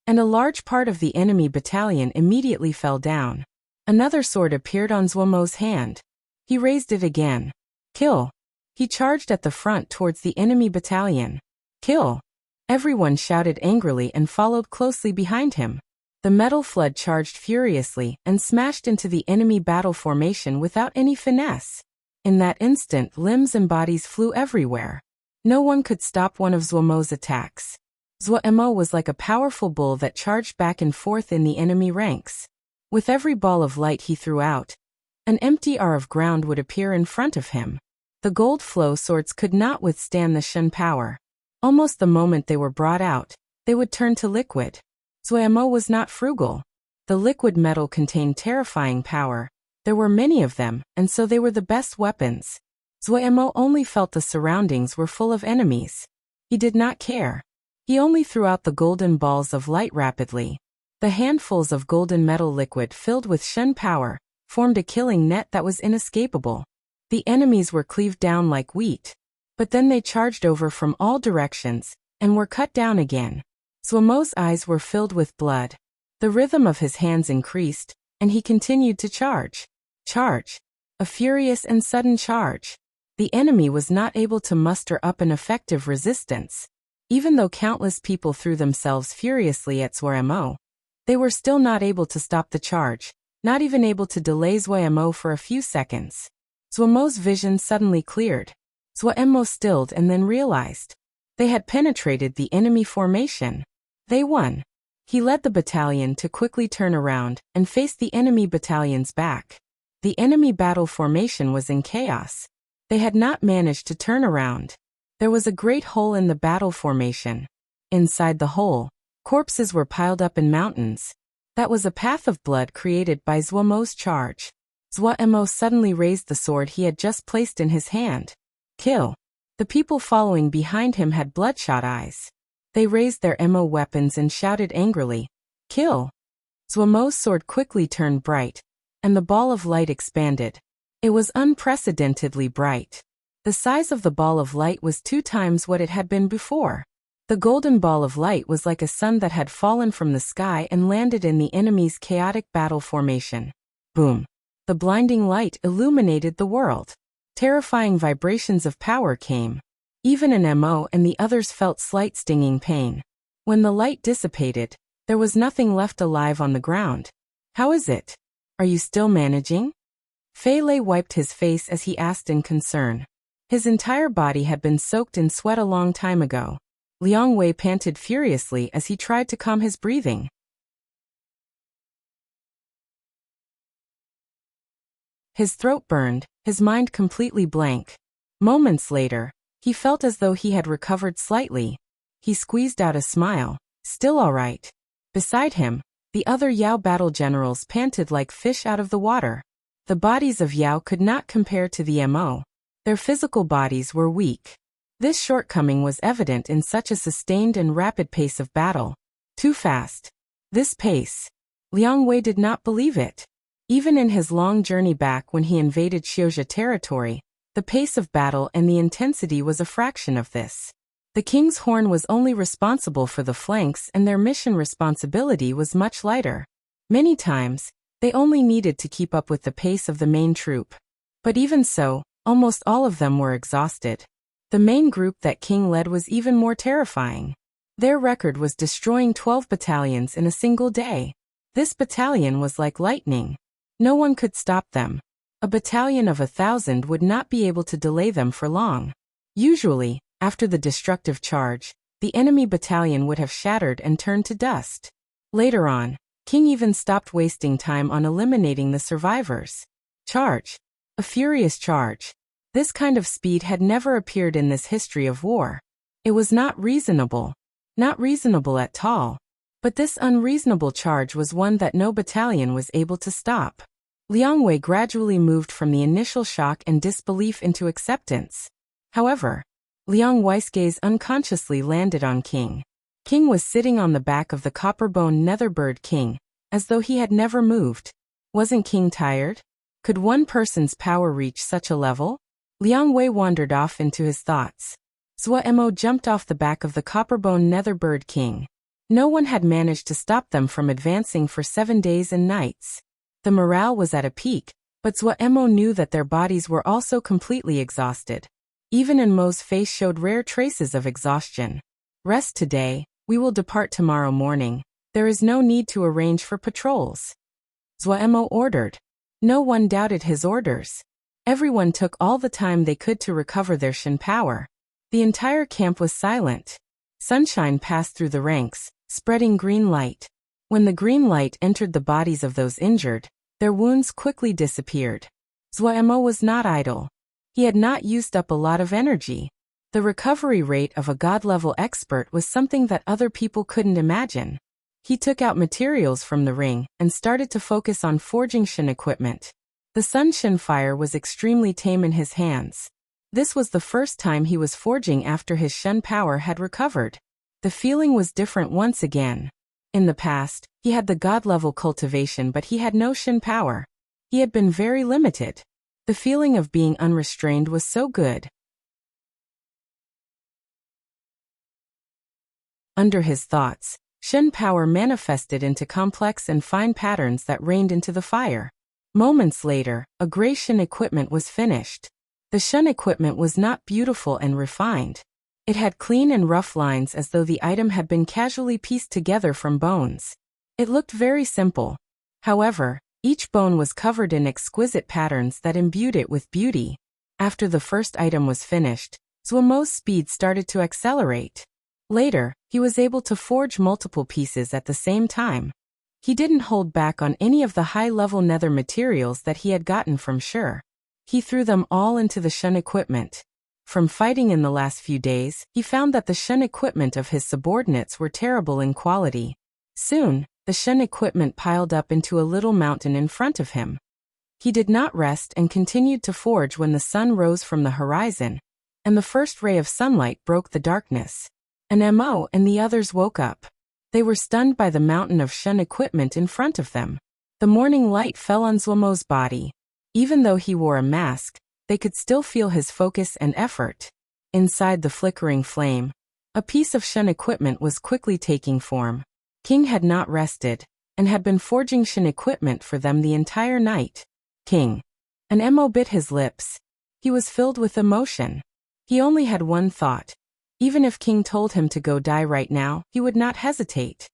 and a large part of the enemy battalion immediately fell down. Another sword appeared on Zuomo's hand. He raised it again. Kill! He charged at the front towards the enemy battalion. Kill! Everyone shouted angrily and followed closely behind him. The metal flood charged furiously and smashed into the enemy battle formation without any finesse. In that instant, limbs and bodies flew everywhere. No one could stop one of Zuomo's attacks. Zuomo was like a powerful bull that charged back and forth in the enemy ranks. With every ball of light he threw out, an empty ar of ground would appear in front of him. The gold flow swords could not withstand the Shen power. Almost the moment they were brought out, they would turn to liquid. Zuomo was not frugal. The liquid metal contained terrifying power. There were many of them, and so they were the best weapons. Zuomo only felt the surroundings were full of enemies. He did not care. He only threw out the golden balls of light rapidly. The handfuls of golden metal liquid filled with Shen power formed a killing net that was inescapable. The enemies were cleaved down like wheat. But then they charged over from all directions and were cut down again. Zuomo's eyes were filled with blood. The rhythm of his hands increased, and he continued to charge. Charge. A furious and sudden charge. The enemy was not able to muster up an effective resistance. Even though countless people threw themselves furiously at Zuomo, they were still not able to stop the charge, not even able to delay Zuomo for a few seconds. Zuomo's vision suddenly cleared. Zuomo stilled and then realized. They had penetrated the enemy formation. They won. He led the battalion to quickly turn around and face the enemy battalion's back. The enemy battle formation was in chaos. They had not managed to turn around. There was a great hole in the battle formation. Inside the hole, corpses were piled up in mountains. That was a path of blood created by Zuomo's charge. Zuomo suddenly raised the sword he had just placed in his hand. Kill. The people following behind him had bloodshot eyes. They raised their MO weapons and shouted angrily. Kill. Zuomo's sword quickly turned bright, and the ball of light expanded. It was unprecedentedly bright. The size of the ball of light was 2 times what it had been before. The golden ball of light was like a sun that had fallen from the sky and landed in the enemy's chaotic battle formation. Boom. The blinding light illuminated the world. Terrifying vibrations of power came. Even an MO and the others felt slight stinging pain. When the light dissipated, there was nothing left alive on the ground. How is it? Are you still managing? Fei Lei wiped his face as he asked in concern. His entire body had been soaked in sweat a long time ago. Liang Wei panted furiously as he tried to calm his breathing. His throat burned, his mind completely blank. Moments later, he felt as though he had recovered slightly. He squeezed out a smile. Still all right. Beside him, the other Yao battle generals panted like fish out of the water. The bodies of Yao could not compare to the MO. Their physical bodies were weak. This shortcoming was evident in such a sustained and rapid pace of battle. Too fast. This pace. Liang Wei did not believe it. Even in his long journey back when he invaded Xiuzhi territory, the pace of battle and the intensity was a fraction of this. The King's Horn was only responsible for the flanks and their mission responsibility was much lighter. Many times, they only needed to keep up with the pace of the main troop. But even so, almost all of them were exhausted. The main group that King led was even more terrifying. Their record was destroying 12 battalions in a single day. This battalion was like lightning. No one could stop them. A battalion of 1,000 would not be able to delay them for long. Usually, after the destructive charge, the enemy battalion would have shattered and turned to dust. Later on, King even stopped wasting time on eliminating the survivors. Charge. A furious charge. This kind of speed had never appeared in this history of war. It was not reasonable. Not reasonable at all. But this unreasonable charge was one that no battalion was able to stop. Liang Wei gradually moved from the initial shock and disbelief into acceptance. However, Liang Wei's gaze unconsciously landed on King. King was sitting on the back of the copper-bone Netherbird King, as though he had never moved. Wasn't King tired? Could one person's power reach such a level? Liang Wei wandered off into his thoughts. Zhuo Emo jumped off the back of the copperbone Netherbird King. No one had managed to stop them from advancing for 7 days and nights. The morale was at a peak, but Zhuo Emo knew that their bodies were also completely exhausted. Even Enmo's face showed rare traces of exhaustion. Rest today, we will depart tomorrow morning. There is no need to arrange for patrols. Zhuo Emo ordered. No one doubted his orders. Everyone took all the time they could to recover their Shen power. The entire camp was silent. Sunshine passed through the ranks, spreading green light. When the green light entered the bodies of those injured, their wounds quickly disappeared. Zhuo Emo was not idle. He had not used up a lot of energy. The recovery rate of a god-level expert was something that other people couldn't imagine. He took out materials from the ring and started to focus on forging Shen equipment. The Sun Shen fire was extremely tame in his hands. This was the first time he was forging after his Shen power had recovered. The feeling was different once again. In the past, he had the god-level cultivation but he had no Shen power. He had been very limited. The feeling of being unrestrained was so good. Under his thoughts, Shen power manifested into complex and fine patterns that rained into the fire. Moments later, a gray Shen equipment was finished. The Shen equipment was not beautiful and refined. It had clean and rough lines as though the item had been casually pieced together from bones. It looked very simple. However, each bone was covered in exquisite patterns that imbued it with beauty. After the first item was finished, Zhuo Emo's speed started to accelerate. Later, he was able to forge multiple pieces at the same time. He didn't hold back on any of the high-level nether materials that he had gotten from Shi. He threw them all into the Shen equipment. From fighting in the last few days, he found that the Shen equipment of his subordinates were terrible in quality. Soon, the Shen equipment piled up into a little mountain in front of him. He did not rest and continued to forge when the sun rose from the horizon, and the first ray of sunlight broke the darkness. Mo and the others woke up. They were stunned by the mountain of Shen equipment in front of them. The morning light fell on Zhuo Emo's body. Even though he wore a mask, they could still feel his focus and effort. Inside the flickering flame, a piece of Shen equipment was quickly taking form. King had not rested, and had been forging Shen equipment for them the entire night. King. Mo bit his lips. He was filled with emotion. He only had one thought. Even if King told him to go die right now, he would not hesitate.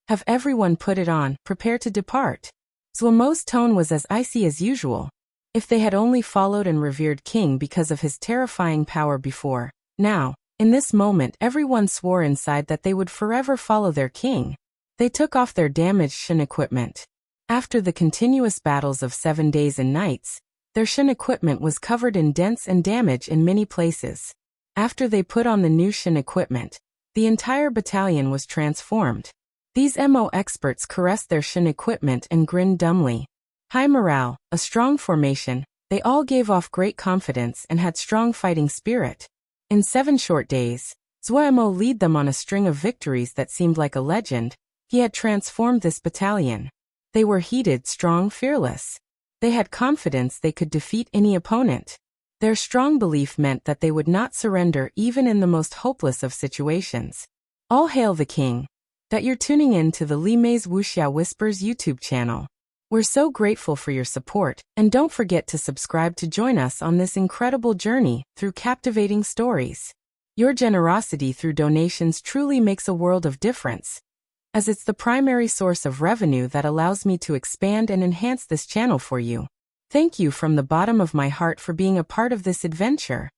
Have everyone put it on, prepare to depart. Zhuo Emo's tone was as icy as usual. If they had only followed and revered King because of his terrifying power before, now, in this moment everyone swore inside that they would forever follow their king. They took off their damaged Shen equipment. After the continuous battles of 7 days and nights, their Shen equipment was covered in dents and damage in many places. After they put on the new Shen equipment, the entire battalion was transformed. These Mo experts caressed their Shen equipment and grinned dumbly. High morale, a strong formation, they all gave off great confidence and had strong fighting spirit. In 7 short days, Zhuo Emo led them on a string of victories that seemed like a legend. He had transformed this battalion. They were heated, strong, fearless. They had confidence they could defeat any opponent. Their strong belief meant that they would not surrender even in the most hopeless of situations. All hail the king. That you're tuning in to the Li Mei's Wuxia Whispers YouTube channel. We're so grateful for your support, and don't forget to subscribe to join us on this incredible journey through captivating stories. Your generosity through donations truly makes a world of difference, as it's the primary source of revenue that allows me to expand and enhance this channel for you. Thank you from the bottom of my heart for being a part of this adventure.